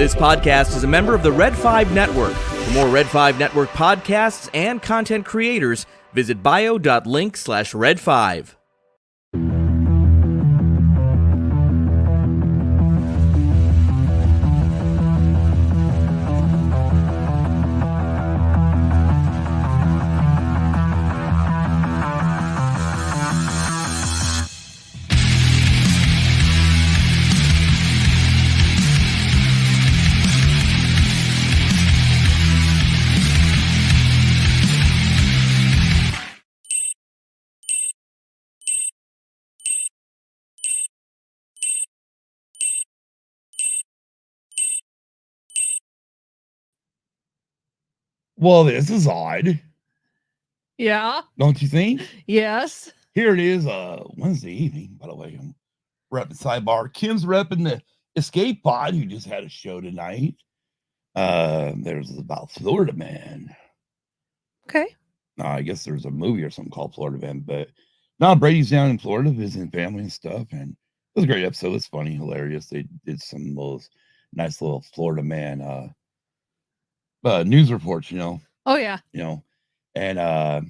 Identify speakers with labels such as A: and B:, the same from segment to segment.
A: This podcast is a member of the Red 5 Network. For more Red 5 Network podcasts and content creators, visit bio.link/Red5.
B: Well, this is odd.
C: Yeah.
B: Don't you think?
C: Yes.
B: Here it is, Wednesday evening, by the way. I'm repping Sidebar. Kim's repping the Escape Pod, who just had a show tonight. There's about Florida Man.
C: Okay.
B: I guess there's a movie or something called Florida Man, but now Brady's down in Florida visiting family and stuff, and it was a great episode. It's funny, hilarious. They did some of those nice little Florida Man news reports,
C: Oh yeah.
B: And a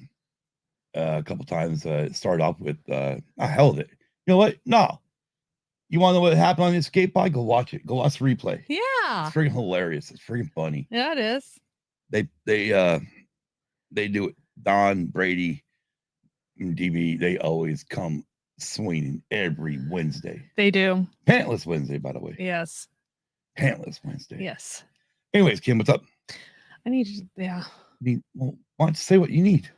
B: couple times it started off with I held it. You know what? No. You want to know what happened on the Escape Pod? Go watch it. Go watch the replay.
C: Yeah.
B: It's freaking hilarious. It's freaking funny.
C: Yeah, it is.
B: They do it. Don, Brady, and DB, they always come swinging every Wednesday.
C: They do.
B: Pantless Wednesday, by the way.
C: Yes.
B: Pantless Wednesday.
C: Yes.
B: Anyways, Kim, what's up?
C: I need to, yeah.
B: Well, why don't you say what you need?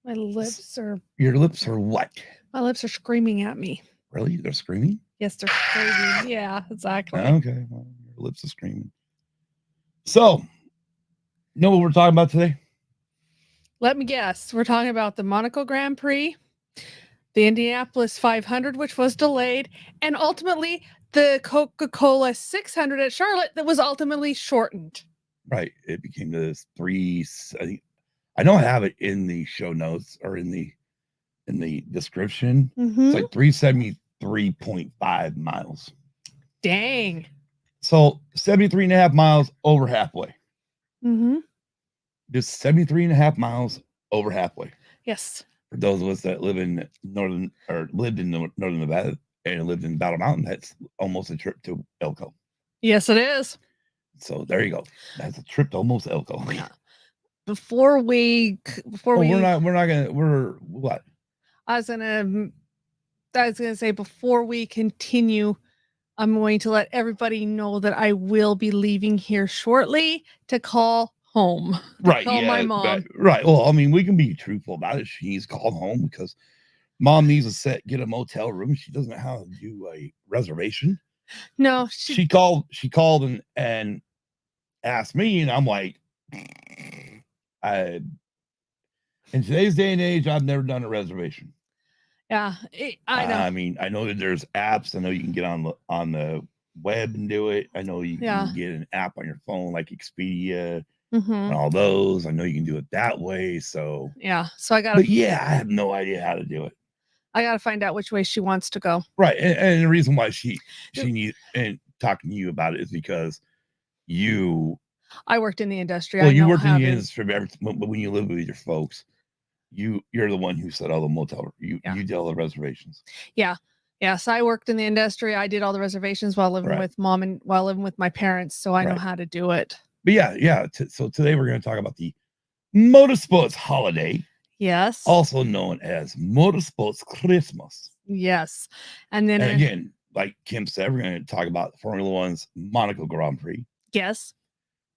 C: My lips are
B: Your lips are what?
C: My lips are screaming at me.
B: Really? They're screaming?
C: Yes, they're screaming. Yeah, exactly.
B: Okay. Well, your lips are screaming. So, you know what we're talking about today?
C: Let me guess. We're talking about the Monaco Grand Prix, the Indianapolis 500, which was delayed, and ultimately the Coca-Cola 600 at Charlotte that was ultimately shortened.
B: Right. It became this I know I have it in the show notes or in the description.
C: Mm-hmm.
B: It's like 373.5 miles.
C: Dang.
B: So 73.5 miles over halfway.
C: Mm-hmm.
B: Just 73.5 miles over halfway.
C: Yes.
B: For those of us that lived in northern Nevada and lived in Battle Mountain, that's almost a trip to Elko.
C: Yes, it is.
B: So there you go. That's a trip to almost Elko.
C: Yeah. We're
B: what?
C: I was gonna say before we continue, I'm going to let everybody know that I will be leaving here shortly to call home.
B: Right.
C: Call my mom.
B: Right. Well, I mean, we can be truthful about it. She's called home because mom needs to get a motel room. She doesn't know how to do a reservation.
C: No,
B: she called and asked me, and I'm like, in today's day and age, I've never done a reservation.
C: Yeah, I know.
B: I mean, I know that there's apps. I know you can get on the web and do it. I know you can get an app on your phone like Expedia and all those. I know you can do it that way. So
C: yeah,
B: I have no idea how to do it.
C: I got to find out which way she wants to go.
B: Right, and the reason why she needs and talking to you about it is because I
C: worked in the industry.
B: Well, you worked in the industry, but when you live with your folks, you're the one who set all the motel. You did all the reservations.
C: Yeah. Yes, I worked in the industry. I did all the reservations while living with mom and while living with my parents, so I know how to do it.
B: But yeah. So today we're going to talk about the Motorsports holiday.
C: Yes.
B: Also known as Motorsports Christmas.
C: Yes. And then
B: again, like Kim said, we're going to talk about Formula One's Monaco Grand Prix.
C: Yes.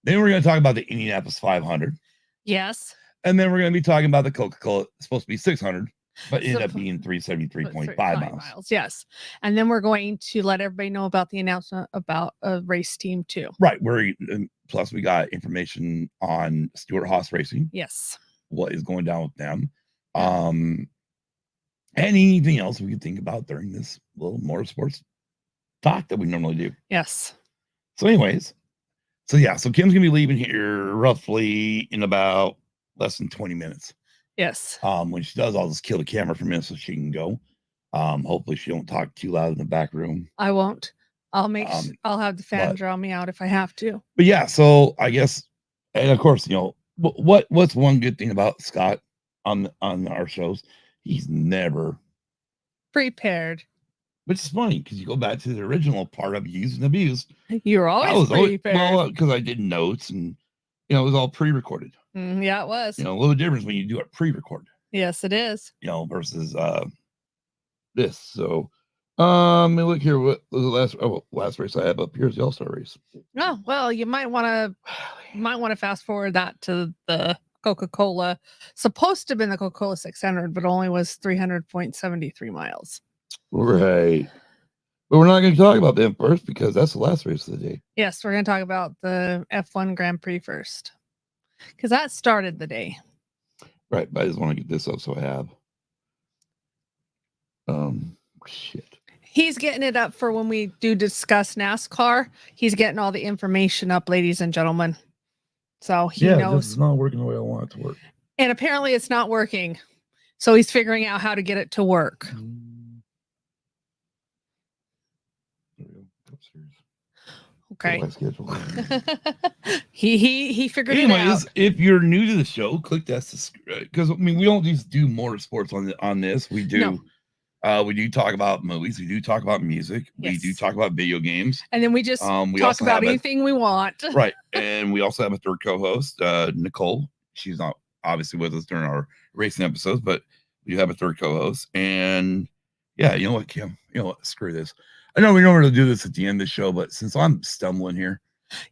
B: Then we're going to talk about the Indianapolis 500.
C: Yes.
B: And then we're going to be talking about the Coca-Cola. It's supposed to be 600, but ended up being 373.5 miles.
C: Yes. And then we're going to let everybody know about the announcement about a race team too.
B: Right. Plus we got information on Stewart-Haas Racing.
C: Yes.
B: What is going down with them. Anything else we could think about during this little motorsports talk that we normally do.
C: Yes.
B: So anyways, so Kim's gonna be leaving here roughly in about less than 20 minutes.
C: Yes.
B: When she does, I'll just kill the camera for a minute so she can go. Hopefully she don't talk too loud in the back room.
C: I won't. I'll I'll have the fan draw me out if I have to.
B: But yeah, so I guess, and of course, what's one good thing about Scott on our shows? He's never
C: prepared.
B: Which is funny because you go back to the original part of Use and Abuse.
C: You're always prepared.
B: Well, because I did notes and it was all pre-recorded.
C: Yeah, it was.
B: A little difference when you do it pre-recorded.
C: Yes, it is.
B: Versus this. So, look here. What was the last race I have up here is the All-Star race.
C: Oh well, you might want to fast forward that to the Coca-Cola. Supposed to have been the Coca-Cola 600, but only was 300.73 miles.
B: Right. But we're not going to talk about them first because that's the last race of the day.
C: Yes, we're going to talk about the F1 Grand Prix first because that started the day.
B: Right, but I just want to get this up so I have. Shit.
C: He's getting it up for when we do discuss NASCAR. He's getting all the information up, ladies and gentlemen. So he knows.
B: It's not working the way I want it to work.
C: And apparently it's not working. So he's figuring out how to get it to work. Okay. He figured it out.
B: Anyways, if you're new to the show, click that subscribe because we don't just do motorsports on this. We do we do talk about movies, we do talk about music, we do talk about video games,
C: and then we just talk about anything we want.
B: Right. And we also have a third co-host, Nicole. She's not obviously with us during our racing episodes, but we have a third co-host. And yeah, you know what, Kim? You know what? Screw this. I know we normally do this at the end of the show, but since I'm stumbling here,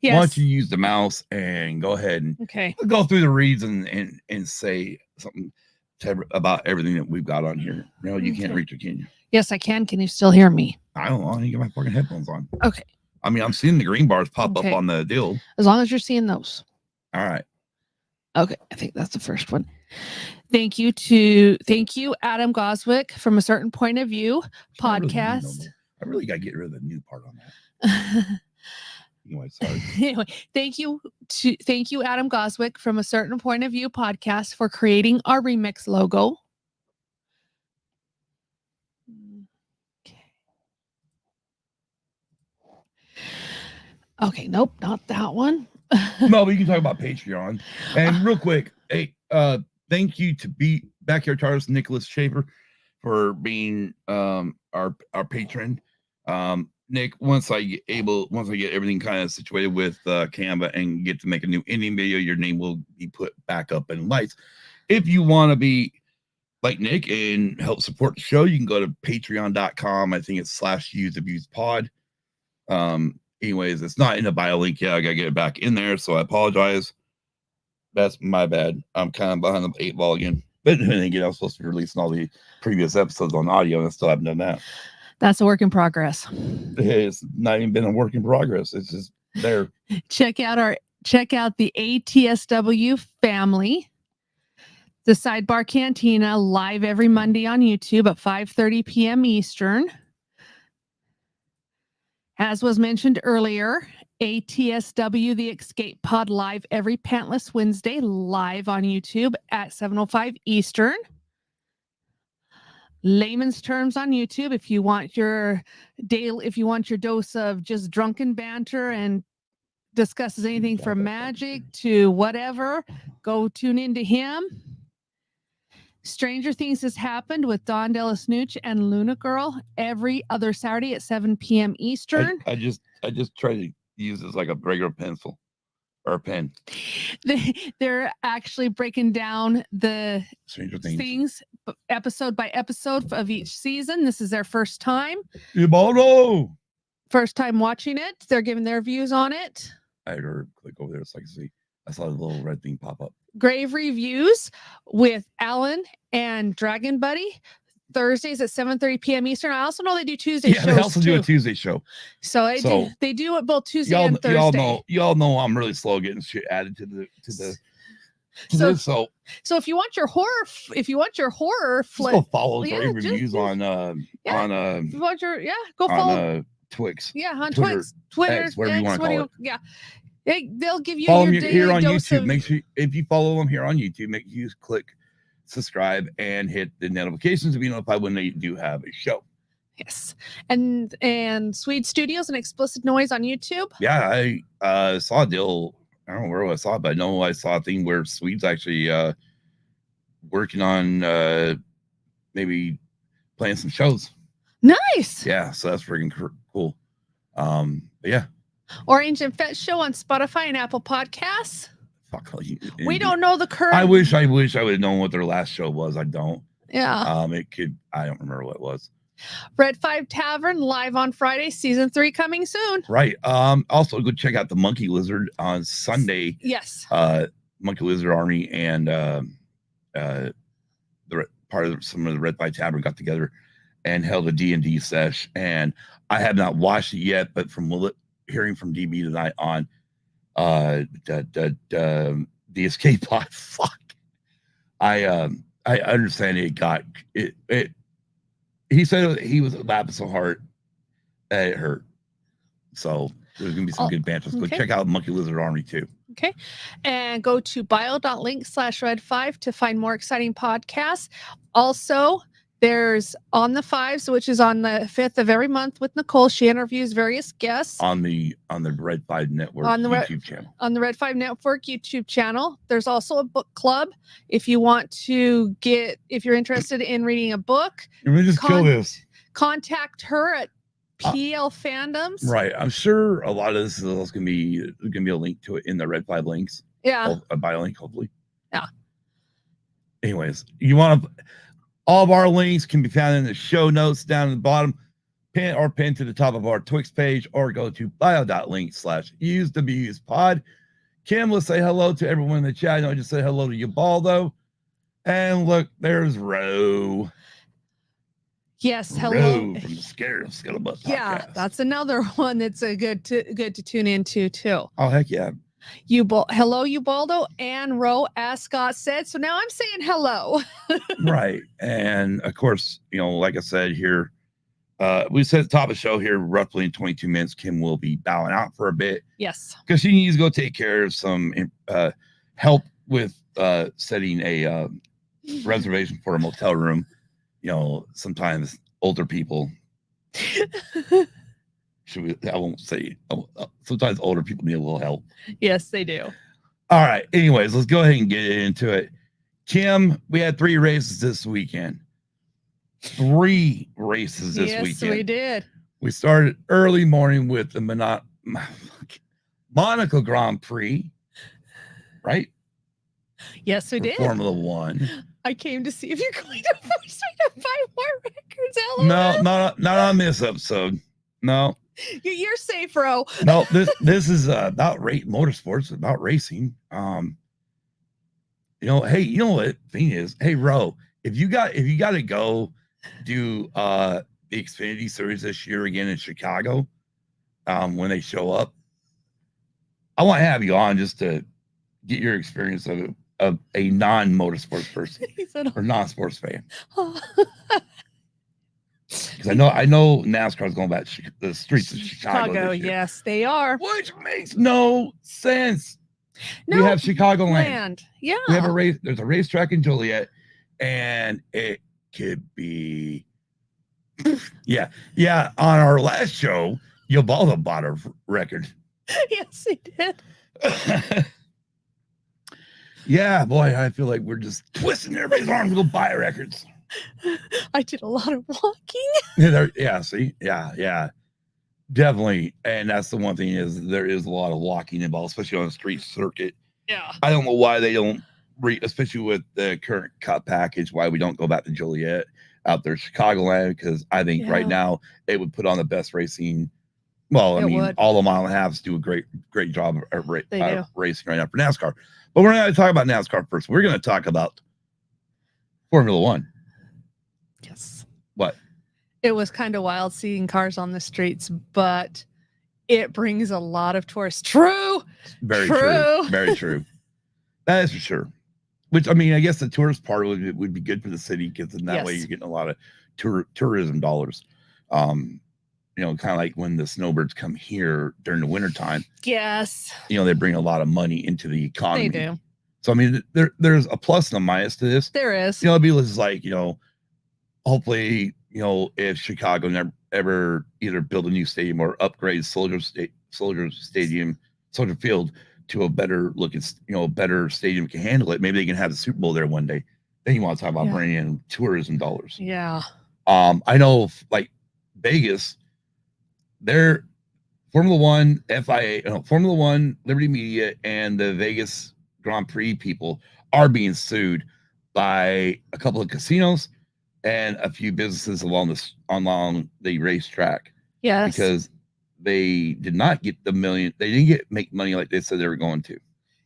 B: why don't you use the mouse and go ahead and go through the reads and say something about everything that we've got on here. No, you can't reach it, can you?
C: Yes, I can. Can you still hear me?
B: I don't know. I need to get my fucking headphones on.
C: Okay.
B: I'm seeing the green bars pop up on the deal.
C: As long as you're seeing those.
B: All right.
C: Okay. I think that's the first one. Thank you, Adam Goswick from A Certain Point of View podcast.
B: I really got to get rid of the new part on that. Anyway, sorry.
C: Anyway, thank you, Adam Goswick from A Certain Point of View podcast for creating our remix logo. Okay, nope, not that one.
B: No, but you can talk about Patreon. And real quick, hey, thank you to Backyard Tires Nicholas Schaefer for being our patron. Nick, once I get everything kind of situated with Canva and get to make a new Indy video, your name will be put back up in lights. If you want to be like Nick and help support the show, you can go to patreon.com. I think it's /useabusepod. Anyways, it's not in the bio link yet. I gotta get it back in there, so I apologize. That's my bad. I'm kind of behind the 8 ball again. But then again, I was supposed to be releasing all the previous episodes on audio, and I still haven't done that.
C: That's a work in progress.
B: It's not even been a work in progress. It's just there.
C: Check out the ATSW family. The Sidebar Cantina live every Monday on YouTube at 5:30 p.m. Eastern. As was mentioned earlier, ATSW The Escape Pod live every Pantless Wednesday live on YouTube at 7:05 Eastern. Layman's Terms on YouTube if you want your dose of just drunken banter and discusses anything from magic to whatever, go tune into him. Stranger Things Has Happened with Don Delasnooch and Luna Girl every other Saturday at 7 p.m. Eastern.
B: I just try to use this like a regular pencil or a pen.
C: They're actually breaking down the
B: Stranger
C: things episode by episode of each season. This is their first time. First time watching it. They're giving their views on it.
B: I heard click over there so I can see. I saw the little red thing pop up.
C: Grave Reviews with Alan and Dragon Buddy. Thursdays at 7:30 p.m. Eastern. I also know they do Tuesday shows. Yeah,
B: they also do a Tuesday show.
C: So they do it both Tuesday and Thursday.
B: Y'all know I'm really slow getting shit added to this. So
C: if you want your horror flip,
B: go follow Grave Reviews on if you want your
C: go follow
B: Twix.
C: Yeah, on Twitter,
B: X, whatever you want to call it.
C: Yeah. They'll give you
B: follow
C: your
B: them here on YouTube.
C: Of...
B: Make sure if you follow them here on YouTube, make sure you click subscribe and hit the notifications to be notified when they do have a show.
C: Yes. And Swede Studios and Explicit Noise on YouTube.
B: Yeah, I saw a deal. I don't know where I saw it, but I know I saw a thing where Swede's actually working on maybe playing some shows.
C: Nice.
B: Yeah, so that's freaking cool. But yeah.
C: Orange and Fett Show on Spotify and Apple Podcasts.
B: Fuck,
C: we don't know the current.
B: I wish I would have known what their last show was. I don't.
C: Yeah.
B: I don't remember what it was.
C: Red 5 Tavern live on Friday, season 3 coming soon.
B: Right. Also go check out the Monkey Lizard on Sunday.
C: Yes.
B: Monkey Lizard Army and the part of some of the Red 5 Tavern got together and held a D&D sesh. And I have not watched it yet, but from hearing from DB tonight on the escape pod, fuck. I understand it got it. He said he was laughing so hard that it hurt. So there's gonna be some good banter. Go check out Monkey Lizard Army too.
C: Okay. And go to bio.link/red5 to find more exciting podcasts. Also, there's On the Fives, which is on the 5th of every month with Nicole. She interviews various guests
B: on the Red 5 Network YouTube channel.
C: On the Red 5 Network YouTube channel. There's also a book club. If you want to if you're interested in reading a book,
B: let me just kill this.
C: Contact her at PL Fandoms.
B: Right. I'm sure a lot of this is also gonna be a link to it in the Red 5 links.
C: Yeah.
B: A bio link, hopefully.
C: Yeah.
B: Anyways, all of our links can be found in the show notes down at the bottom, pinned to the top of our Twix page, or go to bio.link/usewspod. Kim, let's say hello to everyone in the chat. I know I just said hello to Ubaldo. And look, there's Ro.
C: Yes, hello.
B: Ro from the Scuttlebutt podcast.
C: Yeah, that's another one that's good to tune into too.
B: Oh, heck yeah.
C: Hello, Ubaldo and Ro, as Scott said. So now I'm saying hello.
B: Right. And of course, like I said here, we said at the top of the show here, roughly in 22 minutes, Kim will be bowing out for a bit.
C: Yes.
B: Because she needs to go take care of some help with setting a reservation for a motel room. Sometimes older people. I won't say. Sometimes older people need a little help.
C: Yes, they do.
B: All right. Anyways, let's go ahead and get into it. Kim, we had 3 races this weekend. 3 races this weekend.
C: Yes, we did.
B: We started early morning with the Monaco Grand Prix, right?
C: Yes, we did.
B: Formula One.
C: I came to see if you're going to force me to buy more records.
B: No, not on this episode. No.
C: You're safe, Ro.
B: No, this is about motorsports, about racing. Hey, you know what thing is? Hey, Ro, if you got to go do the Xfinity Series this year again in Chicago, when they show up, I want to have you on just to get your experience of a non-motorsports person or non-sports fan. Because I know NASCAR's going back to the streets of Chicago.
C: Yes, they are.
B: Which makes no sense.
C: No,
B: we have Chicagoland.
C: Yeah.
B: We have a race. There's a racetrack in Joliet, and it could be. Yeah. On our last show, Ubaldo bought a record.
C: Yes, he did.
B: Yeah, boy, I feel like we're just twisting everybody's arm to go buy records.
C: I did a lot of walking.
B: See? Yeah. Definitely. And that's the one thing is there is a lot of walking involved, especially on the street circuit.
C: Yeah.
B: I don't know why they don't, especially with the current cut package, why we don't go back to Joliet out there, Chicagoland, because I think right now it would put on the best racing. Well, all the mile and a halves do a great job of racing right now for NASCAR. But we're not going to talk about NASCAR first. We're going to talk about Formula One.
C: Yes.
B: What?
C: It was kind of wild seeing cars on the streets, but it brings a lot of tourists. True.
B: Very true. Very true. That is for sure. Which, I guess the tourist part would be good for the city because in that way you're getting a lot of tourism dollars. Kind of like when the snowbirds come here during the wintertime.
C: Yes.
B: They bring a lot of money into the economy.
C: They do.
B: So, there's a plus and a minus to this.
C: There is.
B: It'd be like, hopefully if Chicago never ever either build a new stadium or upgrade Soldier Field to a better looking, better stadium can handle it. Maybe they can have the Super Bowl there one day. Then you want to talk about bringing in tourism dollars.
C: Yeah.
B: I know like Vegas, they're Formula One, Formula One, Liberty Media, and the Vegas Grand Prix people are being sued by a couple of casinos and a few businesses along the racetrack.
C: Yes.
B: Because they did not get the million. They didn't make money like they said they were going to.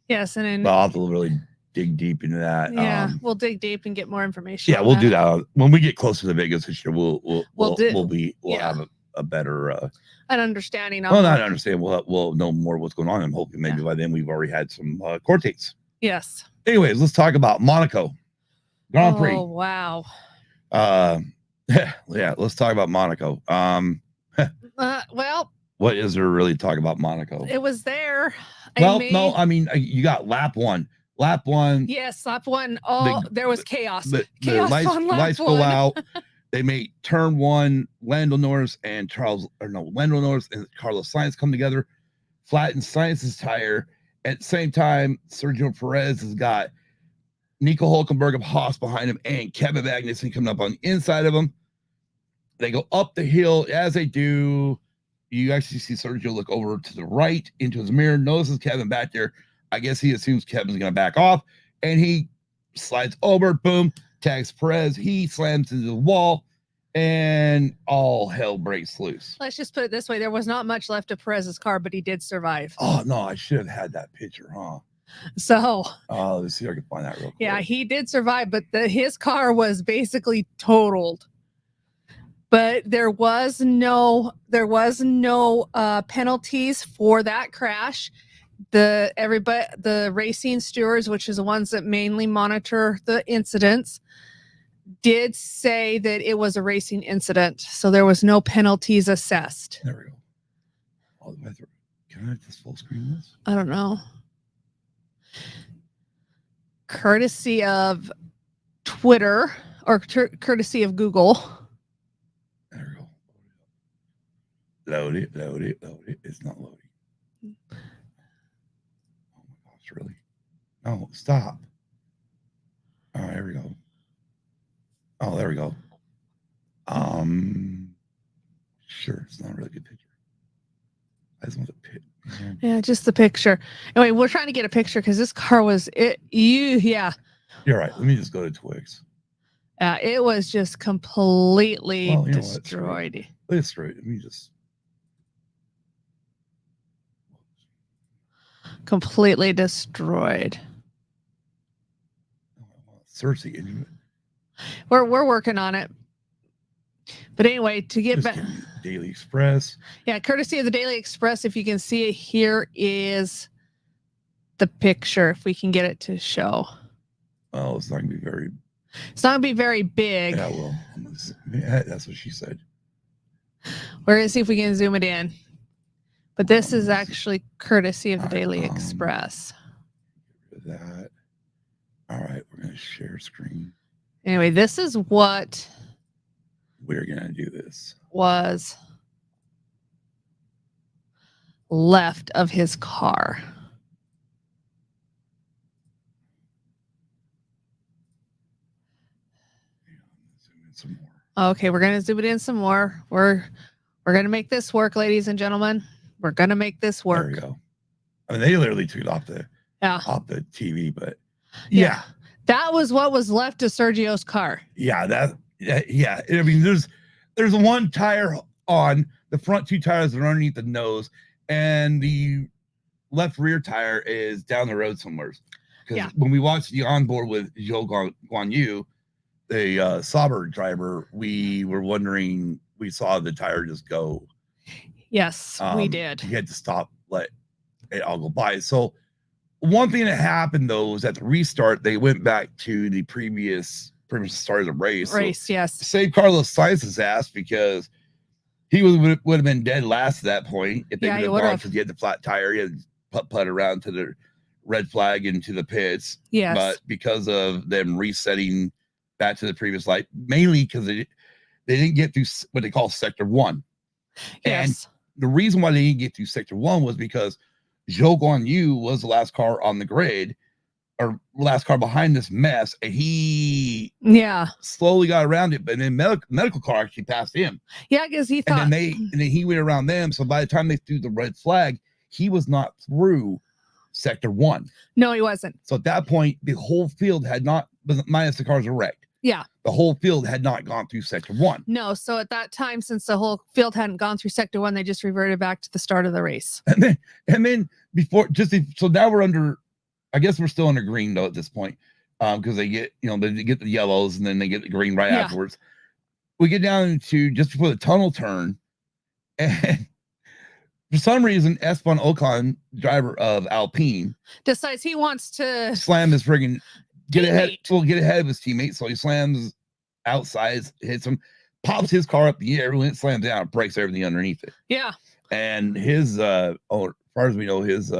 C: Yes,
B: but I'll have to really dig deep into that.
C: Yeah, we'll dig deep and get more information.
B: Yeah, we'll do that when we get closer to Vegas this year. We'll have a better
C: an understanding.
B: Well, not understand. We'll know more what's going on. I'm hoping maybe by then we've already had some court dates.
C: Yes.
B: Anyways, let's talk about Monaco Grand Prix.
C: Oh wow.
B: Yeah, let's talk about Monaco.
C: Well,
B: what is there really to talk about Monaco?
C: It was there.
B: No, I mean you got lap one.
C: Yes, lap one. Oh, there was chaos. Chaos
B: the lights go out. They made turn one. Lando Norris and Carlos Sainz come together, flatten Sainz's tire. At the same time, Sergio Perez has got Nico Hülkenberg of Haas behind him and Kevin Magnussen coming up on the inside of him. They go up the hill. As they do, you actually see Sergio look over to the right into his mirror, notices Kevin back there. I guess he assumes Kevin's going to back off, and he slides over, boom, tags Perez. He slams into the wall, and all hell breaks loose.
C: Let's just put it this way. There was not much left of Perez's car, but he did survive.
B: Oh, no, I should have had that picture, huh?
C: So,
B: let's see if I can find that real quick.
C: Yeah, he did survive, but his car was basically totaled. But there was no penalties for that crash. The racing stewards, which is the ones that mainly monitor the incidents, did say that it was a racing incident, so there was no penalties assessed.
B: There we go. All the way through. Can I have this full screen this?
C: I don't know. Courtesy of Twitter or courtesy of Google.
B: There we go. Load it. It's not loading. Oh my gosh, really? No, stop. All right, here we go. Oh, there we go. Sure, it's not a really good picture. I just want the picture.
C: Yeah, just the picture. Anyway, we're trying to get a picture because this car was yeah.
B: You're right. Let me just go to Twix.
C: It was just completely destroyed.
B: Let's Let me just.
C: Completely destroyed.
B: Search the engine.
C: We're working on it. But anyway, to get back,
B: Daily Express.
C: Yeah, courtesy of the Daily Express. If you can see it, here is the picture. If we can get it to show.
B: Well, it's not gonna be very.
C: It's not gonna be very big.
B: Yeah, well, that's what she said.
C: We're gonna see if we can zoom it in. But this is actually courtesy of the Daily Express.
B: That. All right, we're gonna share screen.
C: Anyway, this is what
B: we're gonna do. This
C: was left of his car.
B: Zoom in some more.
C: Okay, we're gonna zoom it in some more. We're gonna make this work, ladies and gentlemen. We're gonna make this work.
B: There we go. I mean, they literally took it off the TV, but yeah.
C: That was what was left of Sergio's car.
B: Yeah, I mean, there's one tire on the front, two tires are underneath the nose, and the left rear tire is down the road somewhere. Because when we watched the onboard with Zhou Guan Yu, the Sauber driver, we were wondering, we saw the tire just go.
C: Yes, we did.
B: He had to stop, let it all go by. So one thing that happened though was at the restart, they went back to the previous start of the race.
C: Yes.
B: Save Carlos Sainz's ass because he would have been dead last at that point if they would have gone because he had the flat tire. He had putt around to the red flag into the pits.
C: Yes.
B: But because of them resetting back to the previous light, mainly because they didn't get through what they call sector 1. And
C: Yes.
B: the reason why they didn't get through sector 1 was because Zhou Guanyu was the last car on the grid, or last car behind this mess, and he slowly got around it, but then medical car actually passed him.
C: Yeah, because he thought,
B: and then he went around them. So by the time they threw the red flag, he was not through sector 1.
C: No, he wasn't.
B: So at that point, the whole field had not, minus the cars were wrecked.
C: Yeah.
B: The whole field had not gone through sector 1.
C: No, so at that time, since the whole field hadn't gone through sector 1, they just reverted back to the start of the race.
B: And then before, so now we're under, I guess we're still under green though at this point, because they get, they get the yellows and then they get the green right afterwards. We get down into just before the tunnel turn, and for some reason, Esteban Ocon, driver of Alpine,
C: decides he wants to
B: slam his friggin' get ahead of his teammate. So he slams outside, hits him, pops his car up the air, when it slams down, breaks everything underneath it.
C: Yeah.
B: And his as far as we know, his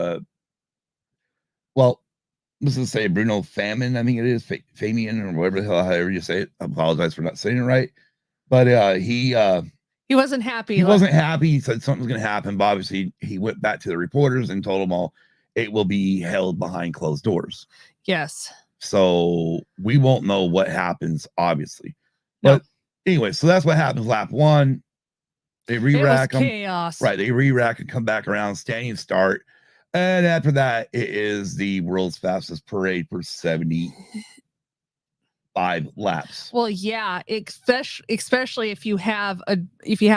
B: well, let's just say Bruno Famine, I think it is Famian or whatever the hell, however you say it. I apologize for not saying it right. But he
C: wasn't happy.
B: He wasn't happy. He said something was going to happen. But obviously, he went back to the reporters and told them all it will be held behind closed doors.
C: Yes.
B: So we won't know what happens, obviously. But anyway, so that's what happens. Lap 1, they re-rack them.
C: Chaos.
B: Right, they re-rack and come back around, standing start. And after that, it is the world's fastest parade for 75 laps.
C: Well, yeah, especially if you have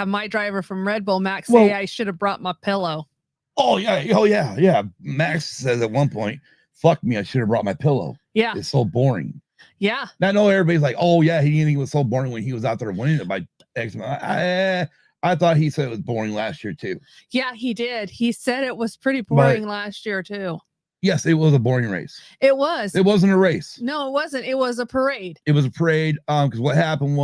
C: my driver from Red Bull, Max, say I should have brought my pillow.
B: Oh yeah. Max says at one point, "Fuck me, I should have brought my pillow."
C: Yeah,
B: it's so boring.
C: Yeah,
B: I know everybody's like, "Oh yeah, he didn't think it was so boring when he was out there winning it by X." I thought he said it was boring last year too.
C: Yeah, he did. He said it was pretty boring last year too.
B: Yes, it was a boring race.
C: It was.
B: It wasn't a race.
C: No, it wasn't. It was a parade.
B: It was a parade. Because what happened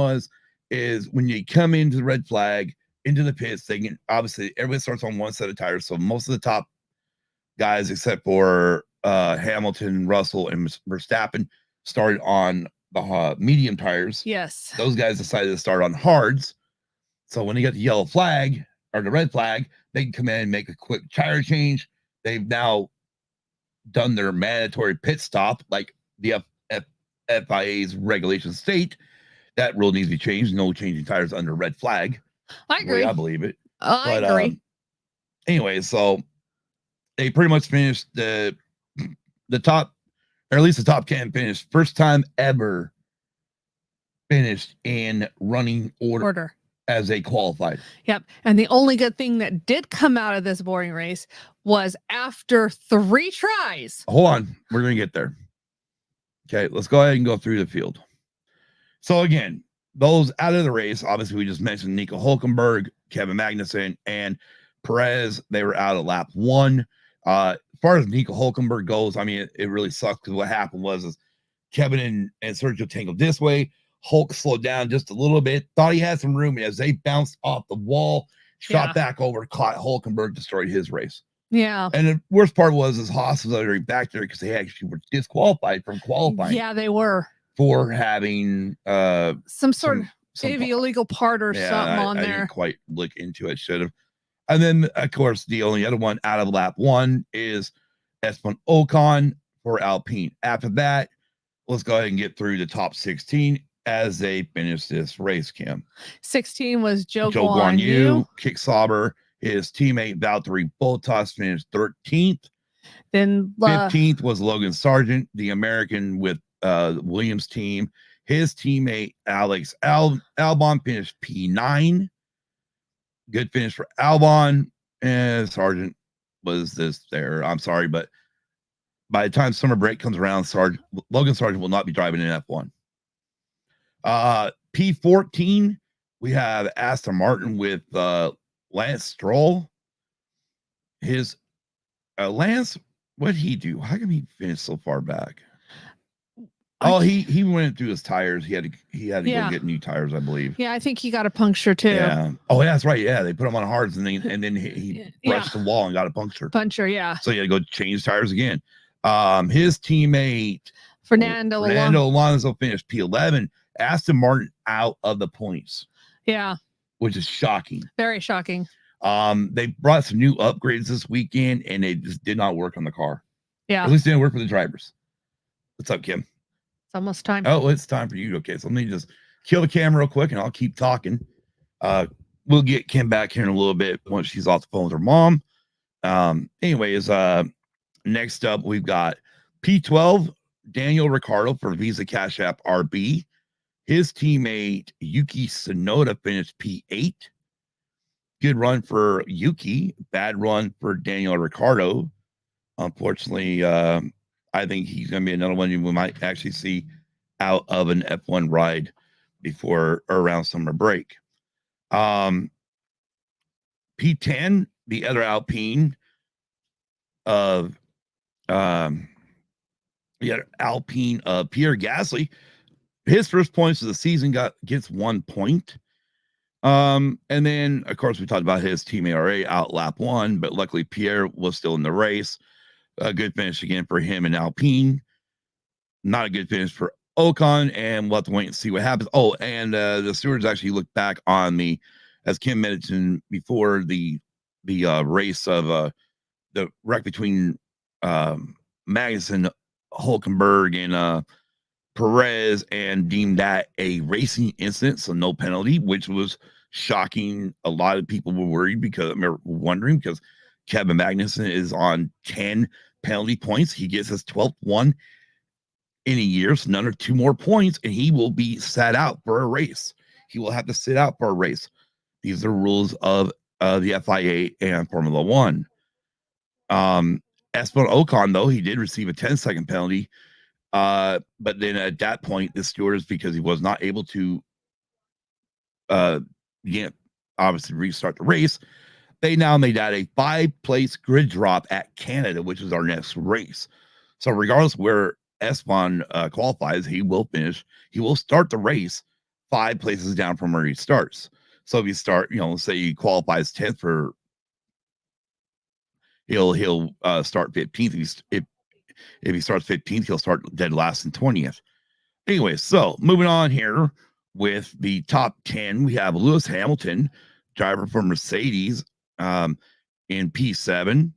B: is when you come into the red flag, into the pits, they can obviously everybody starts on one set of tires. So most of the top guys, except for Hamilton, Russell, and Verstappen, started on the medium tires.
C: Yes.
B: Those guys decided to start on hards. So when they get the yellow flag or the red flag, they can come in and make a quick tire change. They've now done their mandatory pit stop, like the FIA's regulations state. That rule needs to be changed. No changing tires under red flag.
C: I agree.
B: I believe it.
C: I agree.
B: Anyway, so they pretty much finished the top, or at least the top 10 finished. First time ever finished in running order. As they qualified.
C: Yep. And the only good thing that did come out of this boring race was after 3 tries.
B: Hold on. We're going to get there. Okay. Let's go ahead and go through the field. So again, those out of the race, obviously we just mentioned Nico Hülkenberg, Kevin Magnussen, and Perez. They were out at lap 1. As far as Nico Hülkenberg goes, I mean, it really sucks because what happened was Kevin and Sergio tangled this way. Hulk slowed down just a little bit, thought he had some room. As they bounced off the wall, shot back over, caught Hülkenberg, destroyed his race.
C: Yeah.
B: And the worst part was Haas was already back there because they actually were disqualified from qualifying.
C: Yeah, they were.
B: For having
C: some sort of illegal part or something on there. I
B: didn't quite look into it, should have. And then, of course, the only other one out of lap 1 is Esteban Ocon for Alpine. After that, let's go ahead and get through the top 16. As they finish this race, Kim.
C: 16 was Zhou Guanyu.
B: Kick Sauber, his teammate Valtteri Bottas finished 13th.
C: Then
B: 15th was Logan Sargent, the American with Williams team. His teammate Alex Albon finished P9. Good finish for Albon. And Sargent was there. I'm sorry, but by the time summer break comes around, Logan Sargent will not be driving in F1. P14, we have Aston Martin with Lance Stroll. His Lance, what did he do? How come he finished so far back? He went through his tires. He had to go get new tires, I believe.
C: Yeah, I think he got a puncture too.
B: Yeah. Oh, yeah, that's right. Yeah, they put him on hards and then he brushed the wall and got a puncture.
C: Yeah.
B: So he had to go change tires again. His teammate
C: Fernando
B: Alonso finished P11. Aston Martin out of the points.
C: Yeah.
B: which is shocking.
C: Very shocking.
B: They brought some new upgrades this weekend, and they just did not work on the car.
C: Yeah.
B: Or at least it didn't work for the drivers. What's up, Kim?
C: It's almost time.
B: Oh, it's time for you. Okay, so let me just kill the camera real quick, and I'll keep talking. We'll get Kim back here in a little bit once she's off the phone with her mom. Anyways, next up, we've got P12, Daniel Ricciardo for Visa Cash App RB. His teammate, Yuki Tsunoda, finished P8. Good run for Yuki. Bad run for Daniel Ricciardo. Unfortunately, I think he's going to be another one we might actually see out of an F1 ride before or around summer break. P10, the other Alpine of Pierre Gasly, his first points of the season gets 1 point. And then of course we talked about his team ARA out lap 1, but luckily Pierre was still in the race. A good finish again for him and Alpine. Not a good finish for Ocon, and we'll have to wait and see what happens. Oh, and the stewards actually looked back on as Kim mentioned before, the race of the wreck between Magnussen, Hulkenberg, and Perez, and deemed that a racing incident, so no penalty, which was shocking. A lot of people were worried because wondering because Kevin Magnussen is on 10 penalty points. He gets his 12th one in a year, so another 2 more points, and he will be sat out for a race. He will have to sit out for a race. These are rules of the FIA and Formula One. Esteban Ocon, though, he did receive a 10-second penalty, but then at that point, the stewards, because he was not able to obviously restart the race, they now made that a 5-place grid drop at Canada, which is our next race. So regardless where Esteban qualifies, he will start the race 5 places down from where he starts. So if you start, say he qualifies 10th for, he'll start 15th. If he starts 15th, he'll start dead last and 20th. Anyway, so moving on here with the top 10, we have Lewis Hamilton, driver for Mercedes, in P7.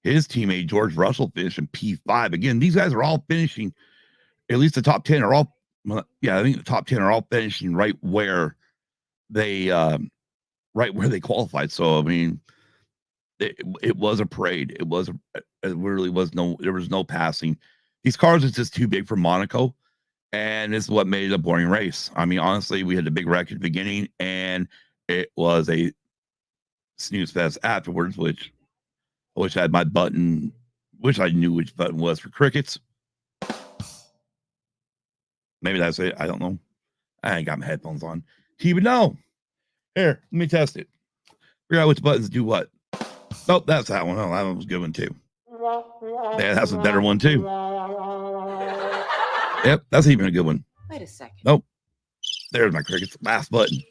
B: His teammate George Russell finished in P5. Again, these guys are all finishing, at least the top 10 are all, I think the top 10 are all finishing right where they qualified. So, I mean, it was a parade. There was no passing. These cars are just too big for Monaco, and this is what made it a boring race. I mean, honestly, we had a big wreck at the beginning, and it was a snooze fest afterwards, which I wish I had my button, wish I knew which button was for crickets. Maybe that's it. I don't know. I ain't got my headphones on. He would know. Here, let me test it. Figure out which buttons do what. Oh, that's that one. Oh, that one was a good one too. Yeah, that's a better one too. Yep, that's even a good one.
D: Wait a second.
B: Nope. There's my crickets. Last button.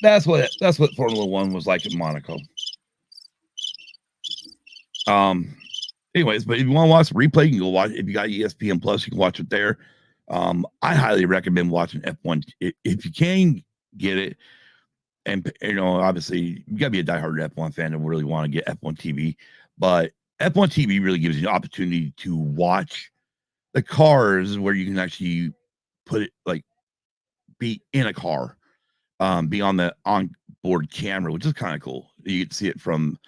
B: That's what Formula One was like in Monaco. Anyways, but if you want to watch the replay, you can go watch. If you got ESPN Plus, you can watch it there. I highly recommend watching F1 if you can get it. And obviously, you gotta be a diehard F1 fan to really want to get F1 TV. But F1 TV really gives you an opportunity to watch the cars where you can actually put it, like, be in a car, be on the onboard camera, which is kind of cool. You get to see it from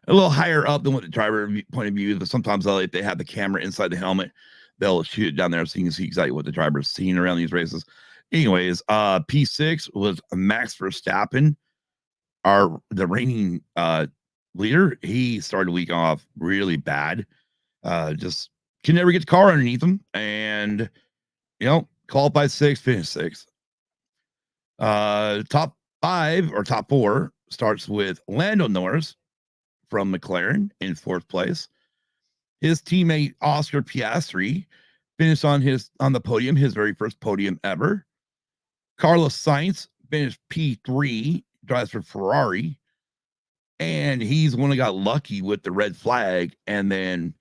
B: a little higher up than what the driver point of view. But sometimes if they have the camera inside the helmet, they'll shoot it down there so you can see exactly what the driver is seeing around these races. Anyways, P6 was Max Verstappen, the reigning leader. He started the week off really bad. Just can never get the car underneath him, and qualified 6th, finished 6th. Top 5 or top 4 starts with Lando Norris from McLaren in 4th place. His teammate Oscar Piastri finished on the podium, his very first podium ever. Carlos Sainz finished P3, drives for Ferrari, and he's the one that got lucky with the red flag. And then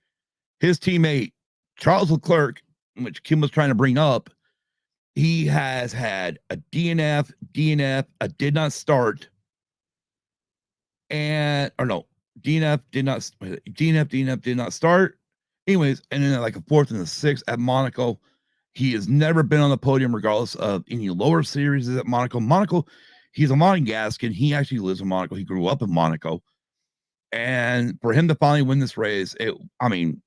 B: his teammate Charles Leclerc, which Kim was trying to bring up, he has had a DNF, a did not start, DNF did not start. Anyways, and then like a fourth and a sixth at Monaco. He has never been on the podium, regardless of any lower series at Monaco. He's a Monegascan. He actually lives in Monaco. He grew up in Monaco. And for him to finally win this race, that's the only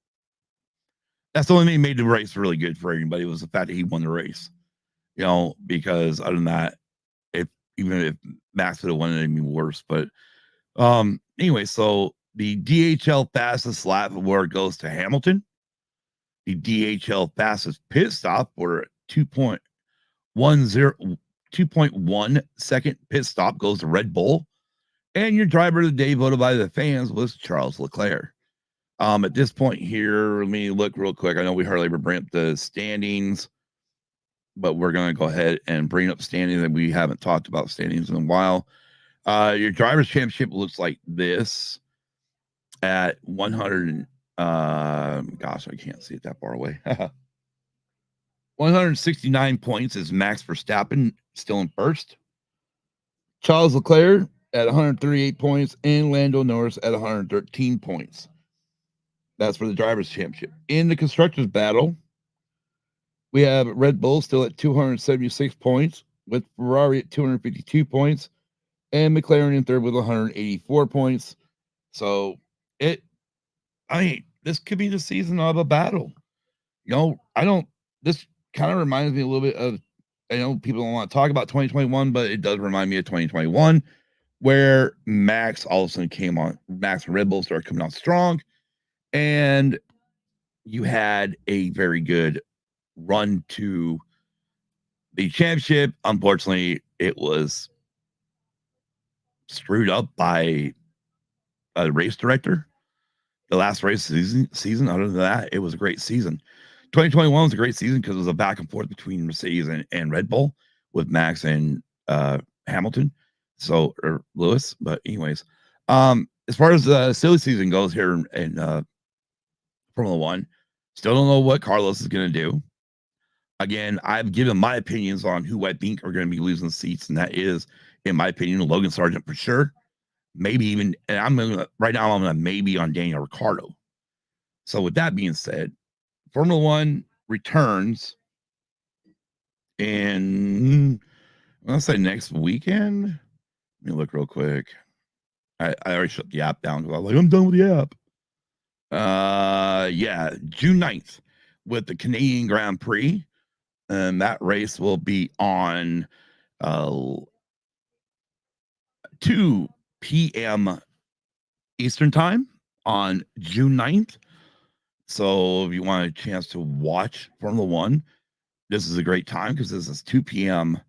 B: thing that made the race really good for everybody, was the fact that he won the race. Because other than that, even if Max would have won it, it'd be worse. But anyway, so the DHL fastest lap award goes to Hamilton. The DHL fastest pit stop, or 2.1 second pit stop, goes to Red Bull. And your driver of the day, voted by the fans, was Charles Leclerc. At this point here, let me look real quick. I know we hardly ever bring up the standings, but we're going to go ahead and bring up standings. And we haven't talked about standings in a while. Your driver's championship looks like this at 100. Gosh, I can't see it that far away. 169 points is Max Verstappen, still in first. Charles Leclerc at 138 points, and Lando Norris at 113 points. That's for the drivers' championship. In the constructors' battle, we have Red Bull still at 276 points, with Ferrari at 252 points, and McLaren in third with 184 points. So this could be the season of a battle. This kind of reminds me a little bit of, I know people don't want to talk about 2021, but it does remind me of 2021, where Max all of a sudden came on. Max and Red Bull started coming out strong, and you had a very good run to the championship. Unfortunately, it was screwed up by a race director. The last race season, other than that, it was a great season. 2021 was a great season because it was a back and forth between Mercedes and Red Bull, with Max and Hamilton, or Lewis. But anyways, as far as the silly season goes here in Formula One, still don't know what Carlos is going to do. Again, I've given my opinions on who I think are going to be losing seats, and that is, in my opinion, Logan Sargent for sure. Maybe even, and I'm gonna maybe on Daniel Ricciardo. So with that being said, Formula One returns in, let's say, next weekend. Let me look real quick. I already shut the app down because I was like, I'm done with the app. June 9th with the Canadian Grand Prix. And that race will be on 2 p.m. Eastern time on June 9th. So if you want a chance to watch Formula One, this is a great time, because this is 2 p.m.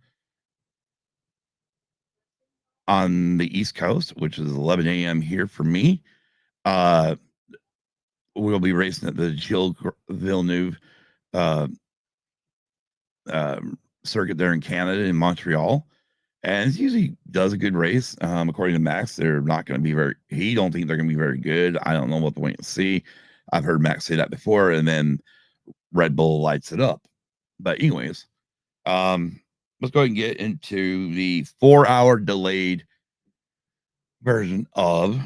B: on the East Coast, which is 11 a.m. here for me. We'll be racing at the Gilles Villeneuve circuit there in Canada, in Montreal. And it usually does a good race. According to Max, they're not going to be he don't think they're going to be very good. I don't know what to wait and see. I've heard Max say that before, and then Red Bull lights it up. But anyways, let's go ahead and get into the 4-hour delayed version of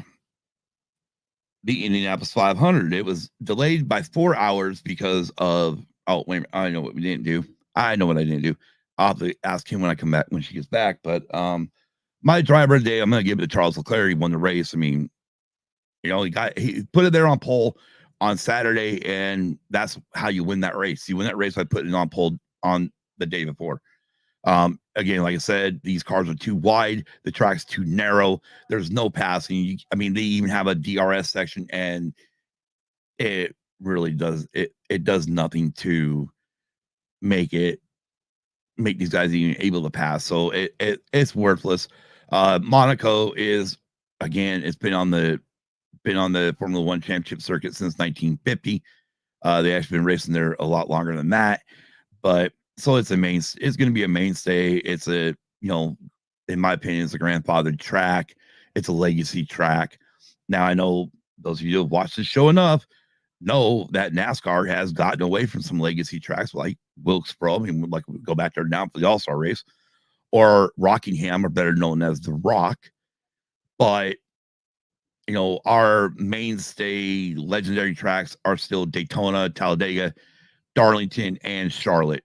B: the Indianapolis 500. It was delayed by 4 hours because of, oh, wait a minute, I know what we didn't do. I know what I didn't do. I'll have to ask him when she gets back. But my driver of the day, I'm going to give it to Charles Leclerc. He won the race. I mean, he put it there on pole on Saturday, and that's how you win that race. You win that race by putting it on pole on the day before. Again, like I said, these cars are too wide. The track's too narrow. There's no passing. They even have a DRS section, and it really does it does nothing to make these guys even able to pass. So it's worthless. Monaco is, again, it's been on the Formula One championship circuit since 1950. They actually been racing there a lot longer than that, but so it's going to be a mainstay. It's in my opinion, it's a grandfathered track. It's a legacy track. Now, I know those of you who have watched the show enough know that NASCAR has gotten away from some legacy tracks, like Wilkesboro. I mean, like we go back there now for the All-Star race, or Rockingham, or better known as the Rock. But our mainstay legendary tracks are still Daytona, Talladega, Darlington, and Charlotte.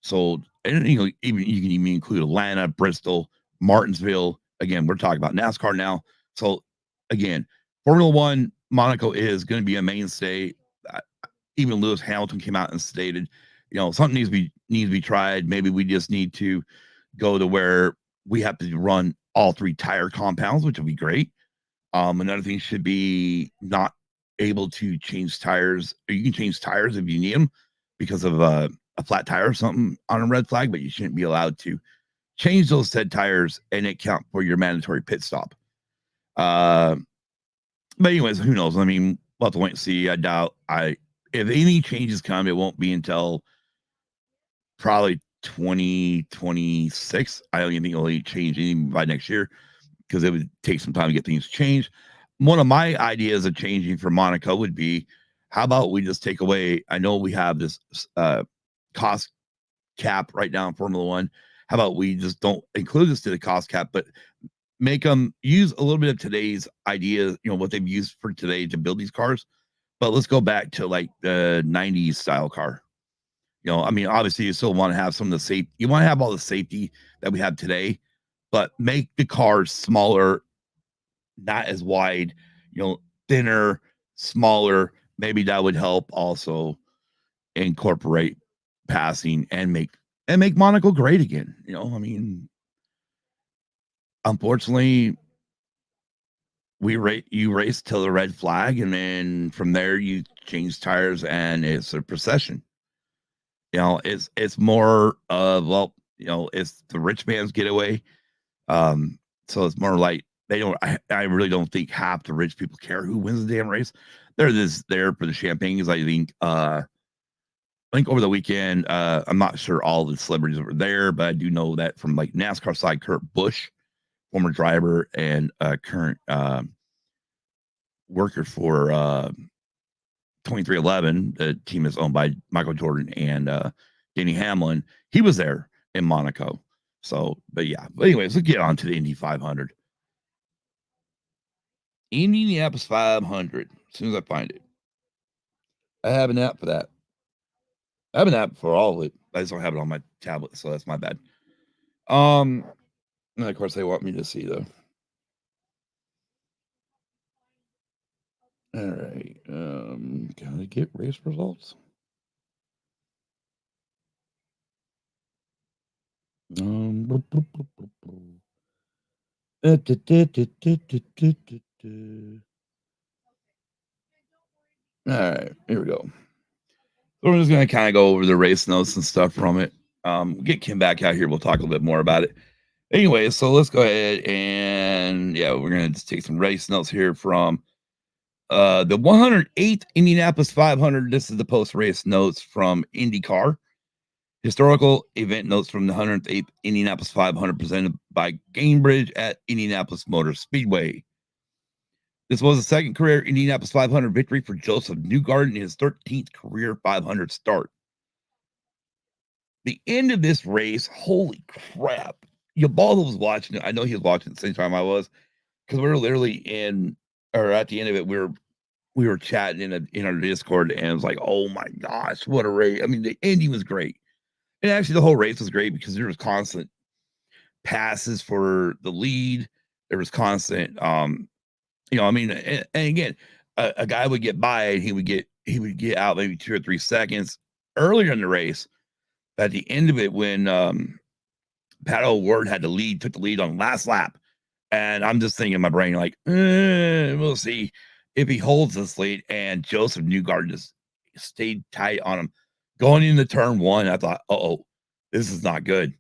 B: So, and even you can even include Atlanta, Bristol, Martinsville. Again, we're talking about NASCAR now. So, again, Formula One, Monaco is going to be a mainstay. Even Lewis Hamilton came out and stated, something needs to be tried. Maybe we just need to go to where we have to run all 3 tire compounds, which would be great. Another thing should be not able to change tires, or you can change tires if you need them because of a flat tire or something on a red flag, but you shouldn't be allowed to change those said tires and it count for your mandatory pit stop. But anyways, who knows? I mean, we'll have to wait and see. I doubt if any changes come, it won't be until probably 2026. I don't even think it'll change anything by next year, because it would take some time to get things changed. One of my ideas of changing for Monaco would be, how about we just take away, I know we have this cost cap right now in Formula One. How about we just don't include this to the cost cap, but make them use a little bit of today's ideas, what they've used for today to build these cars. But let's go back to like the 90s style car. I mean, obviously you still want to have some of the safety. You want to have all the safety that we have today, but make the cars smaller, not as wide, thinner, smaller. Maybe that would help also incorporate passing and make Monaco great again. I mean, unfortunately, you race till the red flag, and then from there you change tires, and it's a procession. It's more of, it's the rich man's getaway. So it's more like I really don't think half the rich people care who wins the damn race. They're just there for the champagne. I think over the weekend, I'm not sure all the celebrities were there, but I do know that from like NASCAR side, Kurt Busch, former driver and current worker for 2311, the team is owned by Michael Jordan and Denny Hamlin. He was there in Monaco. So, but anyways, let's get on to the Indy 500. Indianapolis 500. As soon as I find it, I have an app for that. I have an app for all of it. I just don't have it on my tablet, so that's my bad. And of course, they want me to see though. All right. Gotta get race results. All right, here we go. So we're just gonna kind of go over the race notes and stuff from it. Get Kim back out here. We'll talk a little bit more about it. Anyway, so let's go ahead and we're gonna just take some race notes here from the 108th Indianapolis 500. This is the post-race notes from IndyCar. Historical event notes from the 108th Indianapolis 500 presented by Gainbridge at Indianapolis Motor Speedway. This was the second career Indianapolis 500 victory for Joseph Newgarden in his 13th career 500 start. The end of this race, holy crap. Ubaldo was watching it. I know he was watching at the same time I was, because we were literally at the end of it, we were chatting in our Discord, and it was like, oh my gosh, what a race. I mean, the ending was great. And actually the whole race was great because there was constant passes for the lead. There was constant, and again, a guy would get by and he would get out maybe 2 or 3 seconds earlier in the race. At the end of it, when Pat O'Ward took the lead on last lap, and I'm just thinking in my brain like, we'll see if he holds this lead. And Joseph Newgarden just stayed tight on him going into turn 1. I thought, this is not good.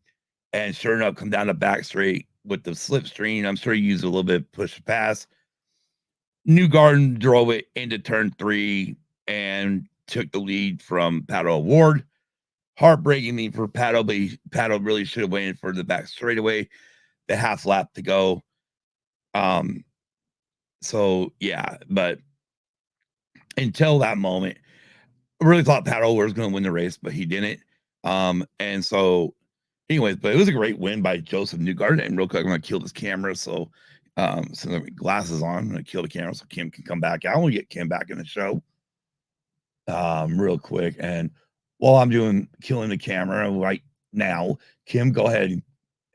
B: And sure enough, come down the back straight with the slipstream. I'm sure he used a little bit of push pass. Newgarden drove it into turn 3 and took the lead from Pat O'Ward. Heartbreaking for Pato, but Pato really should have waited for the back straightaway, the half lap to go. But until that moment, I really thought Pato was going to win the race, but he didn't. And so, anyways, but it was a great win by Joseph Newgarden. And real quick, I'm gonna kill this camera. So, since I have glasses on, I'm gonna kill the camera so Kim can come back. I want to get Kim back in the show. Real quick, and while I'm killing the camera right now, Kim, go ahead and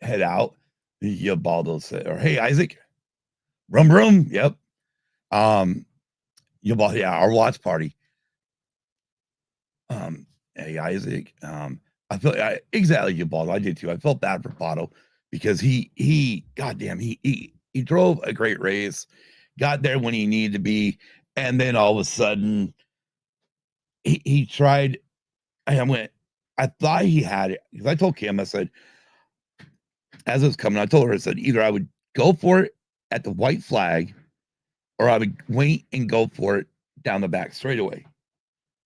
B: head out. Ubaldo said, or hey, Isaac, rum rum. Yep. Ubaldo, yeah, our watch party. Hey, Isaac. I feel exactly Ubaldo. I did too. I felt bad for Pato because he goddamn, he drove a great race, got there when he needed to be, and then all of a sudden he tried. I thought he had it because I told Kim, I said, as it was coming, I told her, I said, either I would go for it at the white flag or I would wait and go for it down the back straightaway.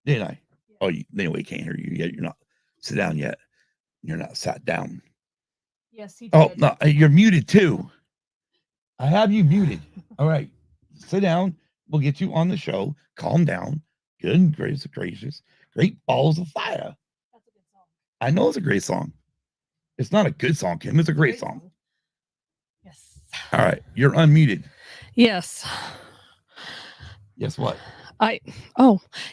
B: Didn't I? Oh, anyway, he can't hear you yet. You're not sit down yet. You're not sat down.
C: Yes, he did.
B: Oh, no, you're muted too. I have you muted. All right. Sit down. We'll get you on the show. Calm down. Good gracious. Great balls of fire.
C: That's a good song.
B: I know it's a great song. It's not a good song, Kim. It's a great song.
C: Yes.
B: All right. You're unmuted.
C: Yes.
B: Guess what?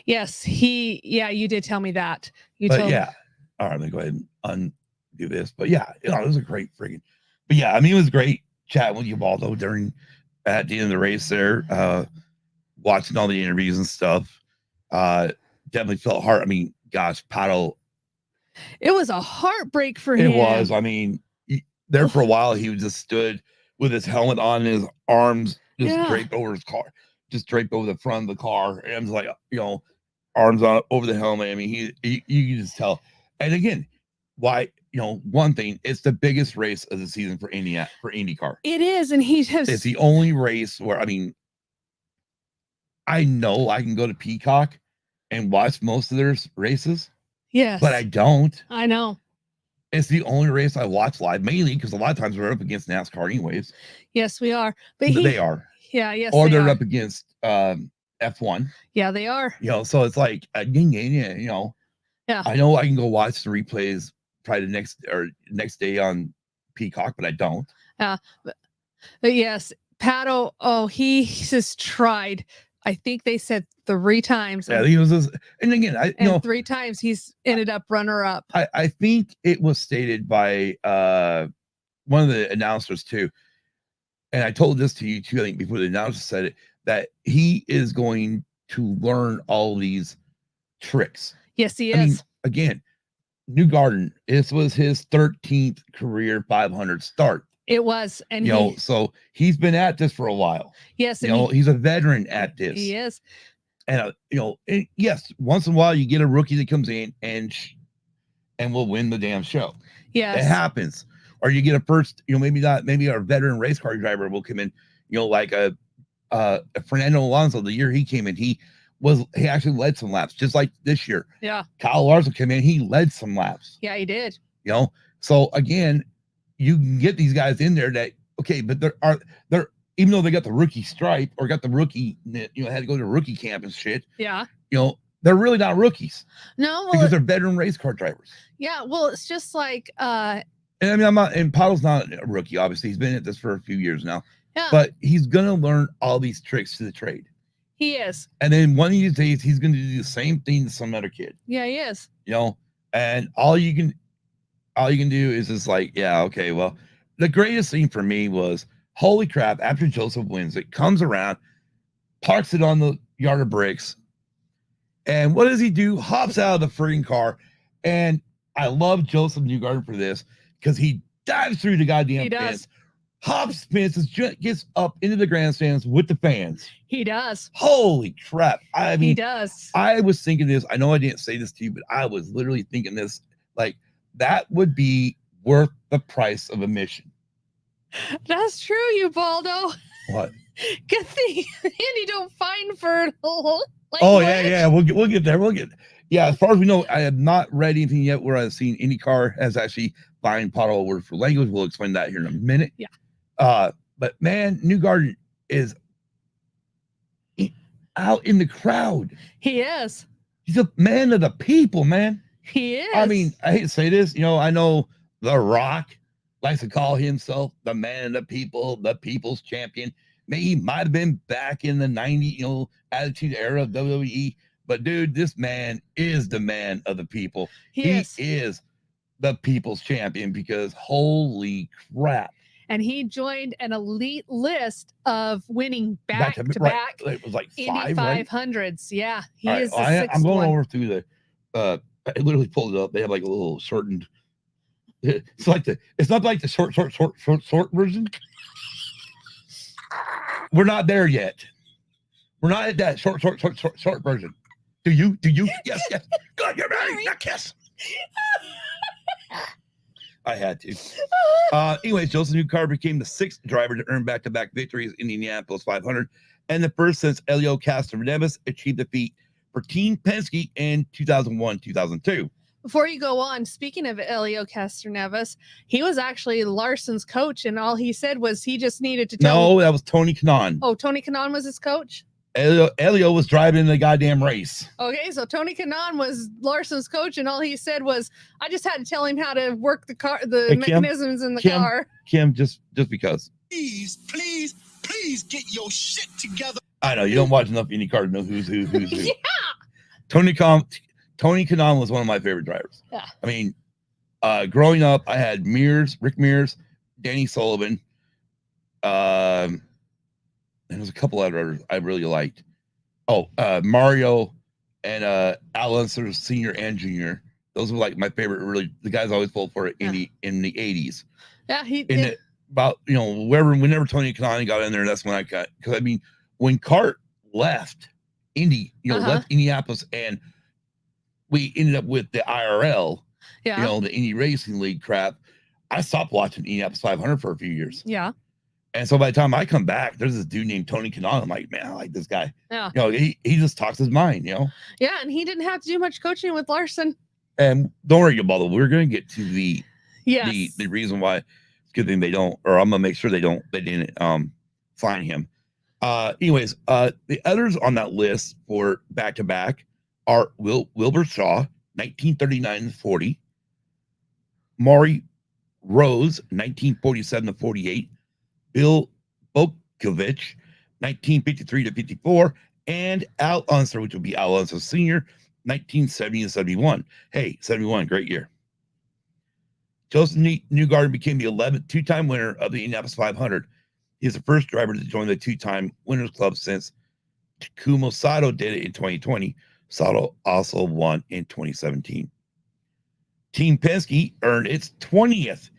C: Yes. You did tell me that.
B: Yeah. All right, let me go ahead and undo this. But yeah, it was a great friggin'. But yeah, I mean, it was great chatting with Ubaldo at the end of the race there, watching all the interviews and stuff. Definitely felt hard. I mean, gosh, Pato.
C: It was a heartbreak for him.
B: It was. I mean, there for a while, he just stood with his helmet on and his arms just draped over his car, just draped over the front of the car. And it was like, arms on over the helmet. I mean, you can just tell. And again, why, one thing, it's the biggest race of the season for IndyCar.
C: It is. And
B: it's the only race where, I mean, I know I can go to Peacock and watch most of their races.
C: Yes.
B: But I don't.
C: I know.
B: It's the only race I watch live, mainly because a lot of times we're up against NASCAR anyways.
C: Yes, we are. But
B: they are.
C: Yeah, yes.
B: Or they're up against F1.
C: Yeah, they are.
B: So it's like,
C: yeah.
B: I know I can go watch the replays probably the next day on Peacock, but I don't.
C: Yeah. But yes, Pato, he just tried. I think they said 3 times.
B: Yeah, he was just, and again,
C: 3 times he's ended up runner up.
B: I think it was stated by one of the announcers too, and I told this to you too, I think before the announcer said it, that he is going to learn all these tricks.
C: Yes, he is.
B: I mean, again, Newgarden, this was his 13th career 500 start.
C: It was, and
B: so he's been at this for a while.
C: Yes,
B: and he's a veteran at this.
C: He is.
B: And yes, once in a while you get a rookie that comes in and will win the damn show.
C: Yes,
B: it happens. Or you get a first, maybe our veteran race car driver will come in, like a Fernando Alonso. The year he came in, he actually led some laps, just like this year.
C: Yeah,
B: Kyle Larson came in, he led some laps.
C: Yeah, he did.
B: So again, you can get these guys in there that, okay, but they're even though they got the rookie stripe or got the rookie, had to go to rookie camp and shit.
C: Yeah.
B: They're really not rookies.
C: No,
B: because they're veteran race car drivers.
C: Yeah. Well, it's just like,
B: and I mean, and Pato's not a rookie, obviously. He's been at this for a few years now.
C: Yeah.
B: But he's going to learn all these tricks to the trade.
C: He is.
B: And then one of these days, he's going to do the same thing to some other kid.
C: Yeah, he is.
B: And all you can do is just like, yeah, okay, well, the greatest thing for me was, holy crap, after Joseph wins, it comes around, parks it on the yard of bricks, and what does he do? Hops out of the frigging car. And I love Joseph Newgarden for this, because he dives through the goddamn fence, hops fences, gets up into the grandstands with the fans.
C: He does.
B: Holy crap. I mean,
C: he does.
B: I was thinking this, I know I didn't say this to you, but I was literally thinking this, like, that would be worth the price of admission.
C: That's true, Ubaldo.
B: What?
C: Good thing Andy don't fine for language.
B: Oh yeah. We'll get there. Yeah, as far as we know, I have not read anything yet where I've seen IndyCar has actually fined Pato word for language. We'll explain that here in a minute.
C: Yeah.
B: But man, Newgarden is out in the crowd.
C: He is.
B: He's a man of the people, man.
C: He is.
B: I mean, I hate to say this, I know The Rock likes to call himself the man of the people, the people's champion. Maybe he might have been back in the 90s, attitude era of WWE. But dude, this man is the man of the people. He is the people's champion because holy crap.
C: And he joined an elite list of winning back to back.
B: Right. It was like
C: Indy 500s. Right? Yeah, he is the sixth
B: I'm going
C: one.
B: over through the. I literally pulled it up. They have like a little shortened. It's not like the short version. We're not there yet. We're not at that short version. Do you? Yes. Good, you're right. Not kiss. I had to. Anyways, Joseph Newgarden became the sixth driver to earn back-to-back victories in the Indianapolis 500, and the first since Helio Castroneves achieved the feat for Team Penske in 2001-2002.
C: Before you go on, speaking of Helio Castroneves, he was actually Larson's coach, and all he said was he just needed to tell
B: that was Tony Kanaan.
C: Oh, Tony Kanaan was his coach?
B: Helio was driving the goddamn race.
C: Okay, so Tony Kanaan was Larson's coach, and all he said was, I just had to tell him how to work the car, mechanisms in the car.
B: Kim, just because.
D: Please get your shit together.
B: I know, you don't watch enough IndyCar to know who's who.
C: Yeah.
B: Tony Kanaan was one of my favorite drivers.
C: Yeah.
B: I mean, growing up, I had Rick Mears, Danny Sullivan, and there's a couple others I really liked. Mario and Al Unser Sr. and Jr. Those were like my favorite. Really, the guys I always pulled for in the 80s.
C: Yeah,
B: whenever Tony Kanaan got in there, that's when I got, because I mean, when Cart left Indy, left Indianapolis, and we ended up with the IRL, the Indy Racing League crap. I stopped watching Indianapolis 500 for a few years.
C: Yeah.
B: And so by the time I come back, there's this dude named Tony Kanaan. I'm like, man, I like this guy.
C: Yeah.
B: He just talks his mind,
C: Yeah, and he didn't have to do much coaching with Larson.
B: And don't worry about it. We're going to get to the reason why it's a good thing they don't, or I'm going to make sure they didn't sign him. Anyways, the others on that list for back-to-back are Wilbur Shaw, 1939-40, Maury Rose, 1947-48, Bill Bokovich, 1953-54, and Al Unser, which will be Al Unser Sr., 1970-71. Hey, 71, great year. Joseph Newgarden became the 11th two-time winner of the Indianapolis 500. He is the first driver to join the two-time winners club since Takuma Sato did it in 2020. Sato also won in 2017. Team Penske earned its 20th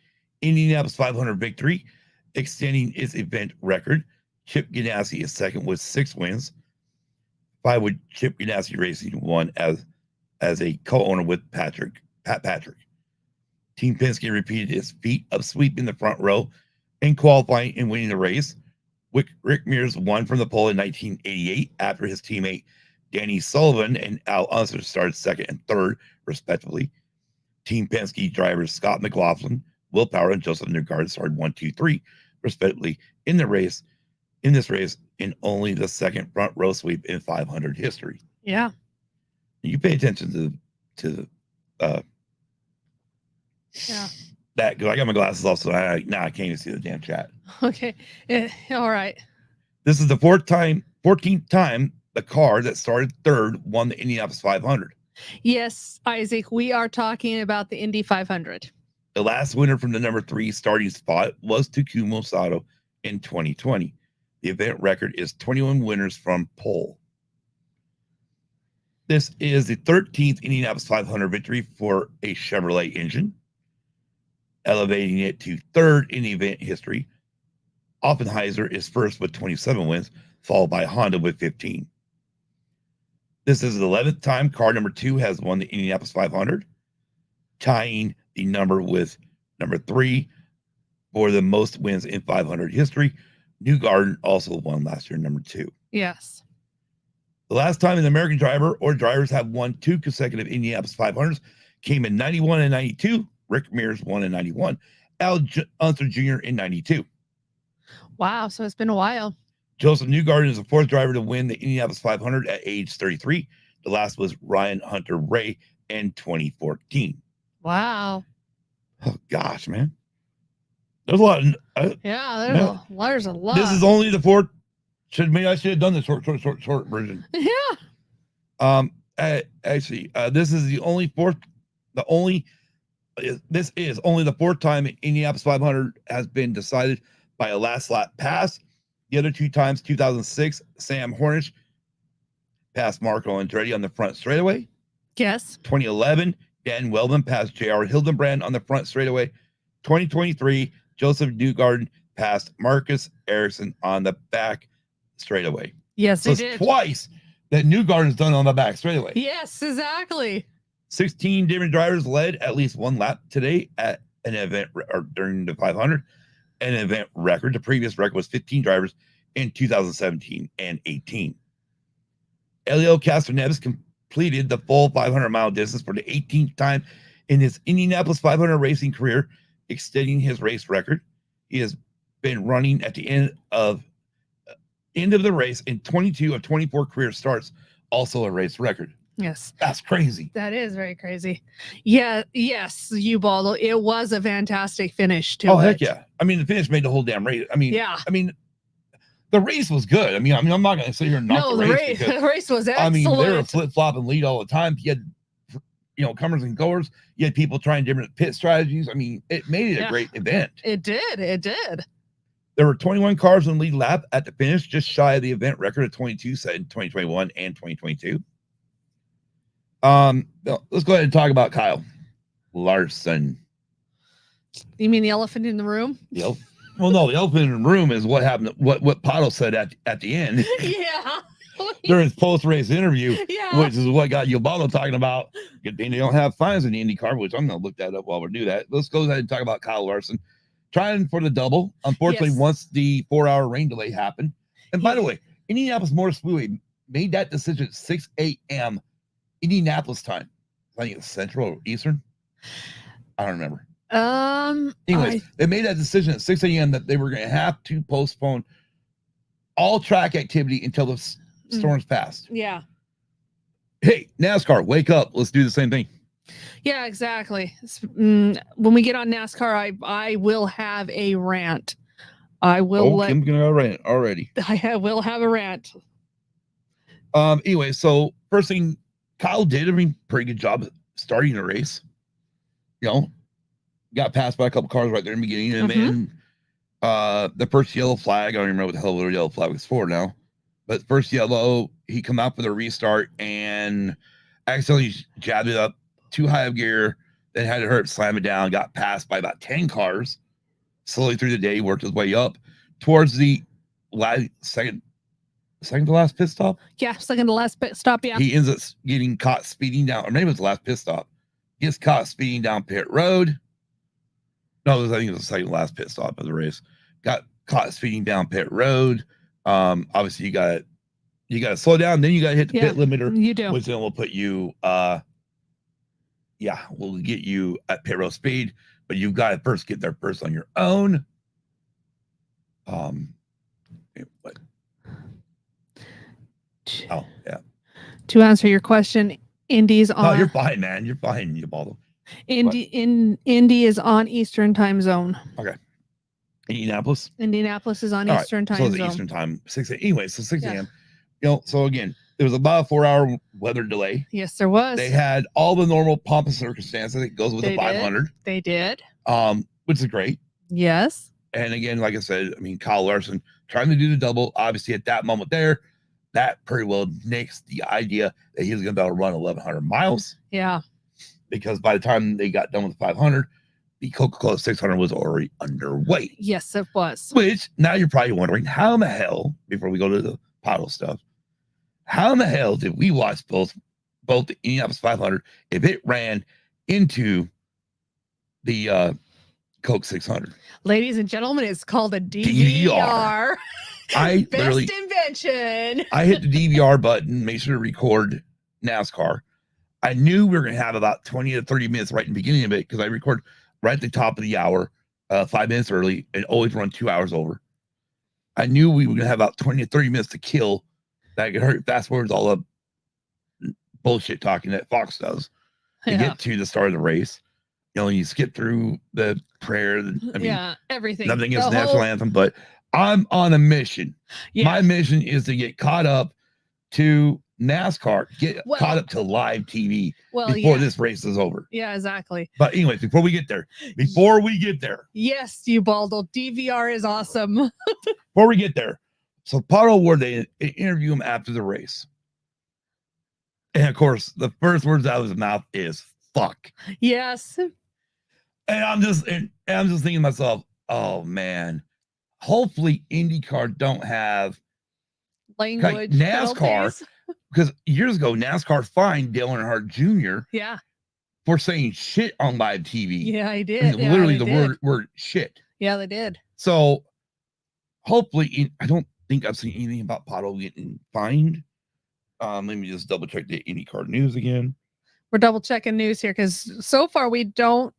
B: Indianapolis 500 victory, extending its event record. Chip Ganassi is second with 6 wins. 5 with Chip Ganassi Racing, won as a co-owner with Pat Patrick. Team Penske repeated its feat of sweeping the front row in qualifying and winning the race. Rick Mears won from the pole in 1988 after his teammate Danny Sullivan and Al Unser started second and third, respectively. Team Penske drivers Scott McLaughlin, Will Power, and Joseph Newgarden started 1, 2, 3, respectively, in this race, in only the second front row sweep in 500 history.
C: Yeah.
B: You pay attention to that, because I got my glasses off, so I can't even see the damn chat.
C: Okay. All right.
B: This is the 14th time the car that started third won the Indianapolis 500.
C: Yes, Isaac, we are talking about the Indy 500.
B: The last winner from the number 3 starting spot was Takuma Sato in 2020. The event record is 21 winners from pole. This is the 13th Indianapolis 500 victory for a Chevrolet engine, elevating it to third in event history. Offenheiser is first with 27 wins, followed by Honda with 15. This is the 11th time car number 2 has won the Indianapolis 500, tying the number with number 3 for the most wins in 500 history. Newgarden also won last year, number 2.
C: Yes.
B: The last time an American driver or drivers have won 2 consecutive Indianapolis 500s came in 91 and 92. Rick Mears won in 91. Al Unser Jr. in 92.
C: Wow, so it's been a while.
B: Joseph Newgarden is the 4th driver to win the Indianapolis 500 at age 33. The last was Ryan Hunter Ray and 2014.
C: Wow.
B: Oh gosh, man. There's a lot.
C: Yeah, there's a lot.
B: This is only the fourth. I should have done the short version.
C: Yeah.
B: Actually, this is the only fourth. This is only the fourth time Indianapolis 500 has been decided by a last lap pass. The other two times, 2006, Sam Hornish passed Marco Andretti on the front straightaway.
C: Yes.
B: 2011, Dan Wellman passed J.R. Hildenbrand on the front straightaway. 2023, Joseph Newgarden passed Marcus Ericsson on the back straightaway.
C: Yes,
B: so
C: they
B: it's
C: did.
B: Twice that Newgarden's done on the back straightaway.
C: Yes, exactly.
B: 16 different drivers led at least one lap today at an event or during the 500, an event record. The previous record was 15 drivers in 2017 and 18. Elio Castroneves completed the full 500-mile distance for the 18th time in his Indianapolis 500 racing career, extending his race record. He has been running at the end of the race in 22 of 24 career starts, also a race record.
C: Yes.
B: That's crazy.
C: That is very crazy. Yeah. Yes, Ubaldo. It was a fantastic finish to
B: Oh,
C: it.
B: heck yeah. I mean, the finish made the whole damn race. I mean, the race was good. I mean, I'm not going to sit here and knock the race.
C: The race was excellent.
B: I mean, they were flip-flopping lead all the time. You had, comers and goers. You had people trying different pit strategies. I mean, it made it a great event.
C: It did. It did.
B: There were 21 cars on the lead lap at the finish, just shy of the event record of 22 set in 2021 and 2022. Let's go ahead and talk about Kyle Larson.
C: You mean the elephant in the room?
B: Yep. Well, no, the elephant in the room is what happened. What Pato said at the end.
C: Yeah.
B: During his post-race interview,
C: Yeah.
B: which is what got Ubaldo talking about. Good thing they don't have fines in the Indy car, which I'm going to look that up while we do that. Let's go ahead and talk about Kyle Larson trying for the double. Unfortunately, once the 4-hour rain delay happened, and by the way, Indianapolis Motor Speedway made that decision at 6 a.m. Indianapolis time. I think it's Central or Eastern. I don't remember. Anyways, they made that decision at 6 a.m. that they were going to have to postpone all track activity until the storms passed.
C: Yeah.
B: Hey, NASCAR, wake up. Let's do the same thing.
C: Yeah, exactly. When we get on NASCAR, I will have a rant. I will.
B: Kim's going to rant already.
C: I will have a rant.
B: Anyway, so first thing, Kyle did a pretty good job starting the race. Got passed by a couple cars right there in the beginning, and then the first yellow flag. I don't even remember what the hell the yellow flag was for now, but first yellow, he come out for the restart and accidentally jabbed it up too high of gear. Then had to hurt, slam it down. Got passed by about 10 cars. Slowly through the day, he worked his way up towards the second to last pit stop.
C: Yeah, second to last pit stop. Yeah,
B: he ends up getting caught speeding down, or maybe it was the last pit stop. He gets caught speeding down pit road. No, I think it was the second to last pit stop of the race. Got caught speeding down pit road. Obviously you got to slow down. Then you got to hit the pit limiter.
C: You do,
B: which then will put you. We'll get you at pit road speed, but you've got to first get there first on your own. What? Oh, yeah.
C: To answer your question, Indy's on.
B: No, you're fine, man. You're fine, Ubaldo.
C: Indy is on Eastern time zone.
B: Okay. Indianapolis
C: is on
B: all
C: Eastern
B: right.
C: time
B: so
C: zone.
B: Eastern time, 6 a.m. Anyway, so 6 a.m. So again, there was about a 4-hour weather delay.
C: Yes, there was.
B: They had all the normal pomp and circumstances that goes with the 500.
C: They did.
B: Which is great.
C: Yes.
B: And again, like I said, I mean, Kyle Larson trying to do the double. Obviously, at that moment there, that pretty well nixed the idea that he was going to be able to run 1,100 miles.
C: Yeah.
B: Because by the time they got done with the 500, the Coca-Cola 600 was already underway.
C: Yes, it was.
B: Which now you're probably wondering, how in the hell, before we go to the Paddle stuff, how in the hell did we watch both the Indianapolis 500 if it ran into the Coke 600?
C: Ladies and gentlemen, it's called a DVR.
B: I
C: Best
B: literally
C: invention.
B: I hit the DVR button, make sure to record NASCAR. I knew we were going to have about 20 to 30 minutes right in the beginning of it because I record right at the top of the hour, 5 minutes early, and always run 2 hours over. I knew we were going to have about 20 to 30 minutes to kill. That could hurt fast forwards all the bullshit talking that Fox does. to get to the start of the race. You know, you skip through the prayer. I mean,
C: everything.
B: Nothing against the national anthem, but I'm on a mission.
C: Yeah.
B: My mission is to get caught up to NASCAR, caught up to live TV before this race is over.
C: Yeah, exactly.
B: But anyways, before we get there,
C: yes, Ubaldo, DVR is awesome.
B: Before we get there, so Pato Award, they interview him after the race, and of course, the first words out of his mouth is "fuck."
C: Yes.
B: And I'm just thinking to myself, oh man, hopefully IndyCar don't have
C: language
B: like NASCAR, because years ago NASCAR fined Dale Earnhardt Jr. For saying shit on live TV.
C: Yeah, I did.
B: I mean, literally the word shit.
C: Yeah, they did.
B: So hopefully, I don't think I've seen anything about Pato getting fined. Let me just double check the IndyCar news again.
C: We're double checking news here because so far we don't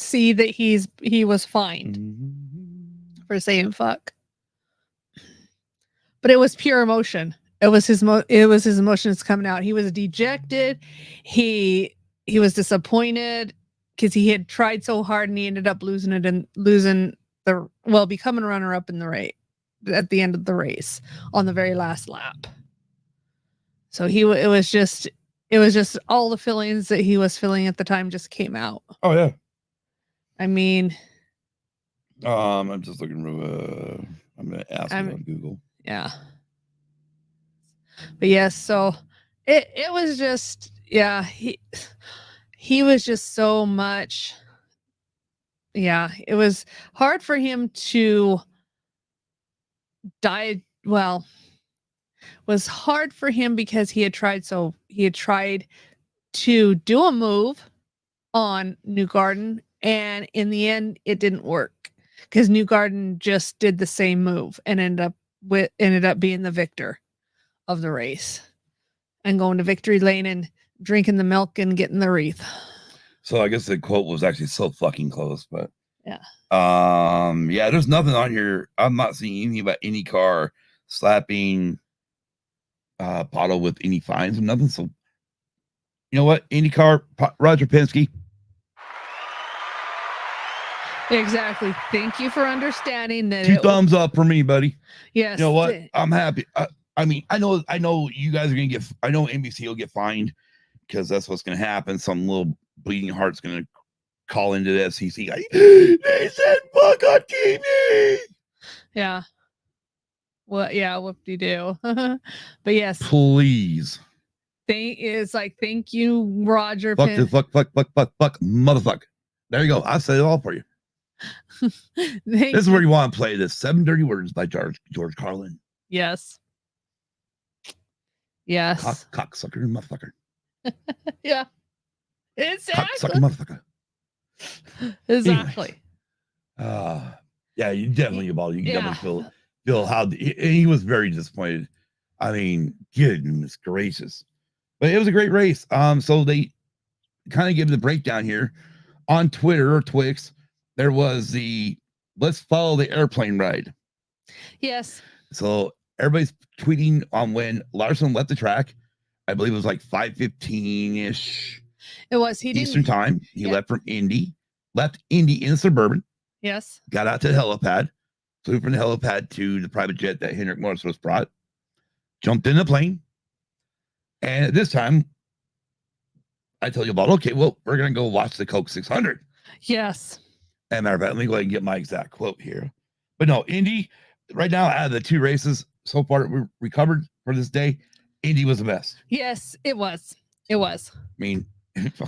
C: see that he was fined for saying fuck. But it was pure emotion. It was his emotions coming out. He was dejected. He was disappointed because he had tried so hard and he ended up becoming a runner-up in the race at the end of the race on the very last lap. So it was just all the feelings that he was feeling at the time just came out.
B: Oh yeah.
C: I mean,
B: I'm just looking for I'm gonna ask it on Google.
C: Yeah. But yes, so it was just, yeah, he was just so much. Yeah, it was hard for him to die. Well, was hard for him because he had tried to do a move on Newgarden, and in the end it didn't work because Newgarden just did the same move and ended up being the victor of the race and going to victory lane and drinking the milk and getting the wreath.
B: So I guess the quote was actually so fucking close, but
C: yeah.
B: Yeah, there's nothing on here. I'm not seeing anything about any car slapping Pato with any fines or nothing. So you know what? IndyCar, Roger Penske.
C: Exactly. Thank you for understanding that.
B: 2 thumbs up for me, buddy.
C: Yes.
B: You know what? I'm happy. I mean, I know you guys are gonna get. I know NBC will get fined because that's what's gonna happen. Some little bleeding heart's gonna call into the FCC. They said fuck on TV. Yeah.
C: Well, yeah. Whoop-de-doo. But yes.
B: Please.
C: Thank you, Roger.
B: Fuck, motherfucker. There you go. I said it all for you. This is where you want to play this. 7 Dirty Words by George Carlin.
C: Yes. Yes.
B: Cocksucker, motherfucker.
C: Yeah. Exactly.
B: Cocksucker, motherfucker.
C: Exactly.
B: Yeah, you definitely definitely feel how he was very disappointed. I mean, goodness gracious. But it was a great race. So they kind of give the breakdown here on Twitter or Twix. There was the let's follow the airplane ride.
C: Yes.
B: So everybody's tweeting on when Larson left the track. I believe it was like 5:15-ish.
C: It was.
B: Eastern time. He left from Indy. Left Indy in the Suburban.
C: Yes.
B: Got out to the helipad. Flew from the helipad to the private jet that Hendrick Motorsports brought. Jumped in the plane. And at this time, I tell you about, okay, well, we're going to go watch the Coke 600.
C: Yes.
B: As a matter of fact, let me go ahead and get my exact quote here. But no, Indy, right now, out of the 2 races so far we recovered for this day, Indy was the best.
C: Yes, it was. It was.
B: I mean,
C: it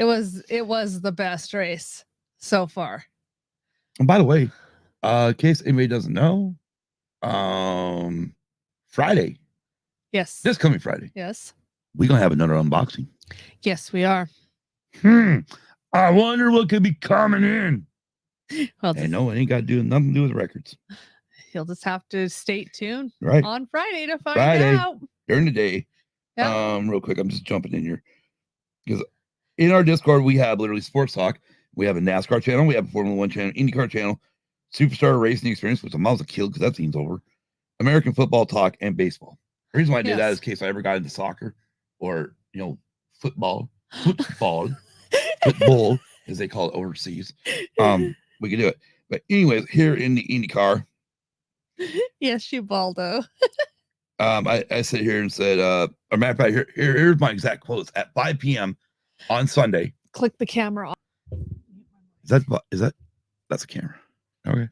C: was the best race so far.
B: And by the way, in case anybody doesn't know, Friday.
C: Yes.
B: This coming Friday.
C: Yes.
B: We're going to have another unboxing.
C: Yes, we are.
B: I wonder what could be coming in.
C: Well,
B: and no, it ain't got nothing to do with records.
C: You'll just have to stay tuned
B: on
C: Friday to find out.
B: During the day.
C: Yeah.
B: Real quick, I'm just jumping in here. Because in our Discord, we have literally Sports Talk. We have a NASCAR channel. We have a Formula 1 channel, IndyCar channel, Superstar Racing Experience, which I'm almost a kill because that seems over. American Football Talk and baseball. The reason why I did that is in case I ever got into soccer or, football. football, as they call it overseas. We can do it. But anyways, here in the IndyCar,
C: Yes, you baldo.
B: I sit here and said, or matter of fact, here's my exact quotes at 5 p.m. on Sunday.
C: Click the camera off.
B: Is that that's a camera? Okay.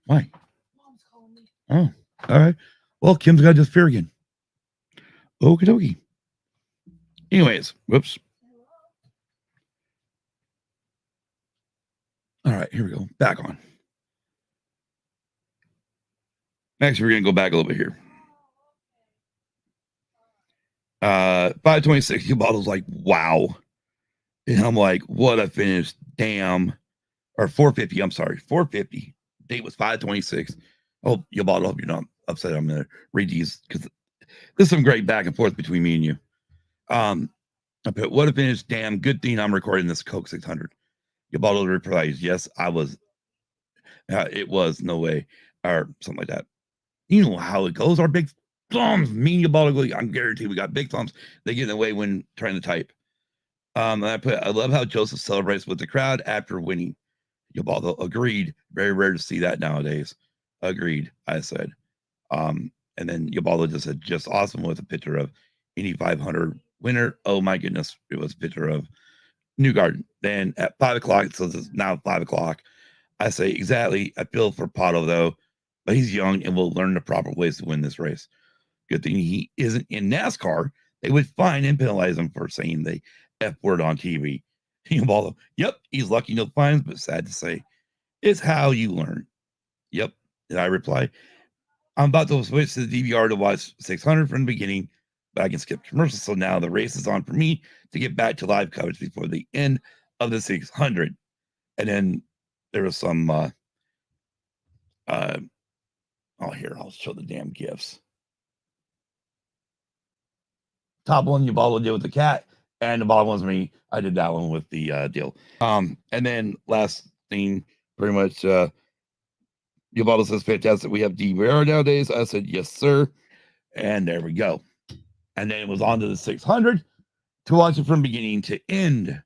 B: Why? Mom's calling me. Oh, all right. Well, Kim's got to disappear again. Okie dokie. Anyways, whoops. All right, here we go. Back on. Next, we're going to go back a little bit here. 526, your bottle's like, wow. And I'm like, what a finish. Damn. Or 450, I'm sorry. 450. Date was 526. Oh, your bottle, hope you're not upset. I'm going to read these because there's some great back and forth between me and you. I put, what a finish. Damn, good thing I'm recording this Coke 600. Your bottle replies, yes, I was. It was, no way. Or something like that. You know how it goes. Our big thumbs, me and your bottle, I'm guaranteed we got big thumbs. They get in the way when trying to type. And I put, I love how Joseph celebrates with the crowd after winning. Your bottle agreed. Very rare to see that nowadays. Agreed, I said. And then your bottle just said, just awesome with a picture of Indy 500 winner. Oh my goodness. It was a picture of Newgarden. Then at 5 o'clock, so it's now 5 o'clock, I say, exactly. I feel for Pato, though, but he's young and will learn the proper ways to win this race. Good thing he isn't in NASCAR. They would fine and penalize him for saying the F word on TV. Yep, he's lucky no fines, but sad to say, it's how you learn. Yep. And I reply, I'm about to switch to the DVR to watch 600 from the beginning, but I can skip commercials. So now the race is on for me to get back to live coverage before the end of the 600. And then there was some, here, I'll show the damn gifts. Top one, you bottle did with the cat, and the bottom one's me. I did that one with the deal. And then last thing, pretty much, your bottle says fantastic. We have DVR nowadays. I said, yes, sir. And there we go. And then it was on to the 600 to watch it from beginning to end.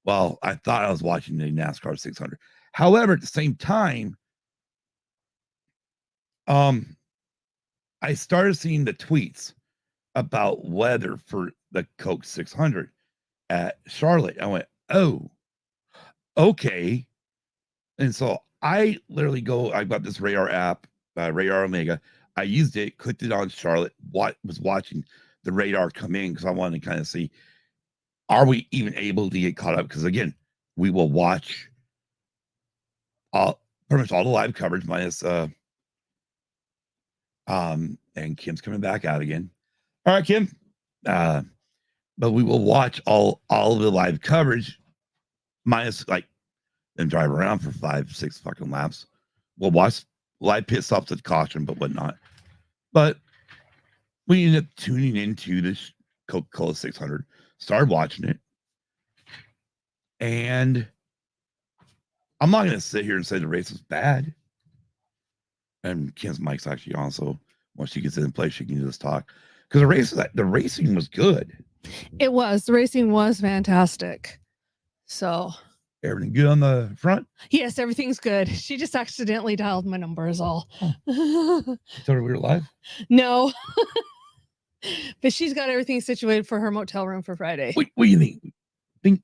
B: Well, I thought I was watching the NASCAR 600. However, at the same time, I started seeing the tweets about weather for the Coke 600 at Charlotte. I went, oh, okay. And so I literally I got this Radar app, Radar Omega. I used it, clicked it on Charlotte, was watching the radar come in because I wanted to kind of see, are we even able to get caught up? Because again, we will watch pretty much all the live coverage minus and Kim's coming back out again. All right, Kim. But we will watch all of the live coverage minus like them drive around for 5-6 fucking laps. We'll watch live pit stops at caution, but whatnot. But we ended up tuning into this Coca-Cola 600, started watching it. And I'm not going to sit here and say the race was bad. And Kim's mic's actually on, so once she gets in place, she can just talk. Because the racing was good.
C: It was. The racing was fantastic. So
B: everything good on the front?
C: Yes, everything's good. She just accidentally dialed my number is all.
B: You told her we were live?
C: No. But she's got everything situated for her motel room for Friday.
B: What do you think?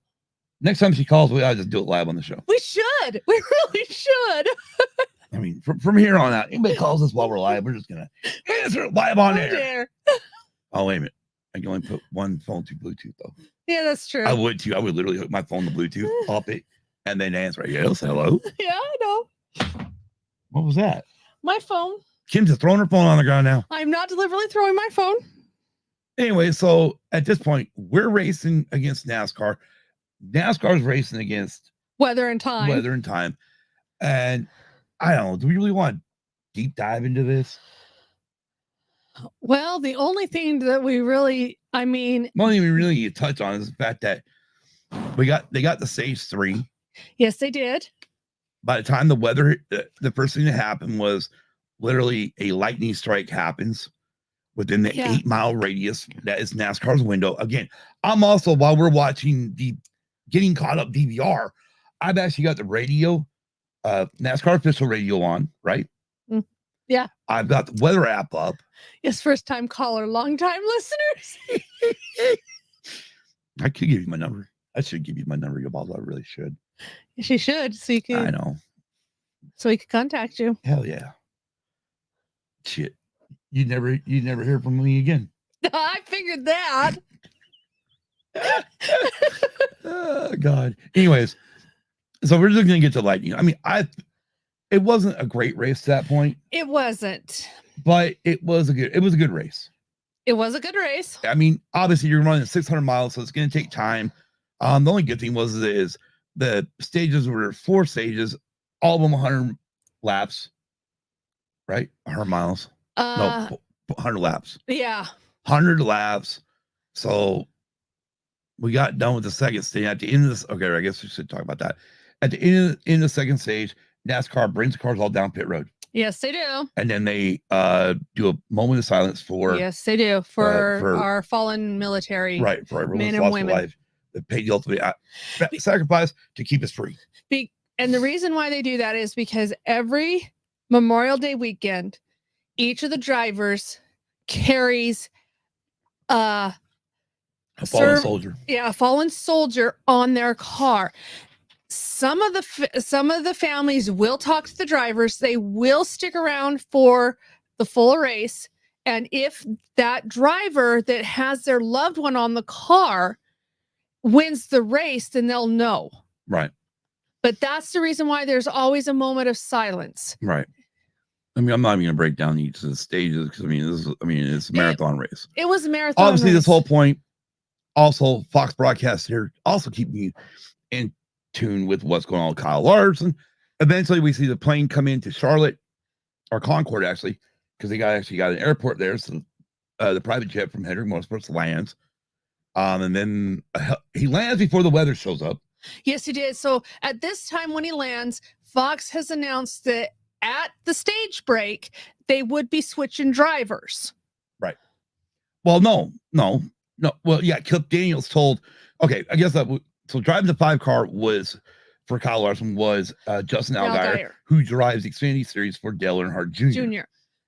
B: Next time she calls, we ought to just do it live on the show.
C: We should. We really should.
B: I mean, from here on out, anybody calls us while we're live, we're just going to answer it live on air. Oh, wait a minute. I can only put one phone to Bluetooth, though.
C: Yeah, that's true.
B: I would, too. I would literally hook my phone to Bluetooth, pop it, and then answer. Yes, hello?
C: Yeah, I know.
B: What was that?
C: My phone.
B: Kim's just throwing her phone on the ground now.
C: I'm not deliberately throwing my phone.
B: Anyway, so at this point, we're racing against NASCAR. NASCAR's racing against
C: weather and time.
B: And I don't know, do we really want to deep dive into this?
C: Well, the only thing that we really,
B: the only thing we really need to touch on is the fact that they got the stage 3.
C: Yes, they did.
B: By the time the weather, the first thing that happened was literally a lightning strike happens. within the
C: Yeah.
B: 8-mile radius that is NASCAR's window. Again, I'm also, while we're watching the Getting Caught Up DVR, I've actually got the radio, NASCAR official radio on, right?
C: Yeah.
B: I've got the weather app up.
C: Yes, first time caller, long time listeners.
B: I could give you my number. I should give you my number, Yabal. I really should.
C: She should, so you
B: I
C: can,
B: know.
C: so he could contact you.
B: Hell yeah. Shit. You never hear from me again.
C: I figured that.
B: Oh, God. Anyways, so we're just gonna get to lightning. I mean, it wasn't a great race to that point,
C: It wasn't.
B: but it was a good race.
C: It was a good race.
B: I mean, obviously you're running 600 miles, so it's gonna take time. The only good thing is the stages were 4 stages, all of them 100 laps, right? 100 miles. No, 100 laps.
C: Yeah.
B: 100 laps. So we got done with the second stage. At the end of this, okay, I guess we should talk about that. At the end of the second stage, NASCAR brings the cars all down pit road.
C: Yes, they do.
B: And then they do a moment of silence for
C: Yes, they do. For our fallen military.
B: right, for everyone's
C: men and
B: lost
C: women.
B: their life. They paid the ultimate sacrifice to keep us free.
C: And the reason why they do that is because every Memorial Day weekend, each of the drivers carries
B: A fallen soldier.
C: Yeah, a fallen soldier on their car. Some of the families will talk to the drivers. They will stick around for the full race. And if that driver that has their loved one on the car wins the race, then they'll know.
B: Right.
C: But that's the reason why there's always a moment of silence.
B: Right. I mean, I'm not even gonna break down each of the stages because it's a marathon race.
C: It was a marathon.
B: Obviously,
C: race.
B: this whole point, also Fox broadcast here, also keeping you in tune with what's going on with Kyle Larson. Eventually, we see the plane come into Charlotte, or Concord actually, because they actually got an airport there. So the private jet from Hendrick Motorsports lands, and then he lands before the weather shows up.
C: Yes, he did. So at this time when he lands, Fox has announced that at the stage break, they would be switching drivers.
B: Right. Well, no. Well, yeah, Clip Daniels told, okay, I guess so driving the 5 car was, for Kyle Larson, was Justin Allgaier, who drives the Xfinity Series for Dale Earnhardt Jr.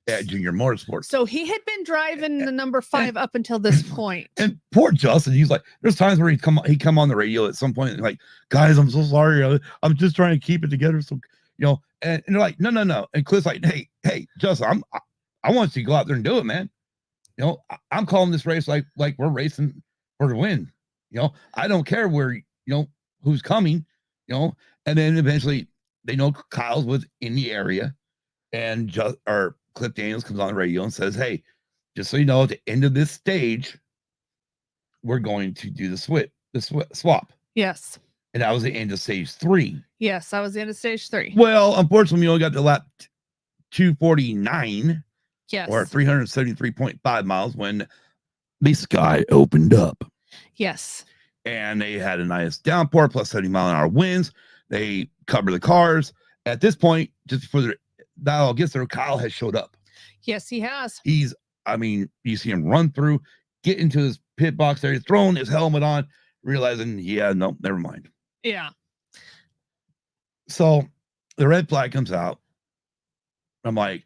B: At Junior Motorsports.
C: So he had been driving the number 5 up until this point. And
B: poor Justin, he's like, there's times where he come on the radio at some point and like, guys, I'm so sorry. I'm just trying to keep it together. So, and they're like, no. And Cliff's like, hey, Justin, I want you to go out there and do it, man. I'm calling this race like we're racing for the win. I don't care where, who's coming, and then eventually they know Kyle's was in the area, and Cliff Daniels comes on the radio and says, hey, just so you know, at the end of this stage, we're going to do the swap.
C: Yes.
B: And that was the end of stage 3.
C: Yes, that was the end of stage 3.
B: Well, unfortunately, we only got to lap 249.
C: Yes.
B: Or 373.5 miles when the sky opened up.
C: Yes.
B: And they had a nice downpour plus 70-mile-an-hour winds. They covered the cars. At this point, just before that all gets there, Kyle has showed up.
C: Yes, he has.
B: You see him run through, get into his pit box there, he's throwing his helmet on, realizing, no, never mind.
C: Yeah.
B: So the red flag comes out. I'm like,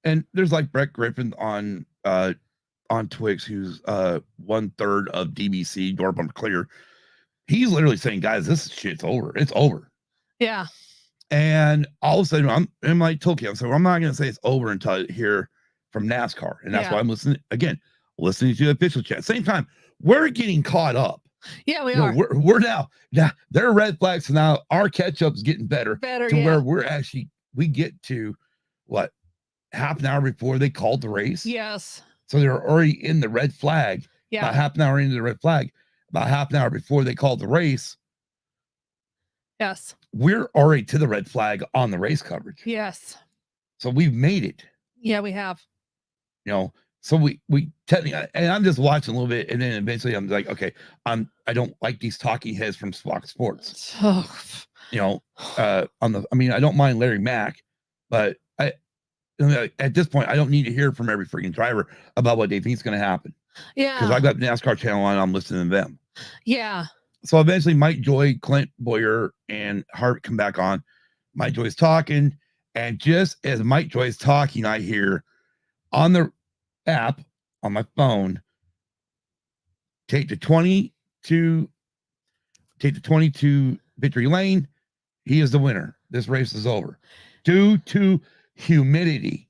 B: and there's like Brett Griffin on Twix, who's 1/3 of DBC, Door Bumper Clear. He's literally saying, guys, this shit's over. It's over.
C: Yeah.
B: And all of a sudden, I'm in my toolkit. So I'm not going to say it's over until I hear from NASCAR. And that's why I'm listening to the official chat. Same time, we're getting caught up.
C: Yeah, we are.
B: We're now there are red flags. So now our catch up's getting better where we get to what? Half an hour before they called the race.
C: Yes.
B: So they're already in the red flag.
C: Yeah.
B: About half an hour into the red flag. About half an hour before they called the race.
C: Yes.
B: We're already to the red flag on the race coverage.
C: Yes.
B: So we've made it.
C: Yeah, we have.
B: So we technically, and I'm just watching a little bit, and then eventually I'm like, okay, I don't like these talking heads from Fox Sports.
C: Oh.
B: I don't mind Larry Mack, but at this point, I don't need to hear from every freaking driver about what they think is going to happen. Because I
C: Yeah.
B: got NASCAR channel on, I'm listening to them.
C: Yeah.
B: So eventually Mike Joy, Clint Boyer, and Hart come back on. Mike Joy's talking, and just as Mike Joy's talking, I hear on the app on my phone, take the 22 victory lane. He is the winner. This race is over due to humidity.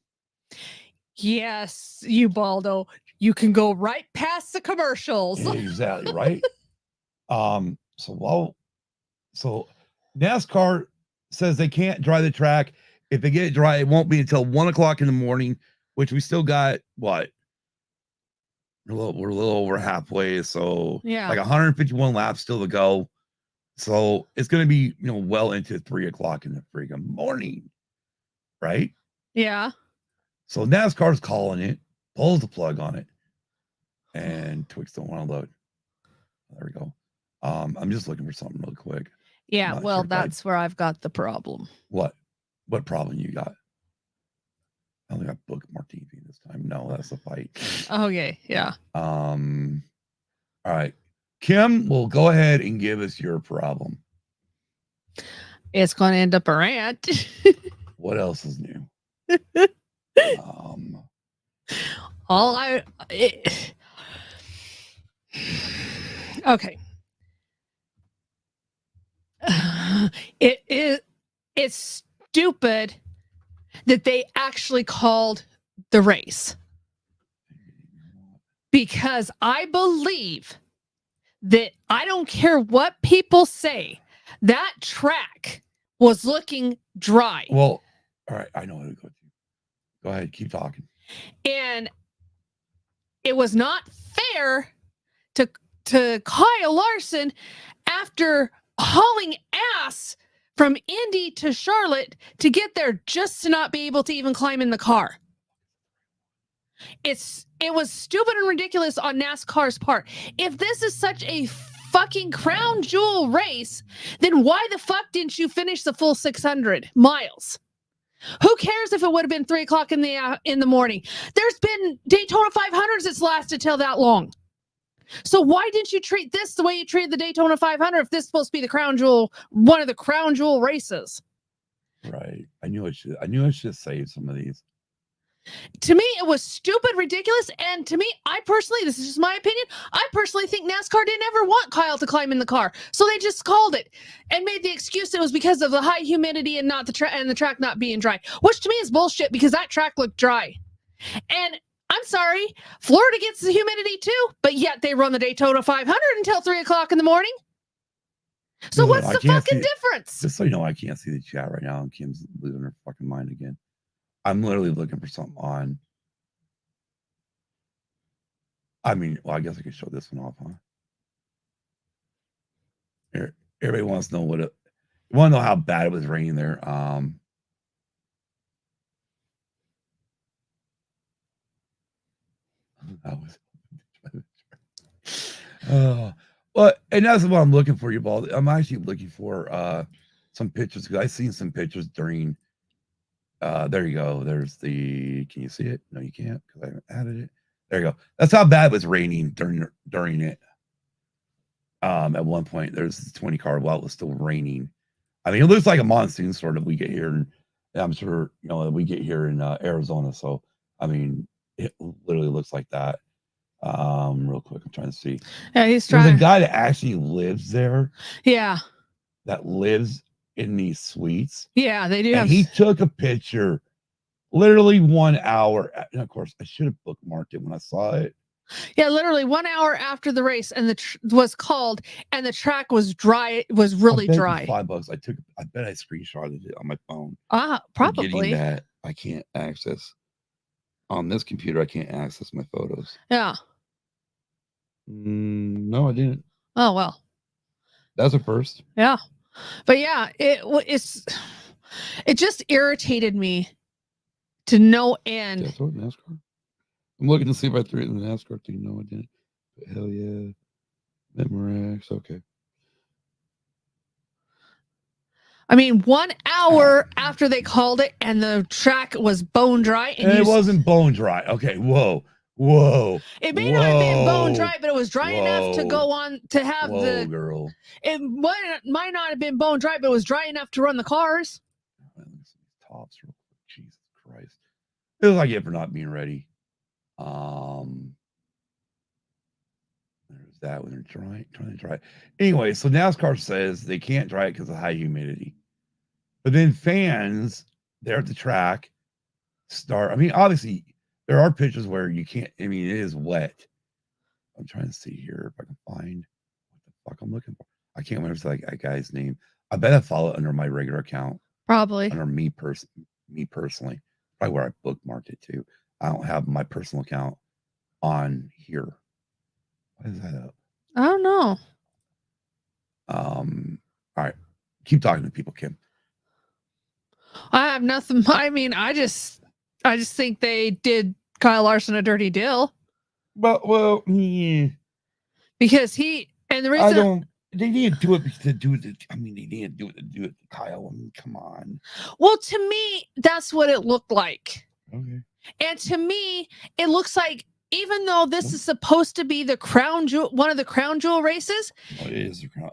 C: Yes, you Baldo. You can go right past the commercials.
B: Exactly, right? So NASCAR says they can't dry the track. If they get it dry, it won't be until 1 o'clock in the morning, which we still got what? We're a little over halfway, so
C: Yeah.
B: like 151 laps still to go. So it's going to be, well into 3 o'clock in the freaking morning, right?
C: Yeah.
B: So NASCAR's calling it, pulls the plug on it, and Twix don't want to load. There we go. I'm just looking for something real quick.
C: Yeah. Well, that's where I've got the problem.
B: What problem you got? I only got bookmarked TV this time. No, that's a fight.
C: Okay. Yeah.
B: All right. Kim will go ahead and give us your problem.
C: It's going to end up a rant.
B: What else is new?
C: Okay. It's stupid that they actually called the race, because I believe that I don't care what people say, that track was looking dry.
B: Well, all right, I know how to go to. Go ahead, keep talking.
C: And it was not fair to Kyle Larson, after hauling ass from Indy to Charlotte to get there, just to not be able to even climb in the car. It was stupid and ridiculous on NASCAR's part. If this is such a fucking crown jewel race, then why the fuck didn't you finish the full 600 miles? Who cares if it would have been 3 o'clock in the morning? There's been Daytona 500s that's lasted till that long. So why didn't you treat this the way you treated the Daytona 500 if this is supposed to be the crown jewel, one of the crown jewel races?
B: Right. I knew I should save some of these.
C: To me, it was stupid, ridiculous, and to me, this is just my opinion, I personally think NASCAR didn't ever want Kyle to climb in the car, so they just called it and made the excuse it was because of the high humidity and not the track not being dry, which to me is bullshit, because that track looked dry. And I'm sorry, Florida gets the humidity too, but yet they run the Daytona 500 until 3 o'clock in the morning. So what's the fucking difference?
B: Just so you know, I can't see the chat right now, and Kim's losing her fucking mind again. I'm literally looking for something on. I mean, well, I guess I could show this one off, huh? Here, everybody wants to know you want to know how bad it was raining there. Well, and that's what I'm looking for, you ball. I'm actually looking for some pictures, because I've seen some pictures during. There you go. There's the. Can you see it? No, you can't, because I haven't added it. There you go. That's how bad it was raining during it. At one point, there's this 20 car while it was still raining. I mean, it looks like a monsoon sort of. We get here, and I'm sure we get here in Arizona. So I mean, it literally looks like that. Real quick, I'm trying to see.
C: Yeah, he's trying.
B: There's a guy that actually lives there.
C: Yeah.
B: That lives in these suites.
C: Yeah, they do.
B: And he took a picture literally 1 hour. And of course, I should have bookmarked it when I saw it.
C: Yeah, literally 1 hour after the race, and was called, and the track was dry. It was really dry.
B: $5. I bet I screenshotted it on my phone.
C: Probably.
B: Getting that I can't access on this computer. I can't access my photos.
C: Yeah.
B: No, I didn't.
C: Oh well.
B: That's a first.
C: Yeah, but yeah, it just irritated me to no end.
B: That's what NASCAR. I'm looking to see if I threw it in the NASCAR thing. No, I didn't. But hell yeah. Memorex. Okay.
C: I mean, 1 hour after they called it and the track was bone dry. And
B: it wasn't bone dry. Okay, whoa.
C: It may not have been bone
B: whoa,
C: dry, but it was dry enough to go on to have
B: Whoa, girl.
C: It might not have been bone dry, but it was dry enough to run the cars.
B: Tops, Jesus Christ. It was like it for not being ready. There's that when they're trying to dry. Anyway, so NASCAR says they can't dry it because of high humidity. But then fans there at the track start. I mean, obviously, there are pitches where you can't. I mean, it is wet. I'm trying to see here if I can find what the fuck I'm looking for. I can't remember that guy's name. I bet I follow it under my regular account.
C: Probably
B: under me personally. Probably where I bookmarked it too. I don't have my personal account on here. Why is that up?
C: I don't know.
B: All right. Keep talking to people, Kim.
C: I have nothing. I mean, I just think they did Kyle Larson a dirty deal.
B: Well, yeah.
C: Because the reason
B: they didn't do it to do it. I mean, they didn't do it to do it to Kyle. I mean, come on.
C: Well, to me, that's what it looked like.
B: Okay.
C: And to me, it looks like, even though this is supposed to be the crown jewel, one of the crown jewel races,
B: it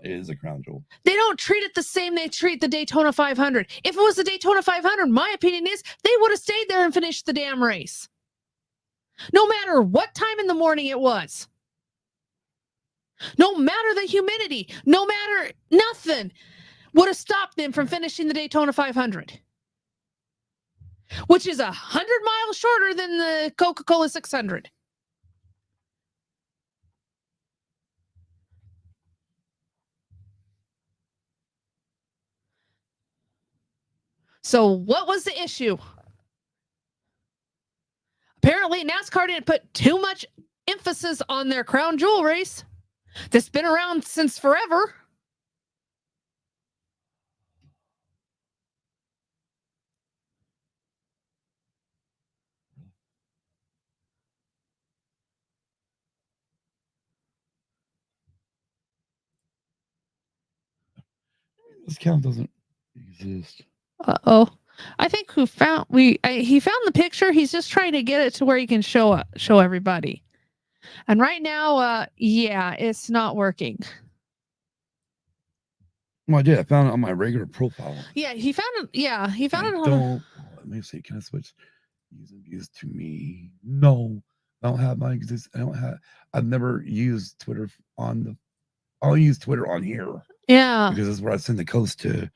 B: is a crown jewel.
C: They don't treat it the same they treat the Daytona 500. If it was the Daytona 500, my opinion is they would have stayed there and finished the damn race. No matter what time in the morning it was. No matter the humidity, no matter nothing would have stopped them from finishing the Daytona 500. Which is 100 miles shorter than the Coca-Cola 600. So what was the issue? Apparently, NASCAR didn't put too much emphasis on their crown jewel race that's been around since forever.
B: This count doesn't exist.
C: Uh-oh. I think he found the picture. He's just trying to get it to where he can show everybody. And right now, yeah, it's not working.
B: Well, I did. I found it on my regular profile.
C: Yeah, he found it. Yeah, he found it.
B: Let me see. Can I switch views to me? No, I don't have my exist. I've never used Twitter I'll use Twitter on here.
C: Yeah,
B: because that's where I send the coast to.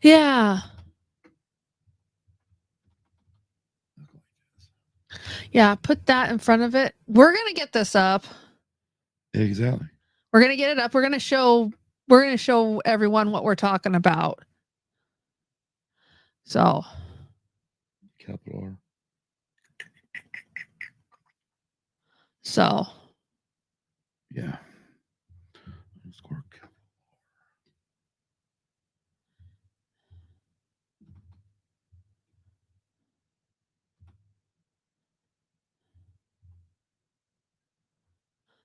C: Yeah. Yeah, put that in front of it. We're gonna get this up.
B: Exactly.
C: We're gonna get it up. We're gonna show everyone what we're talking about. So
B: capital R.
C: So
B: yeah.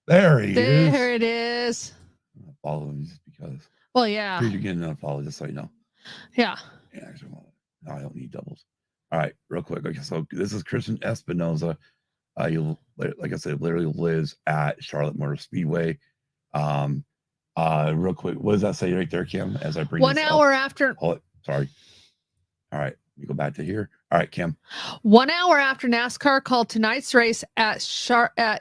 B: There he is.
C: There it is.
B: I'm following just because.
C: Well, yeah.
B: You're getting an follow, just so you know.
C: Yeah.
B: Yeah, actually, no, I don't need doubles. All right, real quick. Okay, so this is Christian Espinoza. Like I said, literally lives at Charlotte Motor Speedway. Real quick, what does that say right there, Kim? As I bring
C: 1 hour
B: up?
C: after.
B: Hold it. Sorry. All right, we go back to here. All right, Kim.
C: 1 hour after NASCAR called tonight's race at
B: Charlotte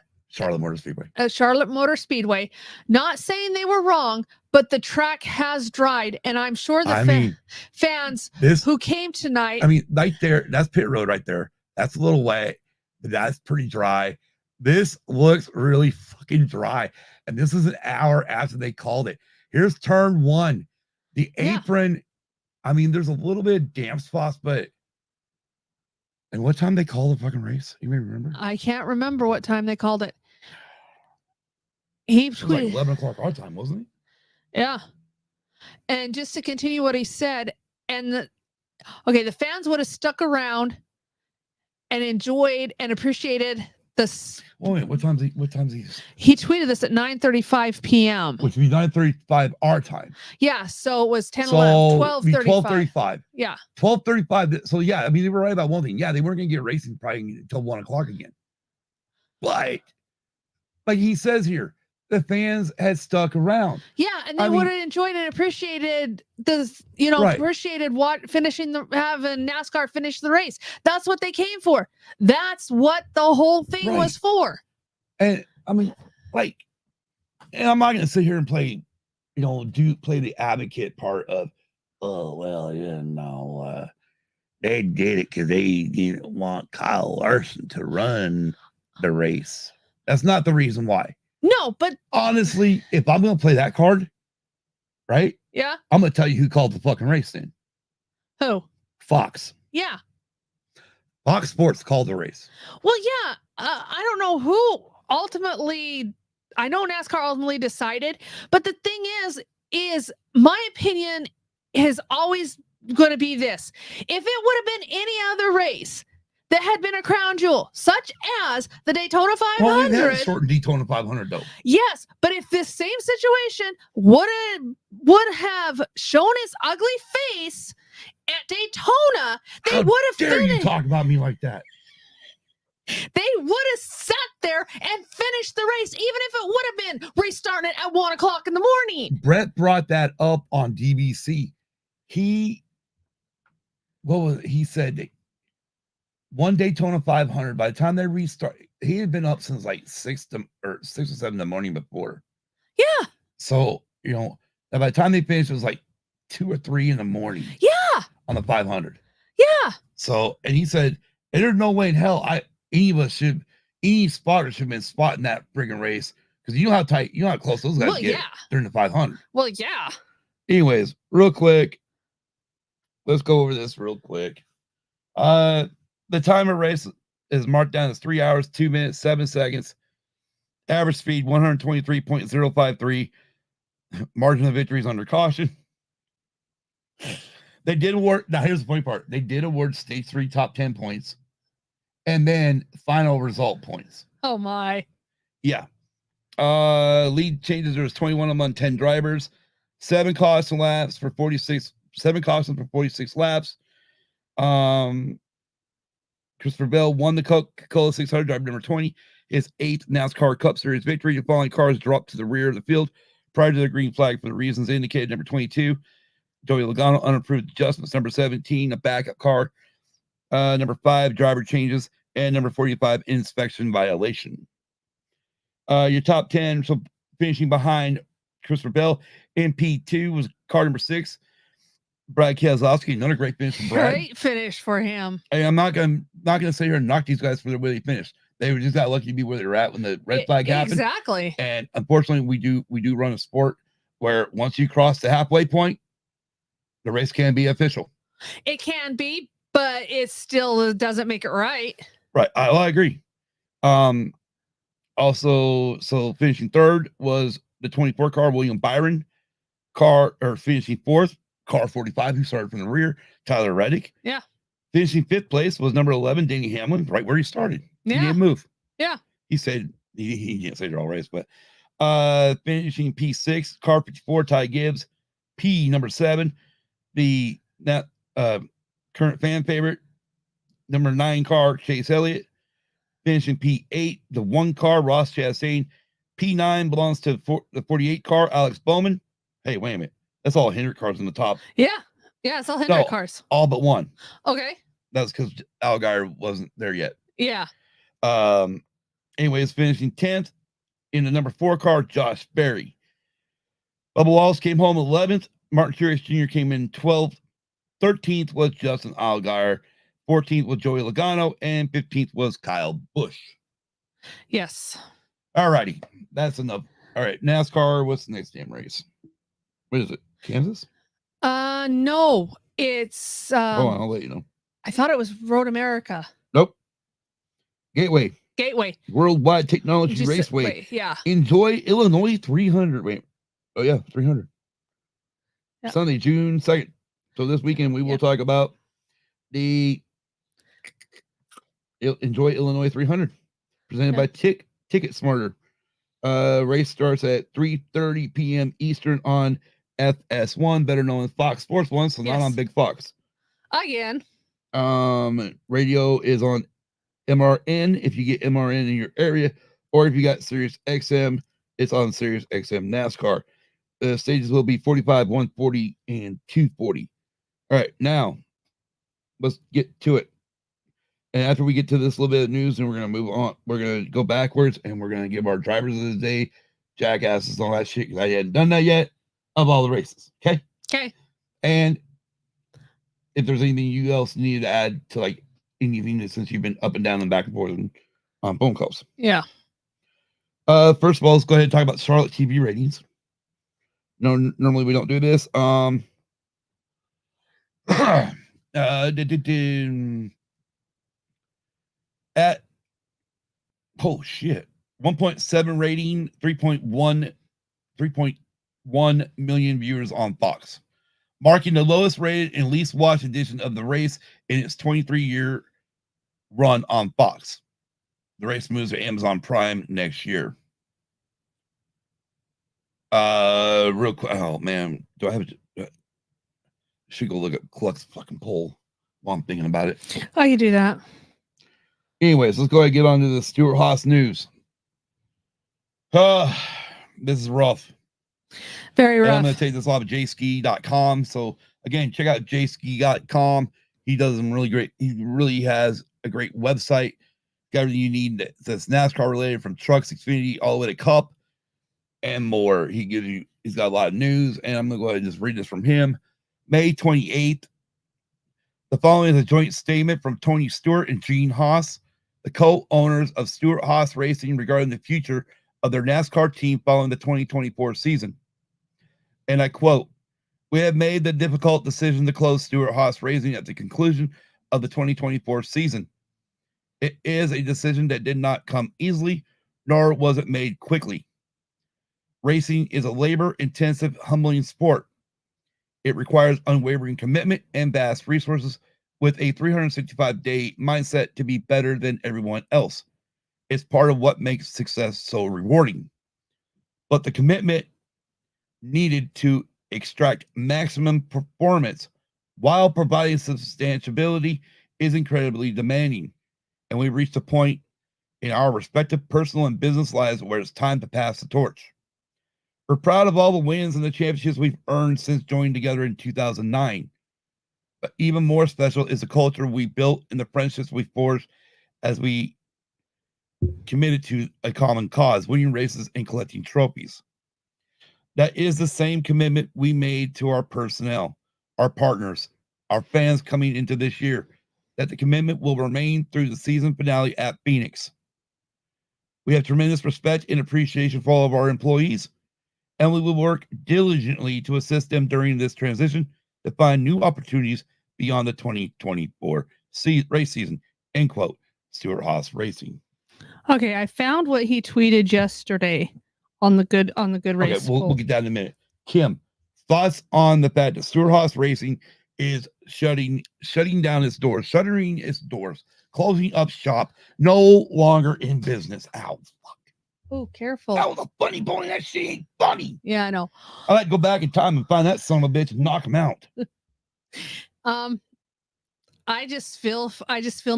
B: Motor Speedway.
C: At Charlotte Motor Speedway. Not saying they were wrong, but the track has dried, and I'm sure the fans who came tonight.
B: I mean, right there, that's pit road right there. That's a little wet, but that's pretty dry. This looks really fucking dry, and this is an hour after they called it. Here's turn one. The apron, I mean, there's a little bit of damp spots, but. And what time they called the fucking race? You may remember?
C: I can't remember what time they called it.
B: It was like 11 o'clock our time, wasn't it?
C: Yeah. And just to continue what he said, the fans would have stuck around and enjoyed and appreciated
B: Oh wait, what time's he?
C: He tweeted this at 9:35 p.m.
B: Which would be 9:35 our time.
C: Yeah, so it was 10,
B: So
C: 11, 12:35.
B: 12:35.
C: Yeah.
B: 12:35. So yeah, I mean they were right about one thing. Yeah, they weren't gonna get racing probably until 1:00 again. But like he says here, the fans had stuck around.
C: Yeah, and they would have enjoyed and appreciated this, appreciated having NASCAR finish the race. That's what they came for. That's what the whole thing was for.
B: And I mean, and I'm not gonna sit here and play the advocate part of, oh well, they did it because they didn't want Kyle Larson to run the race. That's not the reason why.
C: No, but
B: honestly, if I'm going to play that card, right?
C: Yeah.
B: I'm going to tell you who called the fucking race then.
C: Who?
B: Fox.
C: Yeah.
B: Fox Sports called the race.
C: Well, yeah. I don't know who ultimately, I know NASCAR ultimately decided, but the thing is my opinion is always going to be this. If it would have been any other race that had been a crown jewel, such as the Daytona 500.
B: Well, they had a short Daytona 500, though.
C: Yes, but if this same situation would have shown its ugly face at Daytona, they would have
B: dare you talk about me like that?
C: They would have sat there and finished the race, even if it would have been restarting it at 1:00 in the morning.
B: Brett brought that up on DBC. He said? One Daytona 500. By the time they restart, he had been up since like 6 or 7 in the morning before.
C: Yeah.
B: So and by the time they finished, it was like 2 or 3 in the morning.
C: Yeah.
B: On the 500.
C: Yeah.
B: So, and he said, and there's no way in hell any spotter should have been spotting that friggin' race because you know how tight, how close those guys get during the 500.
C: Well, yeah.
B: Anyways, real quick, let's go over this real quick. The time of race is marked down as 3 hours, 2 minutes, 7 seconds. Average speed 123.053. Margin of victory is under caution. They did award. Now here's the funny part. They did award stage 3 top 10 points, and then final result points.
C: Oh my.
B: Yeah. Lead changes. There was 21 among 10 drivers. 7 caution laps for 46. 7 cautions for 46 laps. Christopher Bell won the Coca-Cola 600, driver number 20, his 8th NASCAR Cup Series victory. The following cars dropped to the rear of the field prior to the green flag for the reasons indicated. Number 22, Joey Logano, unapproved adjustments. Number 17, a backup car. Number 5, driver changes. And number 45, inspection violation. Your top 10, so finishing behind Christopher Bell in P2 was car number 6, Brad Keselowski. Another great finish from Brad.
C: Great finish for him.
B: Hey, I'm not gonna sit here and knock these guys for the way they finished. They were just got lucky to be where they were at when the red flag happened.
C: Exactly.
B: And unfortunately, we do run a sport where once you cross the halfway point, the race can be official.
C: It can be, but it still doesn't make it right.
B: Right. I agree. Also, so finishing third was the 24 car, William Byron. Finishing fourth, car 45, who started from the rear, Tyler Reddick.
C: Yeah.
B: Finishing fifth place was number 11, Danny Hamlin, right where he started.
C: Yeah.
B: He didn't move.
C: Yeah.
B: He said he didn't say they're all race, but finishing P6, car 54, Ty Gibbs. P number 7, the current fan favorite, number 9 car, Chase Elliott. Finishing P8, the 1 car, Ross Chastain. P9 belongs to the 48 car, Alex Bowman. Hey, wait a minute. That's all Hendrick cars in the top.
C: Yeah. Yeah, it's all Hendrick cars.
B: All but one.
C: Okay.
B: That's because Allgaier wasn't there yet.
C: Yeah.
B: Anyways, finishing 10th in the number 4 car, Josh Berry. Bubba Wallace came home 11th. Martin Truex Jr. came in 12th. 13th was Justin Allgaier. 14th was Joey Logano. And 15th was Kyle Busch.
C: Yes.
B: All righty. That's enough. All right. NASCAR, what's the next damn race? What is it? Kansas?
C: No. It's
B: Hold on, I'll let you know.
C: I thought it was Road America.
B: Nope. Gateway. Worldwide Technology Raceway.
C: Yeah.
B: Enjoy Illinois 300. Wait. Oh, yeah. 300. Yep. Sunday, June 2nd. So this weekend, we will talk about the Enjoy Illinois 300. presented by Ticket Smarter. Race starts at 3:30 p.m. Eastern on FS1, better known as Fox Sports 1, so not on Big Fox.
C: Again.
B: Radio is on MRN if you get MRN in your area, or if you got Sirius XM, it's on Sirius XM NASCAR. The stages will be 45, 140, and 240. All right, now let's get to it. And after we get to this little bit of news, and we're going to move on, we're going to go backwards, and we're going to give our drivers of the day, jackasses, and all that shit, because I hadn't done that yet, of all the races. Okay?
C: Okay.
B: And if there's anything you else need to add to, like, anything that, since you've been up and down and back and forth on phone calls.
C: Yeah.
B: First of all, let's go ahead and talk about Charlotte TV ratings. No, normally we don't do this. At oh shit, 1.7 rating, 3.1 million viewers on Fox, marking the lowest rated and least watched edition of the race in its 23-year run on Fox. The race moves to Amazon Prime next year. Real quick. Oh man, do I have should go look at Cluck's fucking poll while I'm thinking about it.
C: Oh, you do that.
B: Anyways, let's go ahead and get on to the Stewart-Haas news. This is rough.
C: Very rough.
B: And I'm going to take this off of jski.com. So, again, check out jski.com. He does them really great. He really has a great website. Got everything you need that's NASCAR related, from trucks, Xfinity, all the way to Cup, and more. He's got a lot of news, and I'm going to go ahead and just read this from him. May 28th. The following is a joint statement from Tony Stewart and Gene Haas, the co-owners of Stewart-Haas Racing, regarding the future of their NASCAR team following the 2024 season. And I quote, "We have made the difficult decision to close Stewart-Haas Racing at the conclusion of the 2024 season. It is a decision that did not come easily, nor was it made quickly. Racing is a labor-intensive, humbling sport. It requires unwavering commitment and vast resources, with a 365-day mindset to be better than everyone else. It's part of what makes success so rewarding. But the commitment needed to extract maximum performance while providing substantiability is incredibly demanding. And we've reached a point in our respective personal and business lives where it's time to pass the torch. We're proud of all the wins and the championships we've earned since joining together in 2009. But even more special is the culture we built and the friendships we forged as we committed to a common cause, winning races and collecting trophies. That is the same commitment we made to our personnel, our partners, our fans coming into this year, that the commitment will remain through the season finale at Phoenix. We have tremendous respect and appreciation for all of our employees, and we will work diligently to assist them during this transition to find new opportunities beyond the 2024 race season." End quote. Stewart-Haas Racing.
C: Okay, I found what he tweeted yesterday on the good race.
B: Okay, we'll get that in a minute. Kim, thoughts on the fact that Stewart-Haas Racing is shuttering its doors, closing up shop, no longer in business. Ow, fuck.
C: Oh, careful.
B: That was a funny bone. That shit ain't funny.
C: Yeah, I know.
B: I like to go back in time and find that son of a bitch and knock him out.
C: I just feel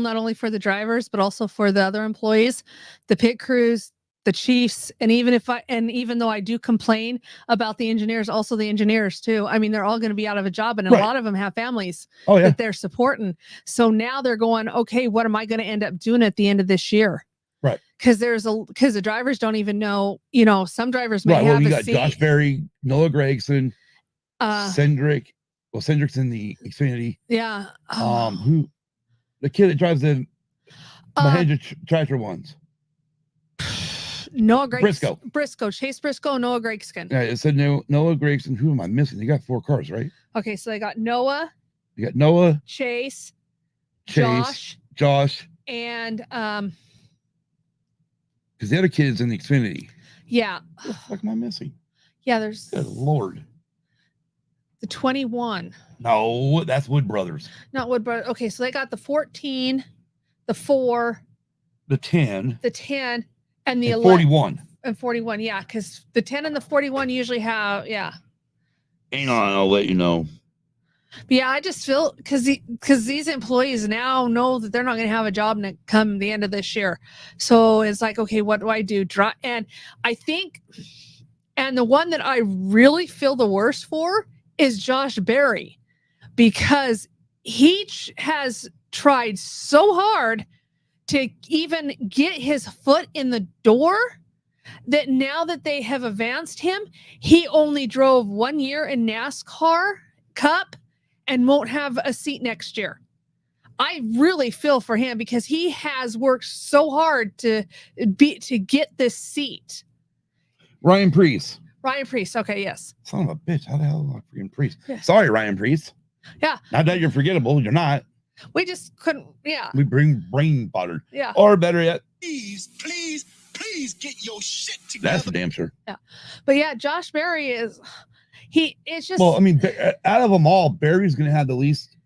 C: not only for the drivers, but also for the other employees, the pit crews, the chiefs, and even though I do complain about the engineers, also the engineers too. I mean, they're all going to be out of a job, and a lot of them have families that they're supporting. So now they're going, okay, what am I going to end up doing at the end of this year?
B: Right.
C: Because the drivers don't even know, some drivers may have
B: you
C: a
B: got
C: seat.
B: Josh Berry, Noah Gregson, Cendric. Well, Cendric's in the Xfinity.
C: Yeah.
B: Who? The kid that drives the Mahindra tractor ones.
C: Noah Briscoe, Chase Briscoe, Noah Gregson.
B: Yeah, it said Noah Gregson. Who am I missing? They got 4 cars, right?
C: Okay, so they got Noah.
B: You got Noah,
C: Chase,
B: Josh,
C: and
B: because the other kid is in the Xfinity.
C: Yeah.
B: What the fuck am I missing?
C: Yeah, there's.
B: Good Lord.
C: The 21.
B: No, that's Wood Brothers.
C: Not Wood Brothers. Okay, so they got the 14, the 4,
B: the 10,
C: the 10, and the
B: and
C: 11
B: 41.
C: and 41. Yeah, because the 10 and the 41 usually have, yeah.
B: Hang on, I'll let you know.
C: But yeah, I just feel because these employees now know that they're not going to have a job come the end of this year. So it's like, okay, what do I do? And I think, and the one that I really feel the worst for is Josh Berry, because he has tried so hard to even get his foot in the door that now that they have advanced him, he only drove 1 year in NASCAR Cup and won't have a seat next year. I really feel for him because he has worked so hard to get this seat.
B: Ryan Preece.
C: Ryan Preece. Okay, yes.
B: Son of a bitch. How the hell am I freaking Preece?
C: Yeah.
B: Sorry, Ryan Preece.
C: Yeah.
B: Not that you're forgettable. You're not.
C: We just couldn't. Yeah.
B: We bring brain butter.
C: Yeah.
B: Or better yet,
D: Please, please, please get your shit together.
B: that's for damn sure.
C: Yeah. But yeah, Josh Berry is. It's just.
B: Well, I mean, out of them all, Barry's going to have the least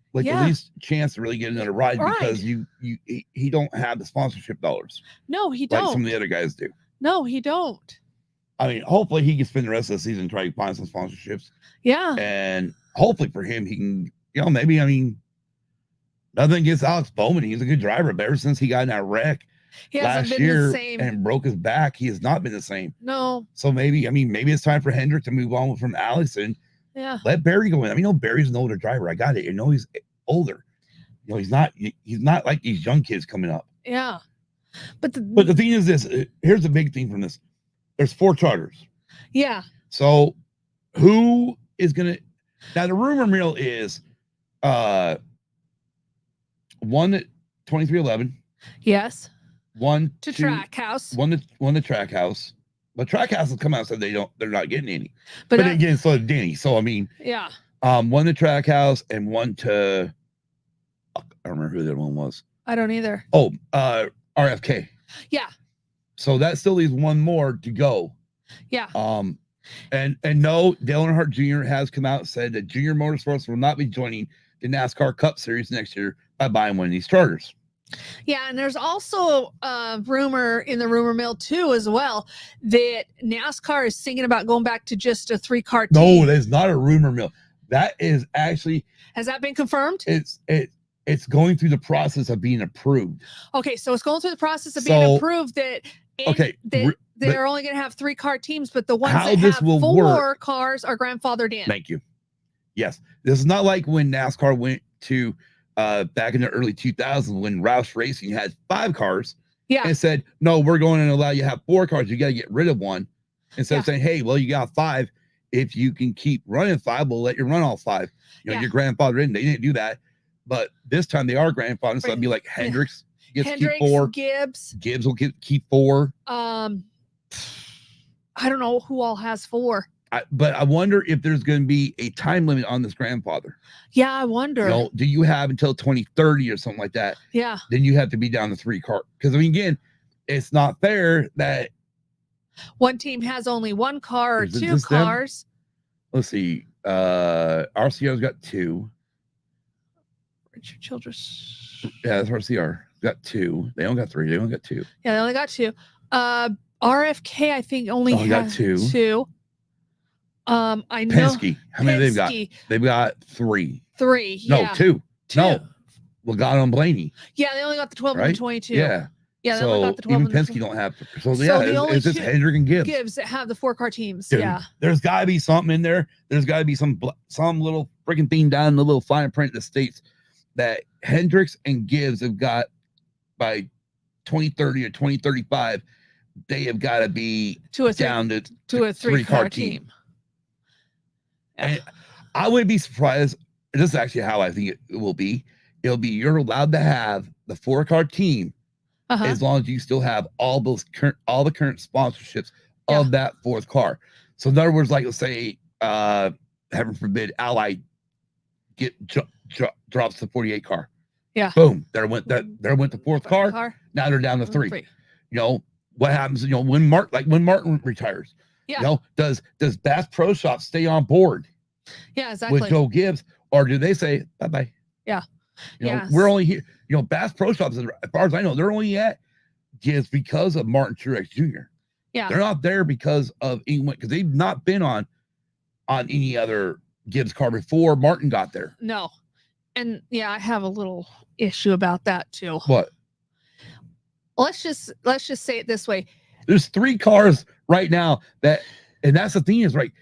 B: chance to really get another ride because he don't have the sponsorship dollars.
C: No, he
B: like
C: don't.
B: Some of the other guys do.
C: No, he don't.
B: I mean, hopefully he can spend the rest of the season and try to find some sponsorships.
C: Yeah.
B: And hopefully for him, he can, maybe, I mean, nothing against Alex Bowman. He's a good driver, but ever since he got in that wreck last year and broke his back, he has not been the same.
C: No.
B: So maybe it's time for Hendrick to move on from Alex and let Barry go in. I mean, Barry's an older driver. I got it. He's older. He's not like these young kids coming up.
C: Yeah. But
B: the thing is this, here's the big thing from this. There's 4 charters.
C: Yeah.
B: So who is going to, now the rumor mill is one at 2311.
C: Yes.
B: One
C: to Trackhouse.
B: One to Trackhouse. But Trackhouse has come out and said they're not getting any.
C: But
B: again, so did Denny. So I mean,
C: yeah.
B: One to Trackhouse and one to I don't remember who the other one was.
C: I don't either.
B: Oh, RFK.
C: Yeah.
B: So that still leaves one more to go.
C: Yeah.
B: And no, Dale Earnhardt Jr. has come out and said that Junior Motorsports will not be joining the NASCAR Cup Series next year by buying one of these charters.
C: Yeah, and there's also a rumor in the rumor mill too, as well, that NASCAR is thinking about going back to just a 3-car team.
B: No, that's not a rumor mill. That is actually.
C: Has that been confirmed?
B: It's going through the process of being approved.
C: Okay, so it's going through the process of being approved that. They're only going to have 3-car teams, but the ones that have 4 cars are grandfathered in.
B: Thank you. Yes, this is not like when NASCAR went to back in the early 2000s when Roush Racing had 5 cars.
C: Yeah,
B: and said, no, we're going to allow you to have 4 cars. You got to get rid of one. Instead of saying, hey, well, you got 5. If you can keep running 5, we'll let you run all 5. Your grandfather in. They didn't do that, but this time they are grandfathered. So it'd be like Hendricks. Keep 4. Gibbs will keep 4.
C: I don't know who all has 4.
B: But I wonder if there's going to be a time limit on this grandfather.
C: Yeah, I wonder.
B: Do you have until 2030 or something like that?
C: Yeah.
B: Then you have to be down to 3 car. Because I mean, again, it's not fair that
C: one team has only 1 car or 2 cars.
B: Let's see. RCR's got 2.
C: Richard Childress.
B: Yeah, that's RCR. Got 2. They only got 3. They only got 2.
C: Yeah, they only got 2. RFK, I think, only has 2. I know.
B: Penske. How many they've got? They've got 3.
C: 3. Yeah.
B: No, 2. No. Logano and Blaney.
C: Yeah, they only got the 12 and the 22.
B: Yeah.
C: Yeah, they only got the 12
B: even Penske don't have. So it's just Hendrick and Gibbs.
C: Gibbs that have the 4-car teams.
B: Dude,
C: yeah.
B: There's got to be something in there. There's got to be some little freaking thing down in the little fine print that states that Hendricks and Gibbs have got by 2030 or 2035, they have got to be down to a 3-car team. And I wouldn't be surprised. This is actually how I think it will be. It'll be you're allowed to have the 4-car team as long as you still have all the current sponsorships of that 4th car. So in other words, like let's say, heaven forbid, Ally drops the 48 car.
C: Yeah.
B: Boom. There went the 4th car. Now they're down to 3. What happens? When Martin retires.
C: Yeah.
B: Does Bass Pro Shop stay on board?
C: Yeah, exactly.
B: With Joe Gibbs, or do they say bye-bye?
C: Yeah.
B: We're only here. Bass Pro Shops, as far as I know, they're only at Gibbs because of Martin Truex Jr.
C: Yeah.
B: They're not there because of England, because they've not been on any other Gibbs car before Martin got there.
C: No. And yeah, I have a little issue about that too.
B: What?
C: Let's just say it this way.
B: There's 3 cars right now and that's the thing is right.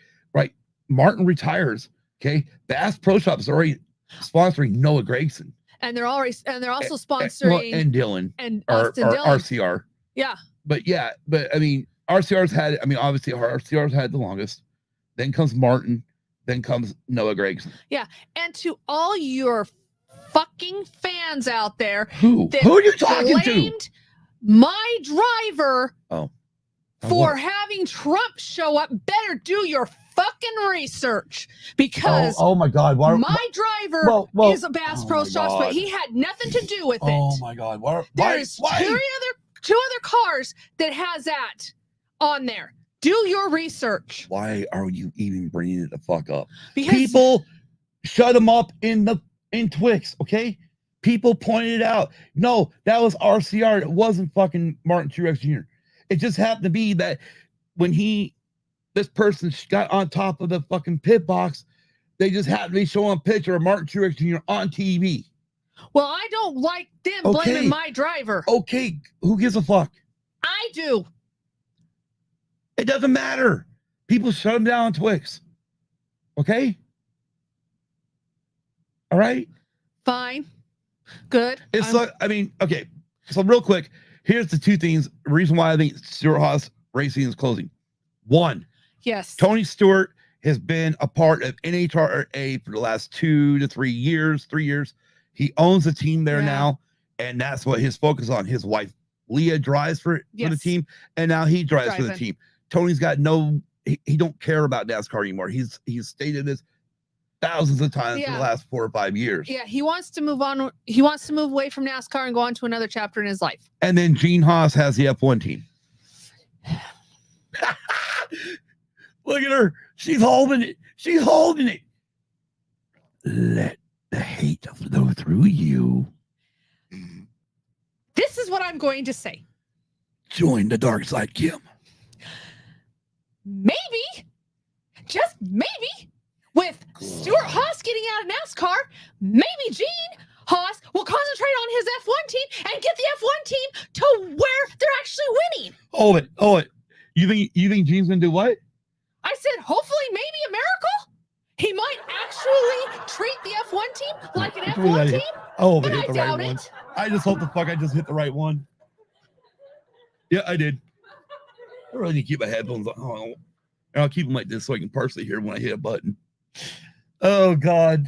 B: Martin retires. Okay. Bass Pro Shop is already sponsoring Noah Gragson.
C: And they're also sponsoring
B: and Dylan
C: and
B: or
C: Austin Dillon.
B: RCR.
C: Yeah.
B: But I mean, obviously RCR's had the longest. Then comes Martin. Then comes Noah Gragson.
C: Yeah. And to all your fucking fans out there,
B: Who are you talking to?
C: blamed my driver for
B: what?
C: having Trump show up, better do your fucking research, because
B: oh my God,
C: my driver is a Bass Pro Shops, but he had nothing to do with it.
B: Oh my God,
C: There's two other cars that has that on there. Do your research.
B: Why are you even bringing it the fuck up?
C: Because
B: people shut them up in Twix, okay? People pointed it out. No, that was RCR. It wasn't fucking Martin Truex Jr. It just happened to be that when this person got on top of the fucking pit box, they just happened to be showing a picture of Martin Truex Jr. on TV.
C: Well, I don't like them blaming my driver.
B: Okay, who gives a fuck?
C: I do.
B: It doesn't matter. People shut him down on Twix. Okay? All right?
C: Fine. Good.
B: It's like, I mean, okay. So real quick, here's the 2 things. The reason why I think Stewart-Haas Racing is closing. 1,
C: yes.
B: Tony Stewart has been a part of NHRA for the last 2 to 3 years. 3 years. He owns the team there now, and that's what his focus on. His wife Leah drives for the team, and now he drives for the team. Tony's got he don't care about NASCAR anymore. He's stated this thousands of times for the last 4 or 5 years.
C: Yeah, he wants to move on. He wants to move away from NASCAR and go on to another chapter in his life.
B: And then Gene Haas has the F1 team. Look at her. She's holding it. She's holding it. Let the hate flow through you.
C: This is what I'm going to say.
B: Join the dark side, Kim.
C: Maybe, just maybe, with Stewart-Haas getting out of NASCAR, maybe Gene Haas will concentrate on his F1 team and get the F1 team to where they're actually winning.
B: Hold it. You think Gene's gonna do what?
C: I said, hopefully, maybe a miracle. He might actually treat the F1 team like an F1 team.
B: But
C: I doubt it.
B: I just hope I just hit the right one. Yeah, I did. I really need to keep my headphones on. And I'll keep them like this so I can partially hear when I hit a button. Oh, God.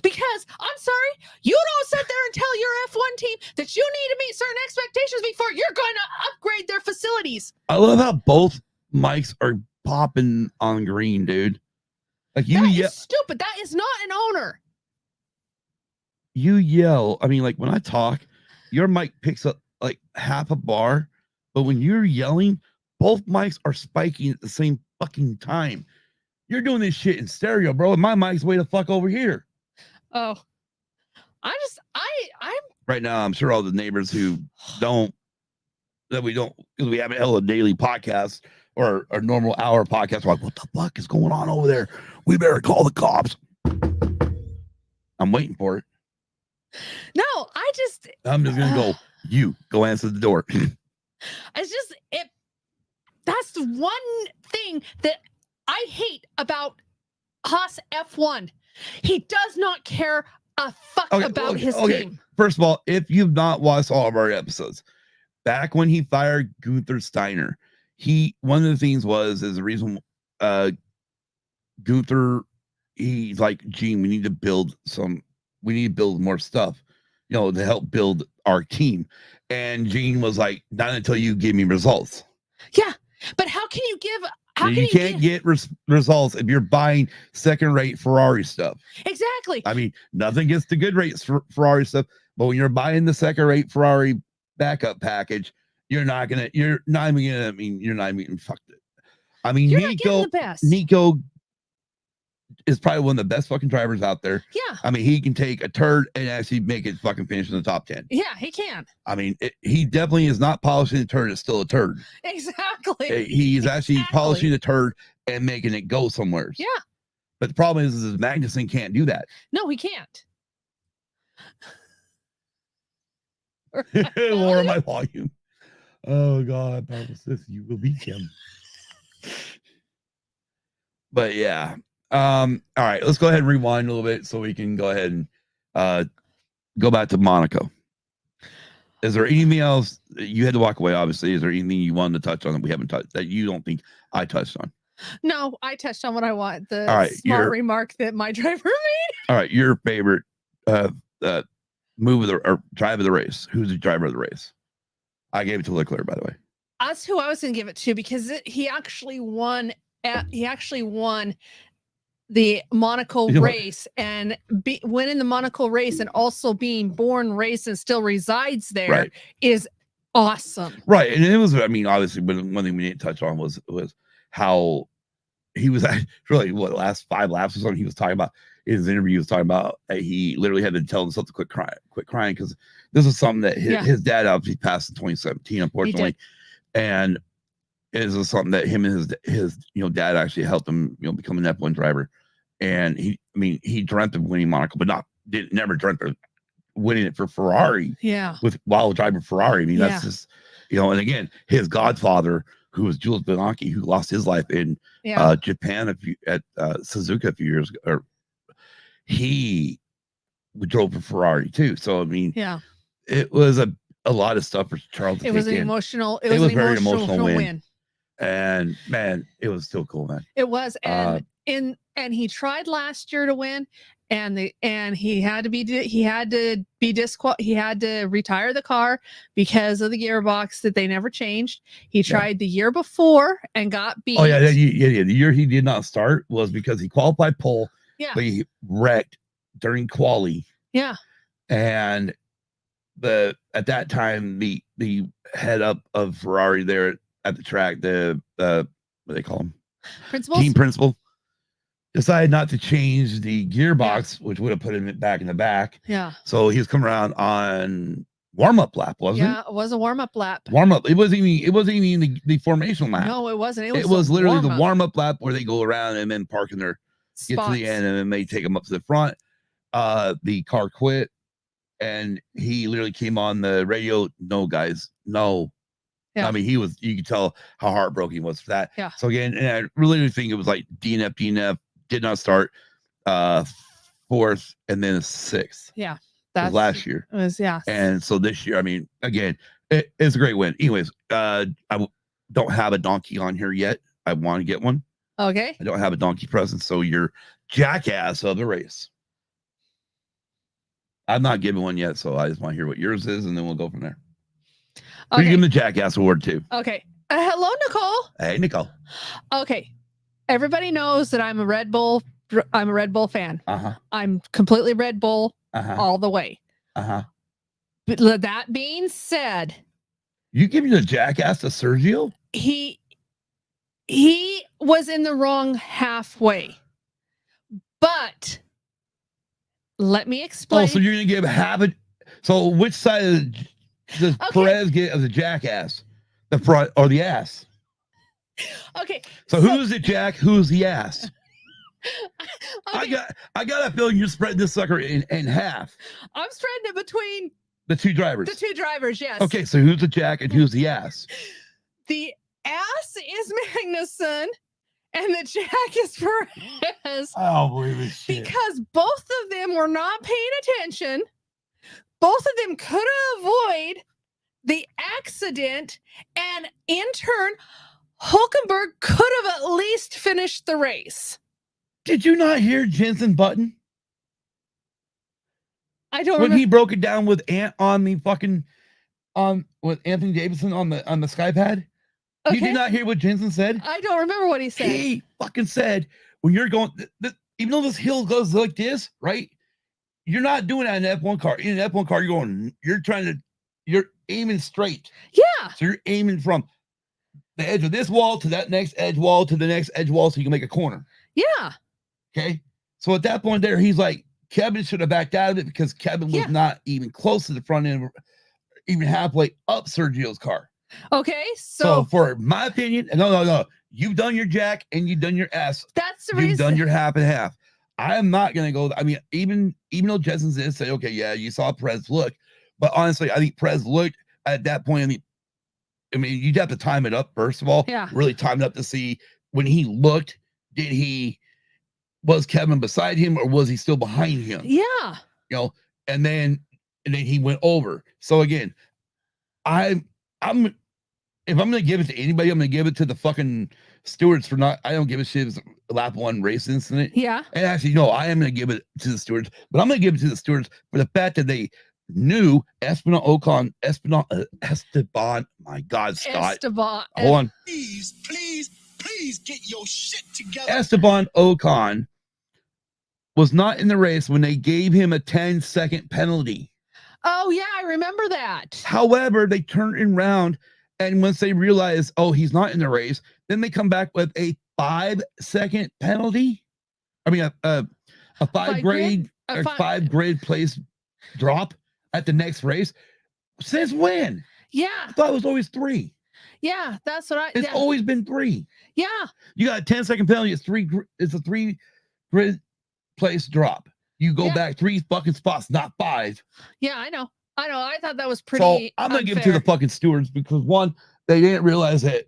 C: Because, I'm sorry, you don't sit there and tell your F1 team that you need to meet certain expectations before you're going to upgrade their facilities.
B: I love how both mics are popping on green, dude. Like
C: that is stupid. That is not an owner.
B: You yell. I mean, like when I talk, your mic picks up like half a bar, but when you're yelling, both mics are spiking at the same fucking time. You're doing this shit in stereo, bro. And my mic's way the fuck over here.
C: Oh, I'm
B: right now. I'm sure all the neighbors who we haven't held a daily podcast or a normal hour podcast are like, what the fuck is going on over there? We better call the cops. I'm waiting for it.
C: No, I'm
B: just gonna go. You go answer the door.
C: It's just that's the one thing that I hate about Haas F1. He does not care a fuck about his team.
B: First of all, if you've not watched all of our episodes, back when he fired Gunther Steiner, one of the things is the reason Gunther, he's like, Gene, we need to build more stuff, to help build our team. And Gene was like, not until you give me results.
C: Yeah, but how can you give?
B: You can't get results if you're buying second-rate Ferrari stuff.
C: Exactly.
B: I mean, nothing gets the good rates for Ferrari stuff, but when you're buying the second-rate Ferrari backup package, you're not even fucked it. I mean, Nico is probably one of the best fucking drivers out there.
C: Yeah.
B: I mean, he can take a turd and actually make it fucking finish in the top 10.
C: Yeah, he can.
B: I mean, he definitely is not polishing a turd. It's still a turd.
C: Exactly.
B: He's actually polishing a turd and making it go somewhere.
C: Yeah.
B: But the problem is Magnuson can't do that.
C: No, he can't.
B: Lower my volume. Oh God, Bible says you will beat him. But yeah. All right, let's go ahead and rewind a little bit so we can go ahead and go back to Monaco. Is there anything else you had to walk away? Obviously, is there anything you wanted to touch on that we haven't touched that you don't think I touched on?
C: No, I touched on what I want. The smart remark that my driver made.
B: All right, your favorite move of the or drive of the race. Who's the driver of the race? I gave it to Leclerc, by the way.
C: That's who I was going to give it to because he actually won. He actually won the Monaco race and winning the Monaco race and also being born, raised, and still resides there is awesome.
B: Right, and it was. I mean, obviously, one thing we didn't touch on was how he was really last 5 laps or something. He was talking about in his interview. He was talking about he literally had to tell himself to quit crying because this is something that his dad obviously passed in 2017, unfortunately, and it was something that him and his dad actually helped him become an F1 driver. And he dreamt of winning Monaco, but never dreamt of winning it for Ferrari.
C: Yeah,
B: while driving Ferrari. I mean, that's just and again, his godfather, who was Jules Bianchi, who lost his life in Japan at Suzuka a few years ago, or he drove for Ferrari too. So I mean, it was a lot of stuff for Charles.
C: It was an emotional. It was a very emotional win.
B: And man, it was still cool, man.
C: It was, and he tried last year to win, and he had to retire the car because of the gearbox that they never changed. He tried the year before and got beat.
B: Oh yeah. The year he did not start was because he qualified pole.
C: Yeah,
B: but he wrecked during quali.
C: Yeah,
B: and at that time the head up of Ferrari there at the track, the what do they call him? Team principal, decided not to change the gearbox, which would have put him back in the back.
C: Yeah.
B: So he was coming around on warm-up lap, wasn't it?
C: Yeah, it was a warm-up lap.
B: Warm-up. It wasn't even the formation lap.
C: No, it wasn't.
B: It was literally the warm-up lap where they go around and then park in their get to the end and then they take them up to the front. The car quit and he literally came on the radio. No, guys, no. Yeah. I mean, you could tell how heartbroken he was for that.
C: Yeah.
B: So again, and I really think it was like DNF did not start 4th and then 6th.
C: Yeah.
B: That's last year.
C: It was, yeah.
B: And so this year, I mean, again, it's a great win. Anyways, I don't have a donkey on here yet. I want to get one.
C: Okay.
B: I don't have a donkey present. So you're jackass of the race. I'm not giving one yet. So I just want to hear what yours is and then we'll go from there. Okay. You give him the Jackass Award too.
C: Okay. Hello, Nicole.
B: Hey, Nicole.
C: Okay. Everybody knows that I'm a Red Bull fan. I'm completely Red Bull all the way. But that being said,
B: you give me the Jackass to Sergio?
C: He was in the wrong halfway. But let me explain.
B: Oh, so you're gonna give half it. So which side does Perez get of the jackass? The front or the ass?
C: Okay.
B: So who's the jack? Who's the ass? Okay. I got a feeling you're spreading this sucker in half.
C: I'm spreading it between
B: the two drivers.
C: The two drivers, yes.
B: Okay, so who's the jack and who's the ass?
C: The ass is Magnuson and the jack is Perez.
B: I don't believe this shit.
C: Because both of them were not paying attention. Both of them could avoid the accident, and in turn, Hülkenberg could have at least finished the race.
B: Did you not hear Jensen Button?
C: I don't
B: when he broke it down with on the fucking with Anthony Davidson on the Skypad. Okay. You did not hear what Jensen said?
C: I don't remember what he said.
B: He fucking said when you're going, even though this hill goes like this, right? You're not doing that in an F1 car. In an F1 car, you're aiming straight.
C: Yeah.
B: So you're aiming from the edge of this wall to that next edge wall to the next edge wall so you can make a corner.
C: Yeah.
B: Okay. So at that point there, he's like, Kevin should have backed out of it because Kevin was not even close to the front end, even halfway up Sergio's car.
C: Okay,
B: so for my opinion, no, you've done your jack and you've done your S.
C: That's the
B: You've
C: reason.
B: done your half and half. I am not going to go. I mean, even though Jensen did say, okay, yeah, you saw Perez look, but honestly, I think Perez looked at that point. I mean, you'd have to time it up first of all.
C: Yeah.
B: Really time it up to see when he looked. Was Kevin beside him or was he still behind him?
C: Yeah.
B: You know, and then he went over. So again, if I'm gonna give it to anybody, I'm gonna give it to the fucking stewards for not. I don't give a shit if it's a lap 1 race incident.
C: Yeah.
B: And actually, no, I am gonna give it to the stewards, but I'm gonna give it to the stewards for the fact that they knew Esteban. My God, Scott.
C: Esteban.
B: Hold on.
D: Please get your shit together.
B: Esteban Ocon was not in the race when they gave him a 10-second penalty.
C: Oh, yeah, I remember that.
B: However, they turned around, and once they realized, oh, he's not in the race, then they come back with a 5-second penalty. I mean, a 5 grade place drop at the next race. Since when?
C: Yeah.
B: I thought it was always 3.
C: Yeah, that's what
B: It's always been 3.
C: Yeah.
B: You got a 10-second penalty. It's a 3 grid place drop. You go back 3 fucking spots, not 5.
C: Yeah, I know. I thought that was pretty.
B: So I'm gonna give it to the fucking stewards because 1, they didn't realize that.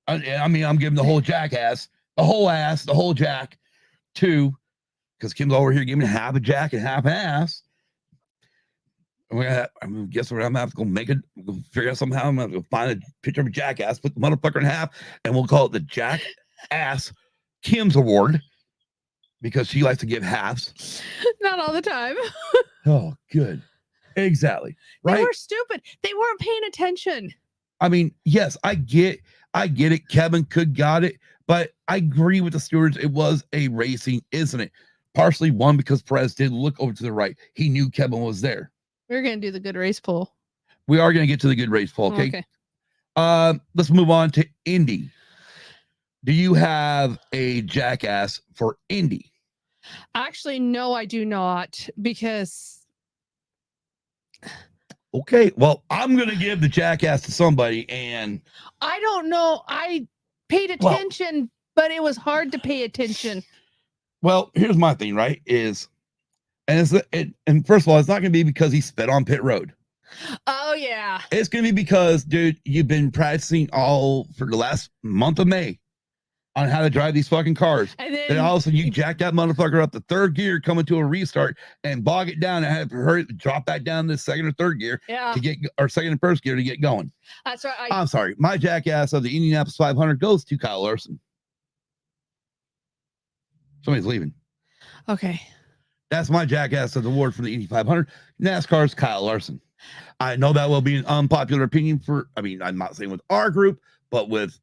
B: I mean, I'm giving the whole jackass, the whole jack. 2, because Kim's over here giving half a jack and half ass. I guess we're gonna have to go figure out somehow. I'm gonna go find a picture of a jackass, put the motherfucker in half, and we'll call it the Jackass Kim's Award because she likes to give halves.
C: Not all the time.
B: Oh, good. Exactly. Right.
C: They were stupid. They weren't paying attention.
B: I mean, yes, I get it. Kevin could got it, but I agree with the stewards. It was a racing incident. Partially 1 because Perez did look over to the right. He knew Kevin was there.
C: We're going to do the good race poll.
B: We are going to get to the good race poll. Okay. Let's move on to Indy. Do you have a jackass for Indy?
C: Actually, no, I do not, because.
B: Okay. Well, I'm going to give the jackass to somebody, and
C: I don't know. I paid attention, but it was hard to pay attention.
B: Well, here's my thing, right? And first of all, it's not going to be because he sped on pit road.
C: Oh, yeah.
B: It's going to be because, dude, you've been practicing all for the last month of May on how to drive these fucking cars. And then all of a sudden you jack that motherfucker up to 3rd gear, coming to a restart and bog it down and have to hurry, drop back down to 2nd or 3rd gear to get, or 2nd and 1st gear to get going.
C: That's right.
B: I'm sorry. My jackass of the Indianapolis 500 goes to Kyle Larson. Somebody's leaving.
C: Okay.
B: That's my jackass of the award for the Indy 500. NASCAR's Kyle Larson. I know that will be an unpopular opinion I'm not saying with our group, but with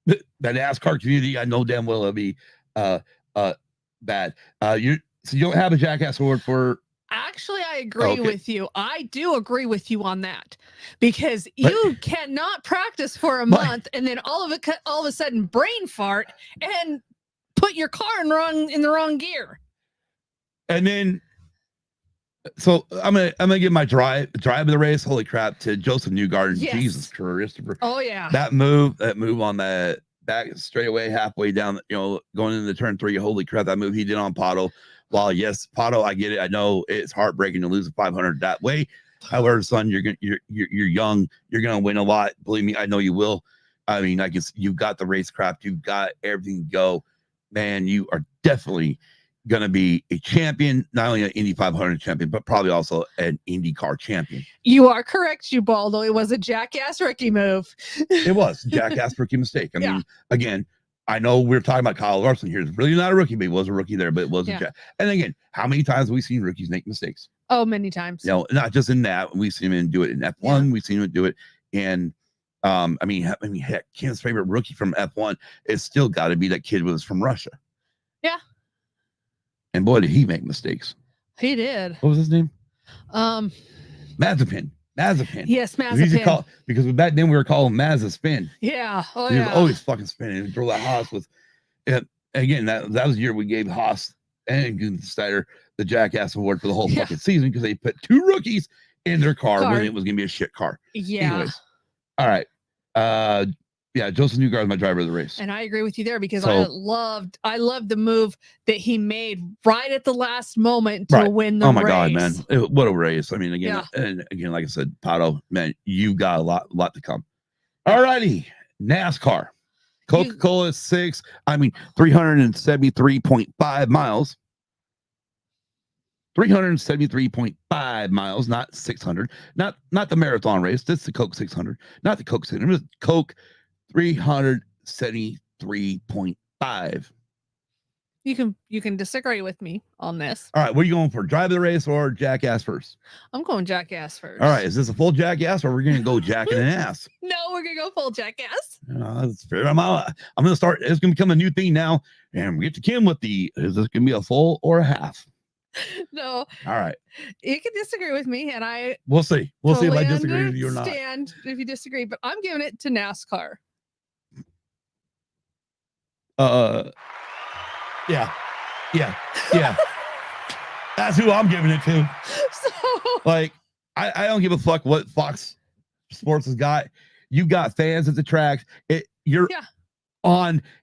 B: the NASCAR community, I know damn well it'll be bad. You don't have a jackass award for. Actually,
C: I agree with you. I do agree with you on that, because you cannot practice for a month and then all of a sudden brain fart and put your car in the wrong gear.
B: And then, so I'm gonna give my drive of the race. Holy crap, to Joseph Newgarden. Yes. Jesus Christopher.
C: Oh yeah.
B: That move on that back straightaway halfway down, going into turn 3. Holy crap, that move he did on Pato. While yes, Pato, I get it. I know it's heartbreaking to lose a 500 that way. However, son, you're young. You're gonna win a lot. Believe me, I know you will. I mean, I guess you've got the racecraft. You've got everything to go. Man, you are definitely going to be a champion, not only an Indy 500 champion, but probably also an IndyCar champion.
C: You are correct, Ubaldo. It was a jackass rookie move.
B: It was jackass rookie mistake. I mean, again, I know we're talking about Kyle Larson here. It's really not a rookie, but he was a rookie there, but it was a jack. And again, how many times have we seen rookies make mistakes?
C: Oh, many times.
B: Not just in that. We've seen him do it in F1. Yeah. We've seen him do it in heck, Kim's favorite rookie from F1 is still got to be that kid was from Russia.
C: Yeah.
B: And boy, did he make mistakes.
C: He did.
B: What was his name? Mazepin.
C: Yes, Mazepin.
B: Because back then we were calling Mazepin.
C: Yeah.
B: He was always fucking spinning. And throw that Haas with. And again, that was the year we gave Haas and Steiner the Jackass Award for the whole fucking season because they put 2 rookies in their car when it was going to be a shit car.
C: Yeah.
B: Anyways, all right. Yeah, Joseph Newgarden is my driver of the race.
C: And I agree with you there because I loved the move that he made right at the last moment to win the race.
B: Oh my God, man. What a race. I mean, again, like I said, Pato, man, you got a lot to come. All righty. NASCAR. Coca-Cola 373.5 miles. 373.5 miles, not 600. Not the marathon race. This is the Coke 600. Not the Coke 600. It's Coke 373.5.
C: You can disagree with me on this.
B: All right, what are you going for? Drive the race or Jackass first?
C: I'm going Jackass first.
B: All right, is this a full Jackass or we're going to go jacking an ass?
C: No, we're going to go full Jackass.
B: That's fair. I'm going to start. It's going to become a new thing now. And we get to Kim with is this going to be a full or a half?
C: No.
B: All right.
C: You can disagree with me, and
B: we'll see. We'll see if I disagree with you or not.
C: If you disagree, but I'm giving it to NASCAR.
B: Yeah. That's who I'm giving it to.
C: So,
B: like, I don't give a fuck what Fox Sports has got. You got fans at the tracks. You're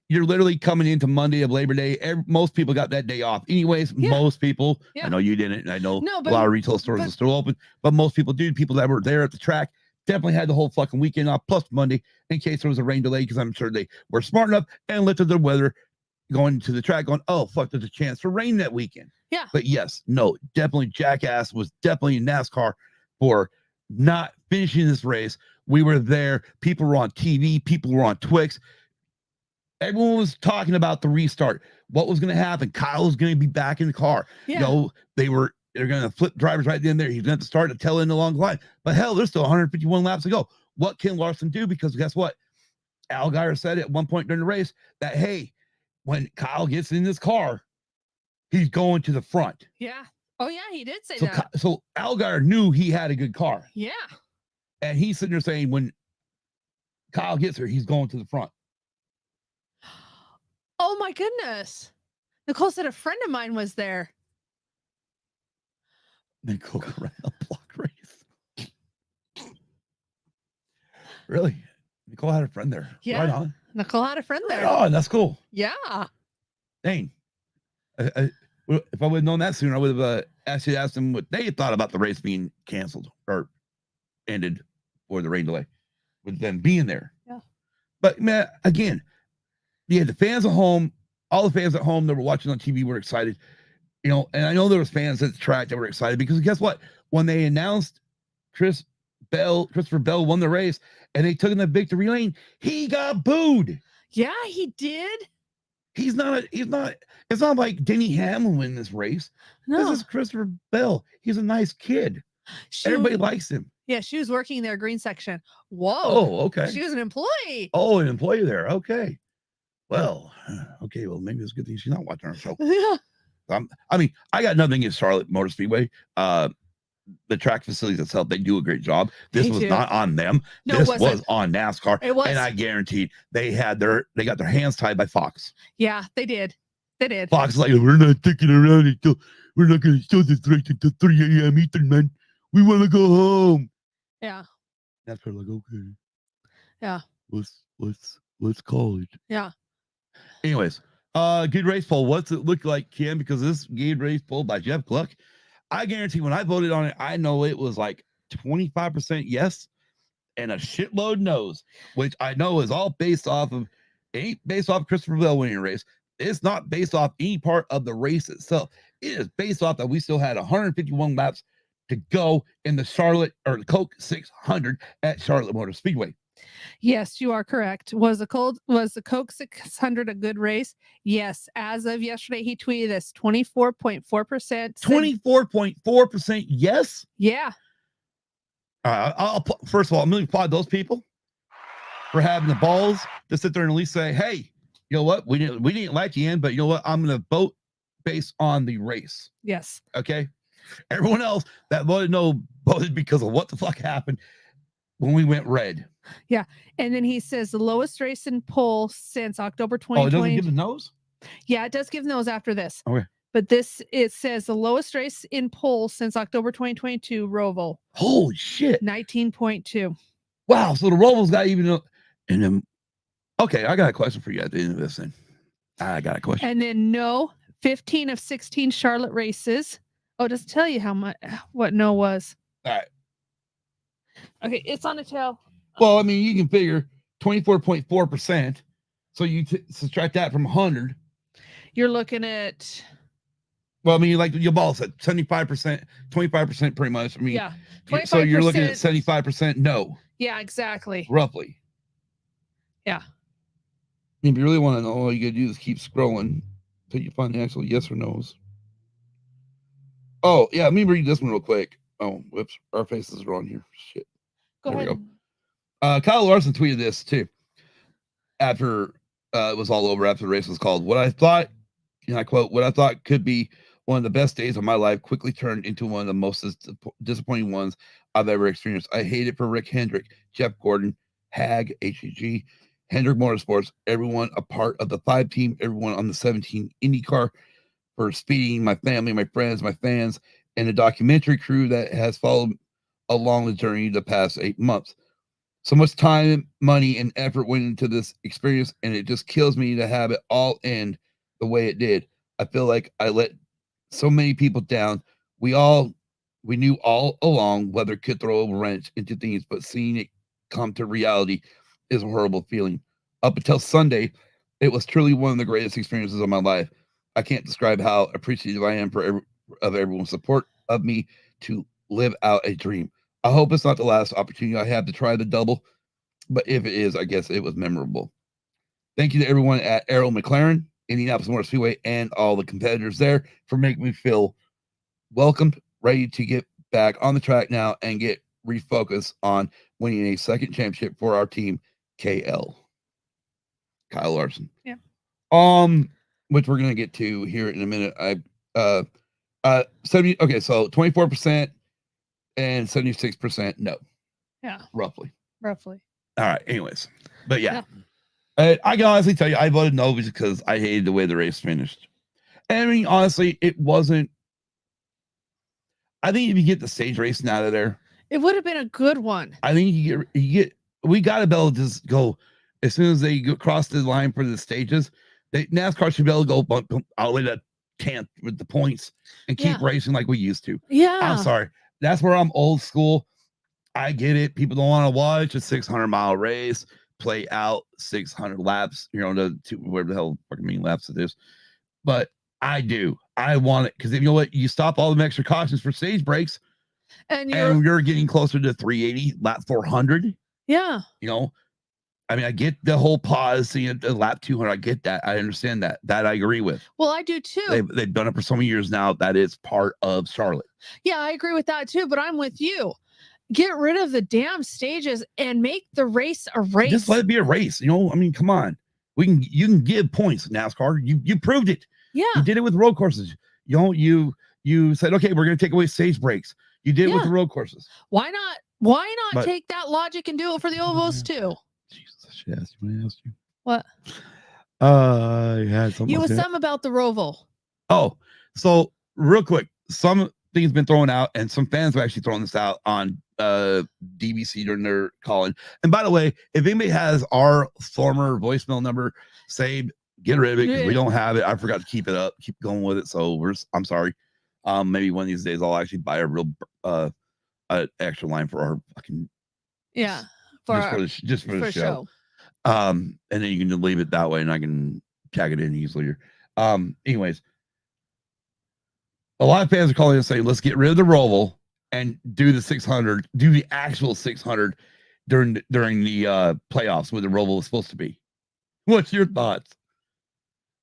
B: literally coming into Monday of Labor Day. Most people got that day off. Anyways, most people, I know you didn't. I know a lot of retail stores are still open, but most people do. People that were there at the track definitely had the whole fucking weekend off, plus Monday, in case there was a rain delay, because I'm sure they were smart enough and looked at the weather going to the track going, oh, fuck, there's a chance for rain that weekend.
C: Yeah.
B: But yes, no, definitely Jackass was definitely in NASCAR for not finishing this race. We were there. People were on TV. People were on Twix. Everyone was talking about the restart. What was going to happen? Kyle was going to be back in the car.
C: Yeah.
B: They're going to flip drivers right in there. He's going to start to tail end along the line. But hell, there's still 151 laps to go. What can Larson do? Because guess what? Allgaier said at one point during the race that, hey, when Kyle gets in this car, he's going to the front.
C: Yeah. Oh, yeah, he did say that.
B: So Allgaier knew he had a good car.
C: Yeah.
B: And he's sitting there saying when Kyle gets here, he's going to the front.
C: Oh, my goodness. Nicole said a friend of mine was there.
B: Nicole ran a block race. Really? Nicole had a friend there.
C: Yeah.
B: Right on.
C: Nicole had a friend there.
B: Oh, that's cool.
C: Yeah.
B: Dang. If I would have known that sooner, I would have actually asked them what they thought about the race being canceled or ended for the rain delay with them being there.
C: Yeah.
B: But man, again, yeah, the fans at home, all the fans at home that were watching on TV were excited. And I know there was fans at the track that were excited because guess what? When they announced Christopher Bell won the race and they took him the victory lane, he got booed.
C: Yeah, he did.
B: It's not like Denny Hamlin win this race.
C: No.
B: This is Christopher Bell. He's a nice kid. Everybody likes him.
C: Yeah, she was working in their green section. Whoa.
B: Oh, okay.
C: She was an employee.
B: Oh, an employee there. Okay. Well, maybe it's a good thing she's not watching our show.
C: Yeah.
B: I mean, I got nothing against Charlotte Motor Speedway. The track facilities itself, they do a great job. This was not on them.
C: No,
B: this was on NASCAR.
C: It was.
B: And I guaranteed they got their hands tied by Fox.
C: Yeah, they did. They did.
B: Fox is like, we're not sticking around until we're not going to show this race until 3 a.m. Eastern, man. We want to go home.
C: Yeah.
B: NASCAR like, okay.
C: Yeah.
B: Let's call it.
C: Yeah.
B: Anyways, good race poll. What's it look like, Kim? Because this good race poll by Jeff Gluck, I guarantee when I voted on it, I know it was like 25% yes and a shitload no's, which I know is all based off of Christopher Bell winning a race. It's not based off any part of the race itself. It is based off that we still had 151 laps to go in the Coke 600 at Charlotte Motor Speedway.
C: Yes, you are correct. Was the Coke 600 a good race? Yes. As of yesterday, he tweeted this 24.4%.
B: 24.4% yes?
C: Yeah.
B: First of all, I'm going to applaud those people for having the balls to sit there and at least say, hey, you know what? We didn't let you in, but you know what? I'm going to vote based on the race.
C: Yes.
B: Okay. Everyone else that voted no voted because of what the fuck happened when we went red.
C: Yeah. And then he says the lowest race in poll since October 2020.
B: Oh, it doesn't give the nose?
C: Yeah, it does give nose after this.
B: Okay.
C: But it says the lowest race in polls since October 2022, Roval,
B: Holy shit.
C: 19.2.
B: Wow. So the Roval's got even, and then, okay, I got a question for you at the end of this thing. I got a question.
C: And then no, 15 of 16 Charlotte races. Oh, does it tell you how much, what no was?
B: All right.
C: Okay, it's on the tail.
B: Well, I mean, you can figure 24.4%. So you subtract that from 100.
C: You're looking at.
B: Well, I mean, like your ball said, 75%, 25% pretty much. I mean,
C: Yeah. 25%.
B: So you're looking at 75% no.
C: Yeah, exactly.
B: Roughly.
C: Yeah.
B: If you really want to know, all you got to do is keep scrolling until you find the actual yes or no's. Oh, yeah, let me read this one real quick. Oh, whoops. Our faces are on here. Shit.
C: Go ahead.
B: We go. Kyle Larson tweeted this too. After it was all over, after the race was called, what I thought, and I quote, what I thought could be one of the best days of my life quickly turned into one of the most disappointing ones I've ever experienced. I hate it for Rick Hendrick, Jeff Gordon, HAG, HEG, Hendrick Motorsports, everyone a part of the 5 team, everyone on the 17 IndyCar, for speeding, my family, my friends, my fans, and the documentary crew that has followed along the journey the past 8 months. So much time, money, and effort went into this experience, and it just kills me to have it all end the way it did. I feel like I let so many people down. We knew all along weather could throw a wrench into things, but seeing it come to reality is a horrible feeling. Up until Sunday, it was truly one of the greatest experiences of my life. I can't describe how appreciative I am of everyone's support of me to live out a dream. I hope it's not the last opportunity I have to try the double, but if it is, I guess it was memorable. Thank you to everyone at Arrow McLaren, Indianapolis Motor Speedway, and all the competitors there for making me feel welcomed, ready to get back on the track now and get refocused on winning a second championship for our team, Kyle Larson.
C: Yeah.
B: Which we're gonna get to here in a minute. 70. Okay, so 24% and 76% no.
C: Yeah.
B: Roughly.
C: All
B: right. Anyways, but yeah. I can honestly tell you, I voted no because I hated the way the race finished. And I mean, honestly, it wasn't. I think if you get the stage racing out of there,
C: it would have been a good one.
B: I think you get. We got to be able to just go as soon as they cross the line for the stages. NASCAR should be able to go bump all the way to 10th with the points and keep racing like we used to.
C: Yeah.
B: I'm sorry. That's where I'm old school. I get it. People don't want to watch a 600-mile race play out 600 laps, whatever the hell fucking many laps it is. But I do. I want it because you know what? You stop all the extra cautions for stage breaks, and you're getting closer to 380, lap 400.
C: Yeah.
B: I mean, I get the whole pause, seeing lap 200. I get that. I understand that. That I agree with.
C: Well, I do too.
B: They've done it for so many years now. That is part of Charlotte.
C: Yeah, I agree with that too. But I'm with you. Get rid of the damn stages and make the race a race.
B: Just let it be a race. I mean, come on. You can give points, NASCAR. You proved it.
C: Yeah.
B: You did it with road courses. You said, okay, we're going to take away stage breaks. You did it with the road courses.
C: Why not take that logic and do it for the ovals too?
B: Jesus, I should ask you. When I asked you.
C: What?
B: I had something.
C: You was some about the Roval.
B: Oh, so real quick, some things been thrown out, and some fans have actually thrown this out on DBC during their calling. And by the way, if anybody has our former voicemail number saved, get rid of it because we don't have it. I forgot to keep going with it. So I'm sorry. Maybe one of these days I'll actually buy a real extra line for our fucking for the show. And then you can leave it that way, and I can tag it in easily. Anyways, a lot of fans are calling and saying, let's get rid of the Roval and do the 600, do the actual 600 during the playoffs where the Roval was supposed to be. What's your thoughts?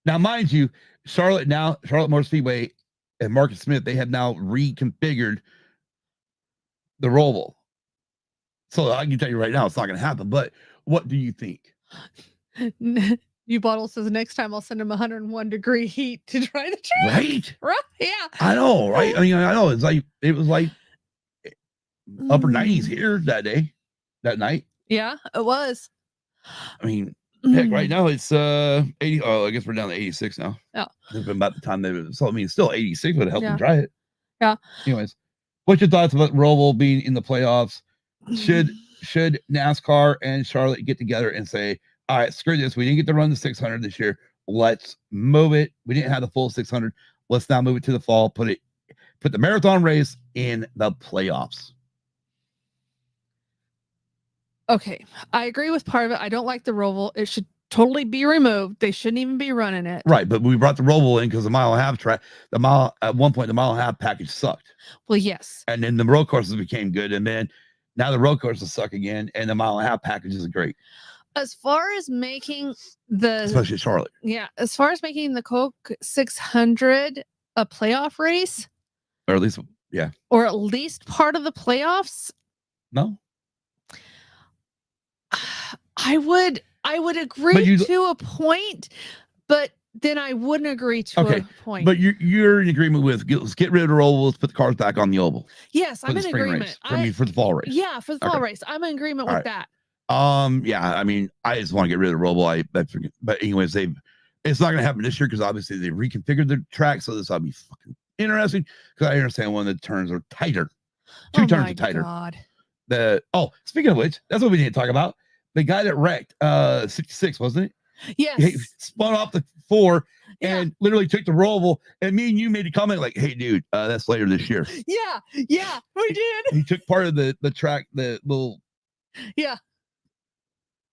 B: Now, mind you, Charlotte Motor Speedway and Marcus Smith, they have now reconfigured the Roval. So I can tell you right now, it's not going to happen. But what do you think?
C: New Bottle says next time I'll send him 101-degree heat to try the track.
B: Right?
C: Yeah.
B: I know, right? I mean, I know it was like upper 90s here that night.
C: Yeah, it was.
B: I mean, Heck, right now it's 80. Oh, I guess we're down to 86 now.
C: Yeah.
B: It's been about the time they. So I mean, still 86 would have helped
C: Yeah.
B: them try it.
C: Yeah.
B: Anyways, what's your thoughts about Roval being in the playoffs? Should NASCAR and Charlotte get together and say, all right, screw this. We didn't get to run the 600 this year. Let's move it. We didn't have the full 600. Let's now move it to the fall. Put the marathon race in the playoffs.
C: Okay, I agree with part of it. I don't like the Roval. It should totally be removed. They shouldn't even be running it.
B: Right, but we brought the Roval in because the mile and a half track, at one point, the mile and a half package sucked.
C: Well, yes.
B: And then the road courses became good. And then now the road courses suck again. And the mile and a half package is great.
C: As far as making
B: especially Charlotte.
C: Yeah, as far as making the Coke 600 a playoff race.
B: Or at least, yeah.
C: Or at least part of the playoffs.
B: No.
C: I would agree to a point, but then I wouldn't agree to a point.
B: But you're in agreement with let's get rid of the Roval, let's put the cars back on the oval.
C: Yes, I'm in agreement.
B: For the fall race.
C: Yeah, for the fall race. I'm in agreement with that.
B: Yeah, I mean, I just want to get rid of the Roval. But anyways, it's not gonna happen this year because obviously they reconfigured the track, so this will be fucking interesting. Because I understand one of the turns are tighter. Two turns are tighter.
C: God.
B: Speaking of which, that's what we need to talk about. The guy that wrecked 66, wasn't it?
C: Yes.
B: He spun off the 4 and literally took the Roval. And me and you made a comment like, "Hey, dude, that's later this year."
C: Yeah, we did.
B: He took part of the track, the little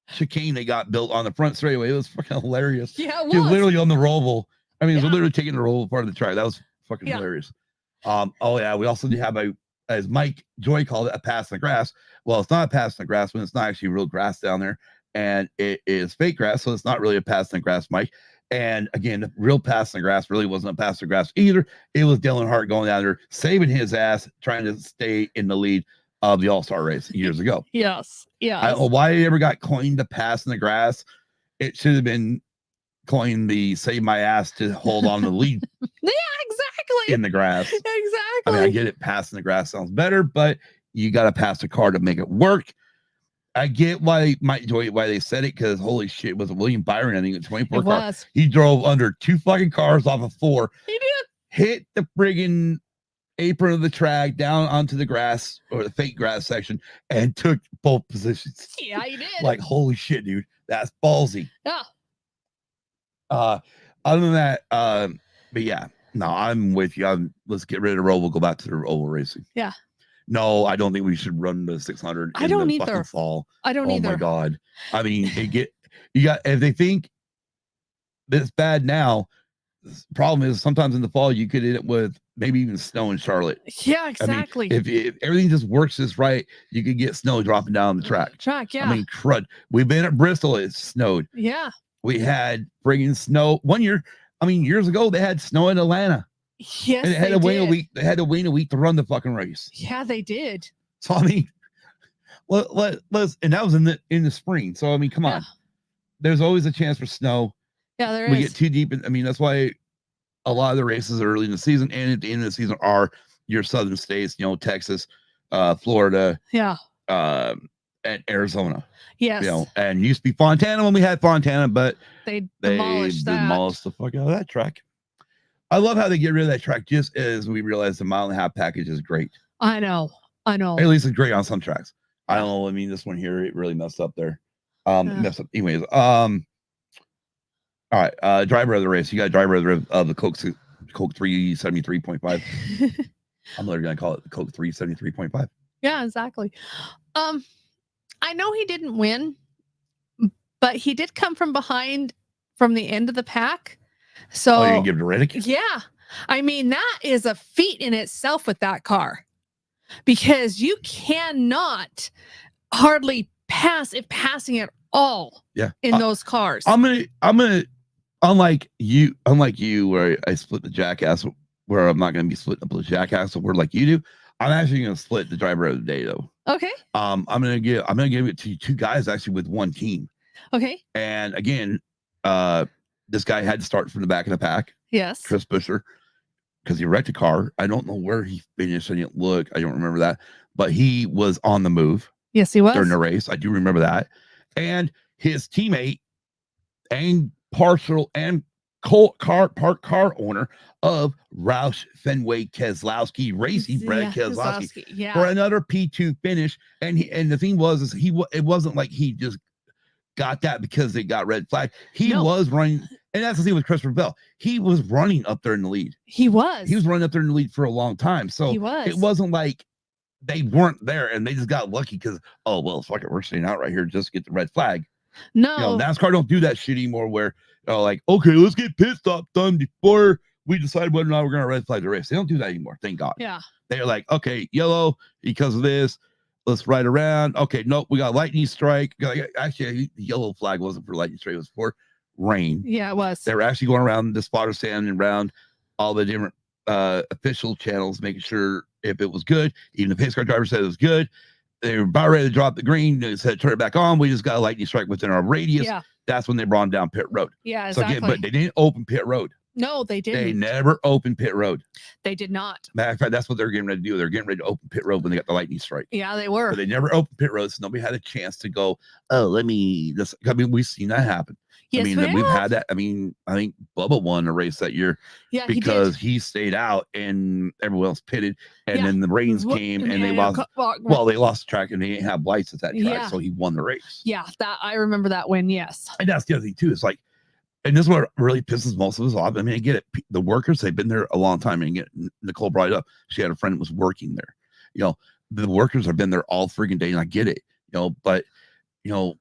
B: chicane they got built on the front straightaway. It was fucking hilarious.
C: Yeah, it was.
B: He was literally on the Roval. I mean, it was literally taking the Roval part of the track. That was fucking hilarious. We also did have as Mike Joy called it, a pass in the grass. Well, it's not a pass in the grass when it's not actually real grass down there, and it is fake grass, so it's not really a pass in the grass, Mike. And again, the real pass in the grass really wasn't a pass in the grass either. It was Dylan Hart going down there, saving his ass, trying to stay in the lead of the All-Star race years ago.
C: Yes.
B: I don't know why it ever got coined the pass in the grass. It should have been coined the save my ass to hold on to the lead.
C: Yeah, exactly.
B: In the grass.
C: Exactly.
B: I mean, I get it. Passing the grass sounds better, but you got to pass the car to make it work. I get why they said it, because holy shit, it was William Byron, I think, a 24 car. He drove under 2 fucking cars off of 4.
C: He did.
B: Hit the friggin' apron of the track down onto the grass or the fake grass section and took both positions.
C: Yeah, he did.
B: Like, holy shit, dude. That's ballsy.
C: Yeah.
B: Other than that, but yeah, no, I'm with you. Let's get rid of the Roval, go back to the oval racing.
C: Yeah.
B: No, I don't think we should run the 600
C: I don't
B: the
C: either.
B: fucking fall.
C: I don't either.
B: Oh my God. I mean, if they think this bad now, the problem is sometimes in the fall you could end up with maybe even snow in Charlotte.
C: Yeah, exactly.
B: I mean, if everything just works this right, you could get snow dropping down the track.
C: Yeah.
B: I mean, crud. We've been at Bristol, it snowed.
C: Yeah.
B: We had friggin' snow one year. I mean, years ago they had snow in Atlanta.
C: Yes,
B: and they had to wait a week. They had to wait a week to run the fucking race.
C: Yeah, they did.
B: So I mean, let's and that was in the spring. So I mean, come on. There's always a chance for snow.
C: Yeah, there is.
B: We get too deep in, I mean, that's why a lot of the races early in the season and at the end of the season are your southern states, Texas, Florida, and Arizona.
C: Yes.
B: And used to be Fontana when we had Fontana, but
C: they demolished
B: the fuck out of that track. I love how they get rid of that track just as we realize the mile and a half package is great.
C: I know.
B: At least it's great on some tracks. I don't know. I mean, this one here, it really messed up there. Messed up. Anyways, all right. Driver of the race. You got driver of the Coke 373.5. I'm literally gonna call it the Coke 373.5.
C: Yeah, exactly. I know he didn't win, but he did come from behind from the end of the pack. So
B: you can give it to Reddick?
C: Yeah. I mean, that is a feat in itself with that car, because you cannot hardly pass if passing at all.
B: Yeah.
C: In those cars.
B: I'm gonna unlike you where I split the jackass, where I'm not gonna be splitting up the jackass where like you do. I'm actually gonna split the driver of the day though.
C: Okay.
B: I'm gonna give it to 2 guys actually with 1 team.
C: Okay.
B: And again, this guy had to start from the back of the pack.
C: Yes.
B: Chris Buescher, because he wrecked a car. I don't know where he finished. I didn't look. I don't remember that. But he was on the move.
C: Yes, he was.
B: During the race. I do remember that. And his teammate and partial and car owner of Roush Fenway Keselowski Racing, Brad Keselowski, for another P2 finish. And the thing was, it wasn't like he just got that because they got red flag. He was running, and that's the thing with Christopher Bell. He was running up there in the lead. He was running up there in the lead for a long time. So it wasn't like they weren't there and they just got lucky because, oh, well, fuck it, we're staying out right here just to get the red flag. No, NASCAR don't do that shit anymore where, like, okay, let's get pit stop done before we decide whether or not we're going to red flag the race. They don't do that anymore, thank God. Yeah. They're like, okay, yellow because of this. Let's ride around. Okay, nope, we got lightning strike. Actually, the yellow flag wasn't for lightning strike. It was for rain. Yeah, it was. They were actually going around the spotter stand and around all the different official channels, making sure if it was good. Even the pace car driver said it was good. They were about ready to drop the green. They said, turn it back on. We just got a lightning strike within our radius. Yeah. That's when they brought them down pit road. Yeah, exactly. So again, but they didn't open pit road. No, they didn't. They never opened pit road. They did not. Matter of fact, that's what they're getting ready to do. They're getting ready to open pit road when they got the lightning strike. Yeah, they were. But they never opened pit road, so nobody had a chance to go, oh, let me just. I mean, we've seen that happen. Yes, we've had that. I mean, I think Bubba won a race that year because he stayed out and everyone else pitted, and then the rains came and they lost. Well, they lost the track and they didn't have lights at that track, so he won the race. Yeah, that I remember that win. Yes, and that's the other thing too. It's like. And this is what really pisses most of us off. I mean, I get it. The workers, they've been there a long time. And Nicole brought it up. She had a friend that was working there. You know, the workers have been there all freaking day, and I get it. You know, but you know,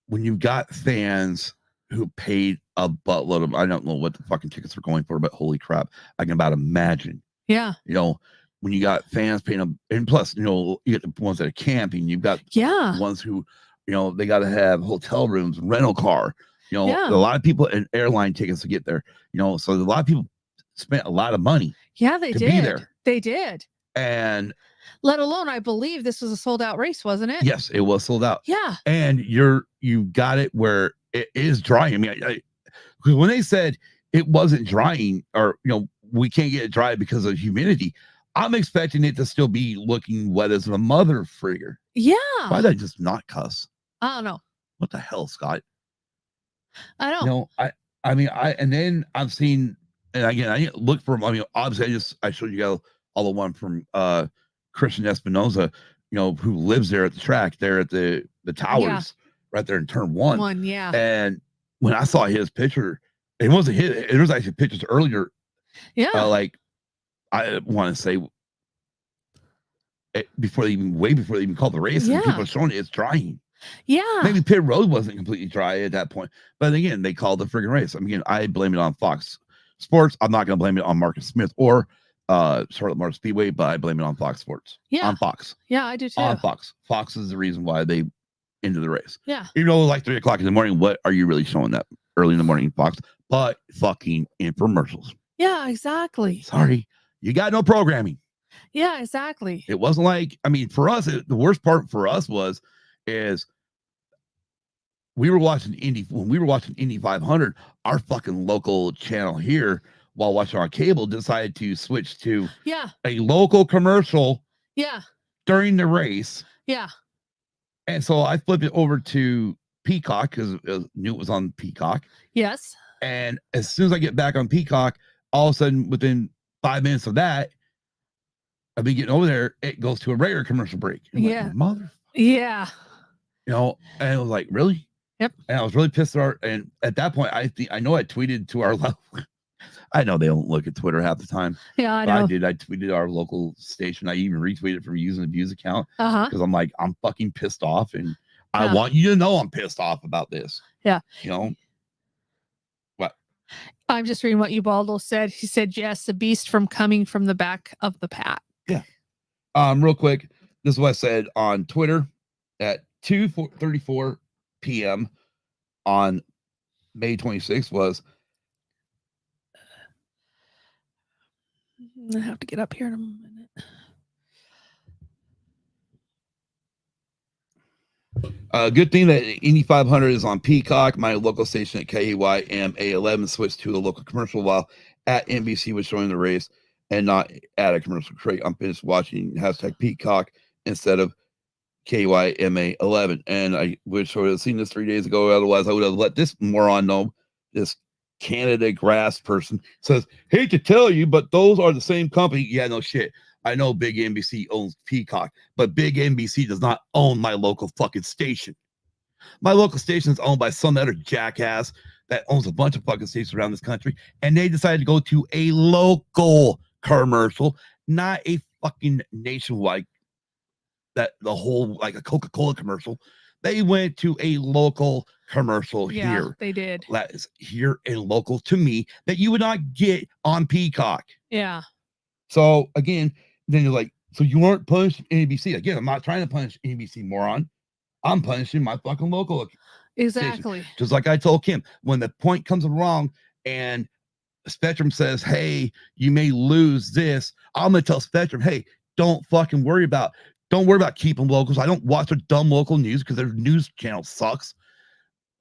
B: when you've got fans who paid a buttload of, I don't know what the fucking tickets are going for, but holy crap, I can about imagine. Yeah. You know, when you got fans paying them, and plus, you know, you get the ones that are camping. You've got the ones who, you know, they got to have hotel rooms, rental car. You know, a lot of people and airline tickets to get there, you know, so a lot of people spent a lot of money. Yeah, they did. Be there. They did. And let alone, I believe this was a sold out race, wasn't it? Yes, it was sold out. Yeah. And you got it where it is drying. I mean, because when they said it wasn't drying or, you know, we can't get it dry because of humidity, I'm expecting it to still be looking wet as a mother frigger. Yeah. Why did I just not cuss? I don't know. What the hell, Scott? I don't know. I mean, and then I've seen, and again, I didn't look for them. I mean, obviously, I showed you guys all the one from Christian Espinoza, you know, who lives there at the track, there at the towers, right there in turn one. Yeah. And when I saw his picture, it wasn't his, it was actually pictures earlier. Yeah. Like, I want to say, way before they even called the race, and people are showing it's drying. Yeah, maybe pit road wasn't completely dry at that point, but again, they called the friggin' race. I mean, I blame it on Fox Sports. I'm not going to blame it on Marcus Smith or Charlotte Motor Speedway, but I blame it on Fox Sports. Yeah, on Fox. Yeah, I do too. On Fox. Fox is the reason why they ended the race. Yeah, even though it was like 3 o'clock in the morning. What are you really showing that early in the morning, Fox? But fucking infomercials. Yeah, exactly. Sorry, you got no programming. Yeah, exactly. It wasn't like, I mean, for us, the worst part for us is we were watching Indy when we were watching Indy 500, our fucking local channel here while watching our cable decided to switch to a local commercial during the race. Yeah. And so I flipped it over to Peacock because I knew it was on Peacock. Yes. And as soon as I get back on Peacock, all of a sudden within 5 minutes of that, I've been getting over there, it goes to a regular commercial break. Like, mother. Yeah. You know, and I was like, really? Yep. And I was really pissed off. And at that point, I know I tweeted to our level. I know they don't look at Twitter half the time. Yeah, I know. I did. I tweeted our local station. I even retweeted from using the views account because I'm like, I'm fucking pissed off, and I want you to know I'm pissed off about this. Yeah. You know what? I'm just reading what Ubaldo said. He said, "Yes, the beast from coming from the back of the pack." Yeah. Real quick, this is what I said on Twitter at 2:34 p.m. on May 26th was. I have to get up here in a minute. Good thing that Indy 500 is on Peacock. My local station at KAYM A11 switched to a local commercial while at NBC was showing the race and not at a commercial crate. I'm finished watching #Peacock instead of KYMA 11. And I wish I would have seen this 3 days ago. Otherwise, I would have let this moron know. This Canada grass person says, hate to tell you, but those are the same company. Yeah, no shit. I know Big NBC owns Peacock, but Big NBC does not own my local fucking station. My local station is owned by some other jackass that owns a bunch of fucking stations around this country, and they decided to go to a local commercial, not a fucking nationwide, that the whole, like a Coca-Cola commercial. They went to a local commercial here.
C: They did.
B: That is here and local to me that you would not get on Peacock.
C: Yeah.
B: So again, then you're like, so you weren't punishing NBC. Again, I'm not trying to punish NBC, moron. I'm punishing my fucking local
C: Exactly.
B: station. Just like I told Kim, when the point comes along and Spectrum says, hey, you may lose this, I'm gonna tell Spectrum, hey, don't worry about keeping locals. I don't watch their dumb local news because their news channel sucks.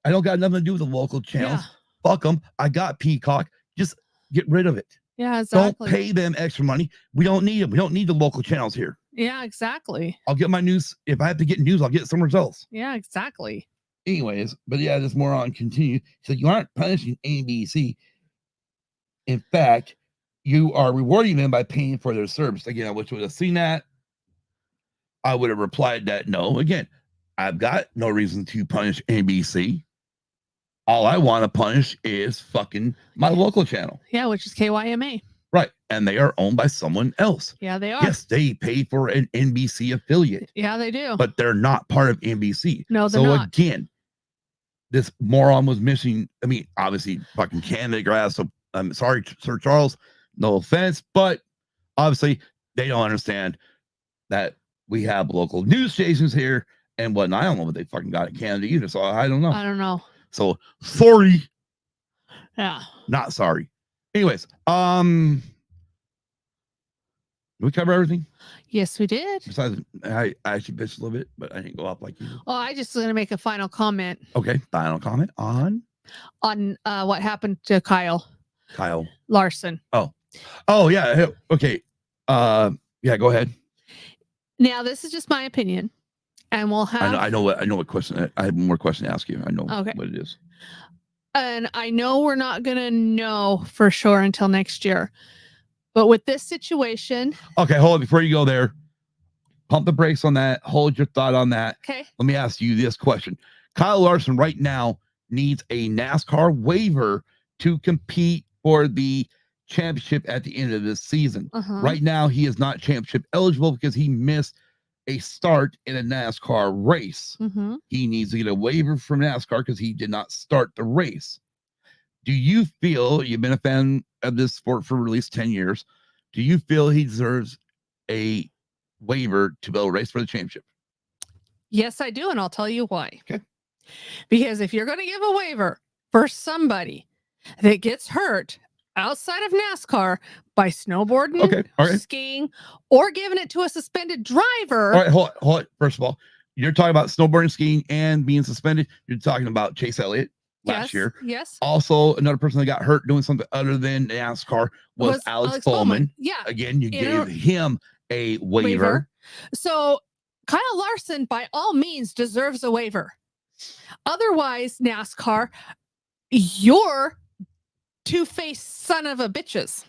B: I don't got nothing to do with the local channels. Yeah. Fuck them. I got Peacock. Just get rid of it.
C: Yeah, exactly.
B: Don't pay them extra money. We don't need them. We don't need the local channels here.
C: Yeah, exactly.
B: I'll get my news. If I have to get news, I'll get it somewhere else.
C: Yeah, exactly.
B: Anyways, but yeah, this moron continued. So you aren't punishing NBC. In fact, you are rewarding them by paying for their service. Again, I wish I would have seen that. I would have replied that no. Again, I've got no reason to punish NBC. All I want to punish is fucking my local channel.
C: Yeah, which is KYMA.
B: Right. And they are owned by someone else.
C: Yeah, they are.
B: Yes, they pay for an NBC affiliate.
C: Yeah, they do.
B: But they're not part of NBC.
C: No, they're not. So
B: again, this moron was missing. I mean, obviously, fucking Canada grass. So I'm sorry, Sir Charles. No offense. But obviously, they don't understand that we have local news stations here and whatnot. I don't know what they fucking got in Canada either. So I don't know.
C: I don't know.
B: So sorry.
C: Yeah.
B: Not sorry. Anyways, did we cover everything?
C: Yes, we did.
B: Besides, I actually bitched a little bit, but I didn't go up like you.
C: Oh, I just was gonna make a final comment.
B: Okay, final comment on
C: what happened to Kyle Larson.
B: Oh yeah. Okay. Yeah, go ahead.
C: Now, this is just my opinion, and we'll have.
B: I know what question. I have more question to ask you. I know what it is.
C: And I know we're not going to know for sure until next year. But with this situation.
B: Okay, hold on. Before you go there, pump the brakes on that. Hold your thought on that.
C: Okay.
B: Let me ask you this question. Kyle Larson right now needs a NASCAR waiver to compete for the championship at the end of this season. Right now, he is not championship eligible because he missed a start in a NASCAR race. He needs to get a waiver from NASCAR because he did not start the race. Do you feel, you've been a fan of this sport for at least 10 years, do you feel he deserves a waiver to be able to race for the championship?
C: Yes, I do, and I'll tell you why.
B: Okay.
C: Because if you're going to give a waiver for somebody that gets hurt outside of NASCAR by snowboarding, skiing, or giving it to a suspended driver.
B: All right, hold on. First of all, you're talking about snowboarding, skiing, and being suspended. You're talking about Chase Elliott last year.
C: Yes.
B: Also, another person that got hurt doing something other than NASCAR was Alex Bowman.
C: Yeah.
B: Again, you gave him a waiver.
C: So Kyle Larson, by all means, deserves a waiver. Otherwise, NASCAR, you're two-faced son of a bitches.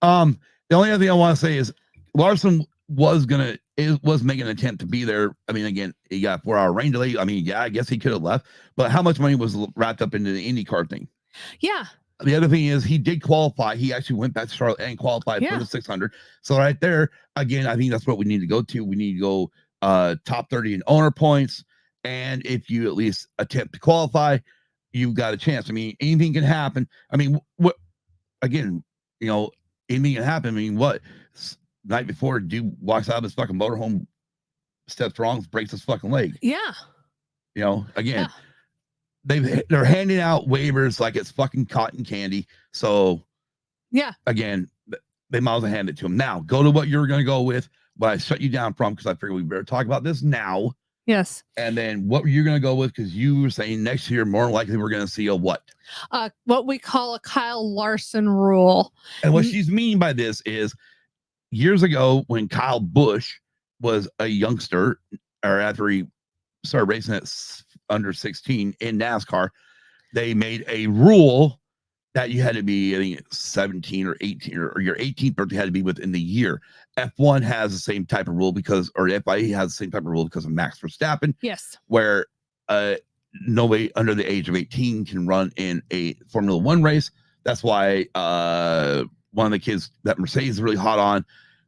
B: The only other thing I want to say is Larson was making an attempt to be there. I mean, again, he got 4-hour rain delay. I mean, yeah, I guess he could have left, but how much money was wrapped up into the IndyCar thing?
C: Yeah.
B: The other thing is he did qualify. He actually went back to Charlotte and qualified for the 600. So right there, again, I think that's what we need to go to. We need to go top 30 in owner points. And if you at least attempt to qualify, you've got a chance. I mean, anything can happen. I mean, what, again, you know, anything can happen. I mean, what, night before, dude walks out of his fucking motorhome, steps wrong, breaks his fucking leg.
C: Yeah.
B: You know, again, they're handing out waivers like it's fucking cotton candy. So,
C: yeah,
B: again, they might as well hand it to him. Now, go to what you're going to go with, what I shut you down from, because I figured we better talk about this now.
C: Yes.
B: And then what were you going to go with? Because you were saying next year, more likely we're going to see a what?
C: What we call a Kyle Larson rule.
B: And what she's meaning by this is years ago when Kyle Busch was a youngster, or after he started racing at under 16 in NASCAR, they made a rule that you had to be, I think, 17 or 18, or your 18th birthday had to be within the year. F1 has the same type of rule or FIA has the same type of rule because of Max Verstappen.
C: Yes.
B: Where nobody under the age of 18 can run in a Formula One race. That's why one of the kids that Mercedes is really hot on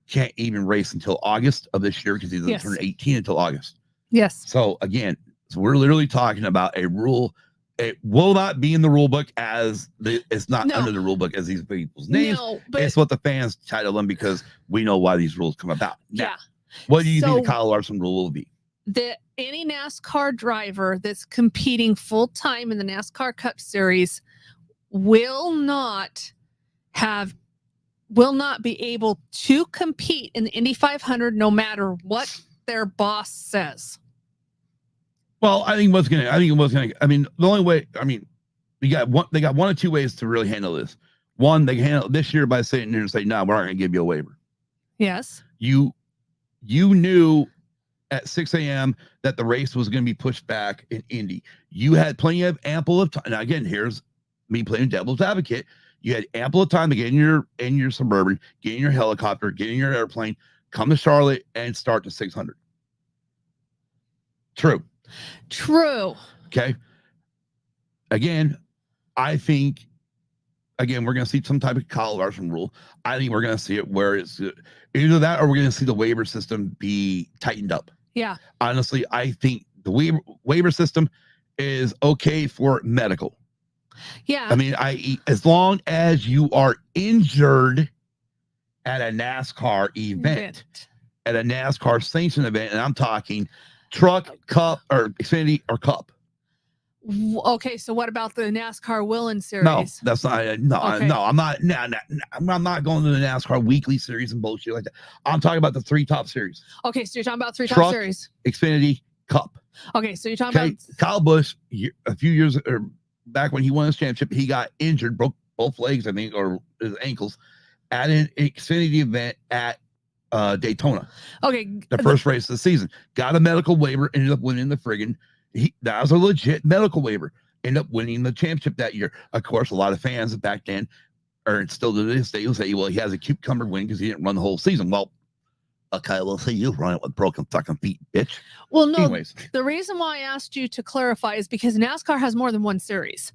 B: can't even race until August of this year because he doesn't turn 18 until August.
C: Yes.
B: So again, we're literally talking about a rule. It will not be in the rule book it's not under the rule book as these people's names. No, but it's what the fans title them because we know why these rules come about. Now, what do you think the Kyle Larson rule will be?
C: That any NASCAR driver that's competing full time in the NASCAR Cup Series will not be able to compete in the Indy 500 no matter what their boss says.
B: Well, I mean, the only way, they got one of two ways to really handle this. One, they can handle it this year by sitting there and say, no, we're not going to give you a waiver.
C: Yes.
B: You knew at 6 a.m. that the race was going to be pushed back in Indy. You had plenty of ample of time. Now, again, here's me playing devil's advocate. You had ample of time to get in your Suburban, get in your helicopter, get in your airplane, come to Charlotte and start the 600. True. Okay. Again, I think, we're going to see some type of Kyle Larson rule. I think we're going to see it where it's either that or we're going to see the waiver system be tightened up.
C: Yeah.
B: Honestly, I think the waiver system is okay for medical.
C: Yeah.
B: I mean, as long as you are injured at a NASCAR event, at a NASCAR sanctioned event, and I'm talking Truck, Cup, or Xfinity, or Cup.
C: Okay, so what about the NASCAR Willen Series?
B: No, that's not. I'm not. I'm not going to the NASCAR Weekly Series and bullshit like that. I'm talking about the 3 top series.
C: Okay, so you're talking about 3
B: Truck,
C: top series.
B: Xfinity, Cup.
C: Okay, so you're talking about
B: Kyle Busch. A few years back when he won his championship, he got injured, broke both legs, I think, or his ankles, at an Xfinity event at Daytona.
C: Okay.
B: The first race of the season. Got a medical waiver, ended up winning the friggin'. That was a legit medical waiver. Ended up winning the championship that year. Of course, a lot of fans back then, or still to this day, will say, well, he has a cucumber win because he didn't run the whole season. Well, okay, we'll see you run it with broken fucking feet, bitch.
C: Well, no,
B: anyways.
C: The reason why I asked you to clarify is because NASCAR has more than one series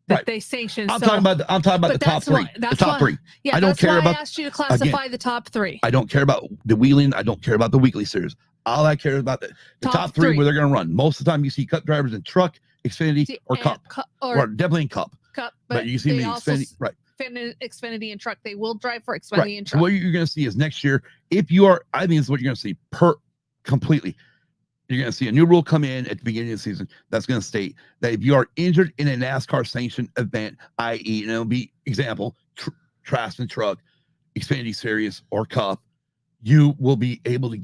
C: that they sanction.
B: I'm talking about the top 3. The top 3.
C: Yeah,
B: I don't care about.
C: I asked you to classify the top 3.
B: I don't care about the wheeling. I don't care about the weekly series. All I care about the top 3 where they're going to run. Most of the time, you see Cup drivers in Truck, Xfinity, or Cup, or definitely in Cup. But you see me Xfinity, right?
C: Xfinity and Truck. They will drive for Xfinity and Truck.
B: So what you're going to see is next year, I think this is what you're going to see completely. You're going to see a new rule come in at the beginning of the season that's going to state that if you are injured in a NASCAR sanctioned event, i.e., and it'll be example, Trask and Truck, Xfinity Series, or Cup, you will be able to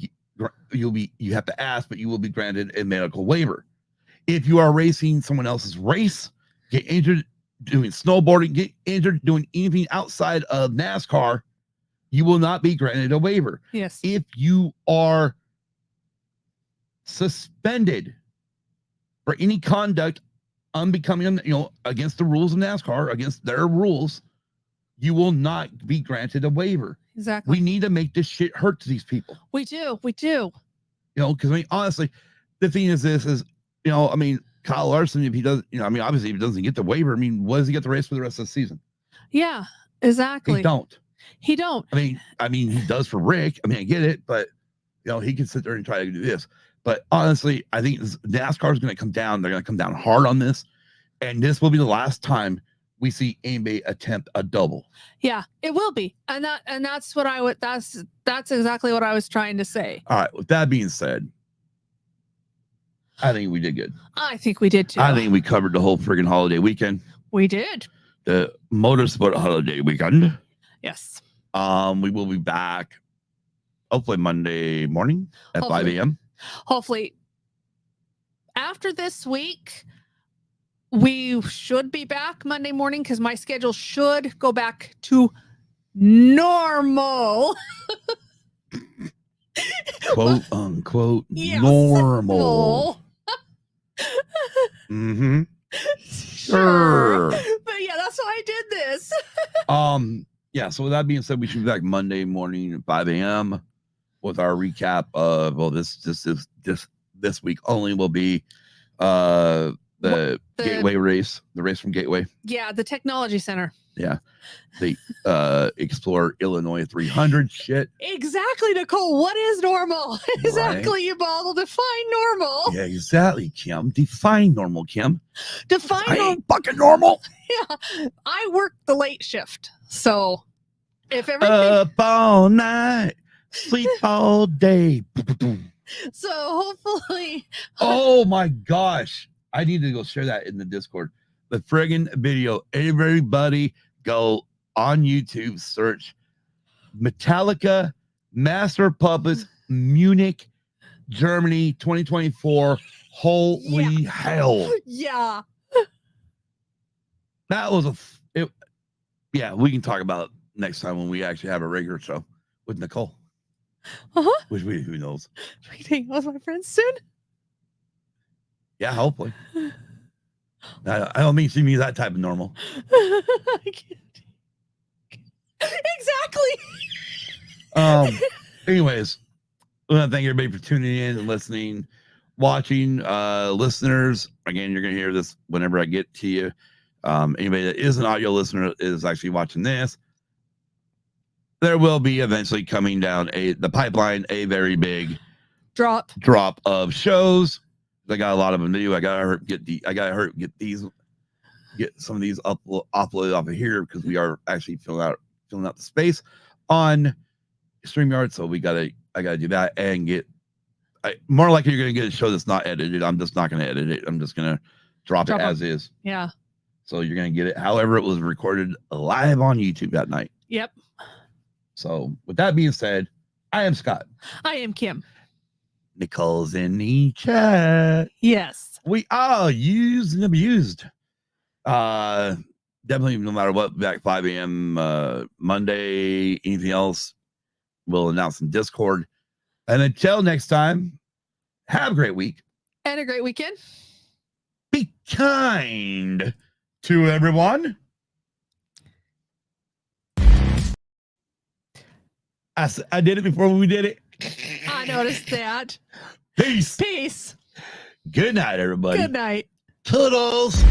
B: you have to ask, but you will be granted a medical waiver. If you are racing someone else's race, get injured doing snowboarding, get injured doing anything outside of NASCAR, you will not be granted a waiver.
C: Yes.
B: If you are suspended for any conduct unbecoming, against the rules of NASCAR, against their rules, you will not be granted a waiver.
C: Exactly.
B: We need to make this shit hurt to these people.
C: We do.
B: Because honestly, the thing is Kyle Larson, if he does, obviously if he doesn't get the waiver, what does he get the race for the rest of the season?
C: Yeah, exactly.
B: He don't. I mean, he does for Rick. I get it, but he can sit there and try to do this. But honestly, I think NASCAR is going to come down. They're going to come down hard on this, and this will be the last time we see anybody attempt a double.
C: Yeah, it will be, and that's what I would. That's exactly what I was trying to say.
B: All right. With that being said, I think we did good.
C: I think we did too.
B: I think we covered the whole friggin' holiday weekend.
C: We did.
B: The motorsport holiday weekend.
C: Yes.
B: We will be back hopefully Monday morning at 5 a.m.
C: Hopefully. After this week, we should be back Monday morning because my schedule should go back to normal.
B: Quote unquote
C: Yes.
B: normal. Mm-hmm.
C: Sure. But yeah, that's why I did this.
B: Yeah, so with that being said, we should be back Monday morning at 5 a.m. with our recap of this week only will be the Gateway race, the race from Gateway.
C: Yeah, the Technology Center.
B: Yeah. The Explore Illinois 300 shit.
C: Exactly, Nicole. What is normal? Exactly, you bottle. Define normal.
B: Yeah, exactly, Kim. Define normal, Kim.
C: Define
B: I
C: normal.
B: ain't fucking normal.
C: Yeah, I work the late shift, so if everything
B: Up all night, sleep all day.
C: so hopefully.
B: Oh my gosh. I need to go share that in the Discord. The friggin' video. Everybody go on YouTube, search Metallica Master of Puppets Munich, Germany 2024. Holy hell.
C: Yeah.
B: That was yeah, we can talk about it next time when we actually have a regular show with Nicole.
C: Uh-huh.
B: Which who knows?
C: Hang out with my friends soon.
B: Yeah, hopefully. I don't mean she means that type of normal.
C: I can't. Exactly.
B: Anyways, I want to thank everybody for tuning in and listening, watching. Listeners, again, you're gonna hear this whenever I get to you. Anybody that is an audio listener is actually watching this. There will be eventually coming down the pipeline a very big drop of shows. I got a lot of them to do. I gotta get some of these uploaded off of here because we are actually filling out the space on StreamYard. So I gotta do that and more likely you're gonna get a show that's not edited. I'm just not gonna edit it. I'm just gonna drop it as is.
C: Yeah.
B: So you're gonna get it however it was recorded live on YouTube that night.
C: Yep.
B: So with that being said, I am Scott.
C: I am Kim.
B: Nicole's in the chat.
C: Yes.
B: We are used and abused. Definitely no matter what, back 5 a.m. Monday, anything else, we'll announce in Discord. And until next time, have a great week.
C: And a great weekend.
B: Be kind to everyone. I did it before we did it.
C: I noticed that.
B: Peace.
C: Peace.
B: Good night, everybody.
C: Good night.
B: Toodles.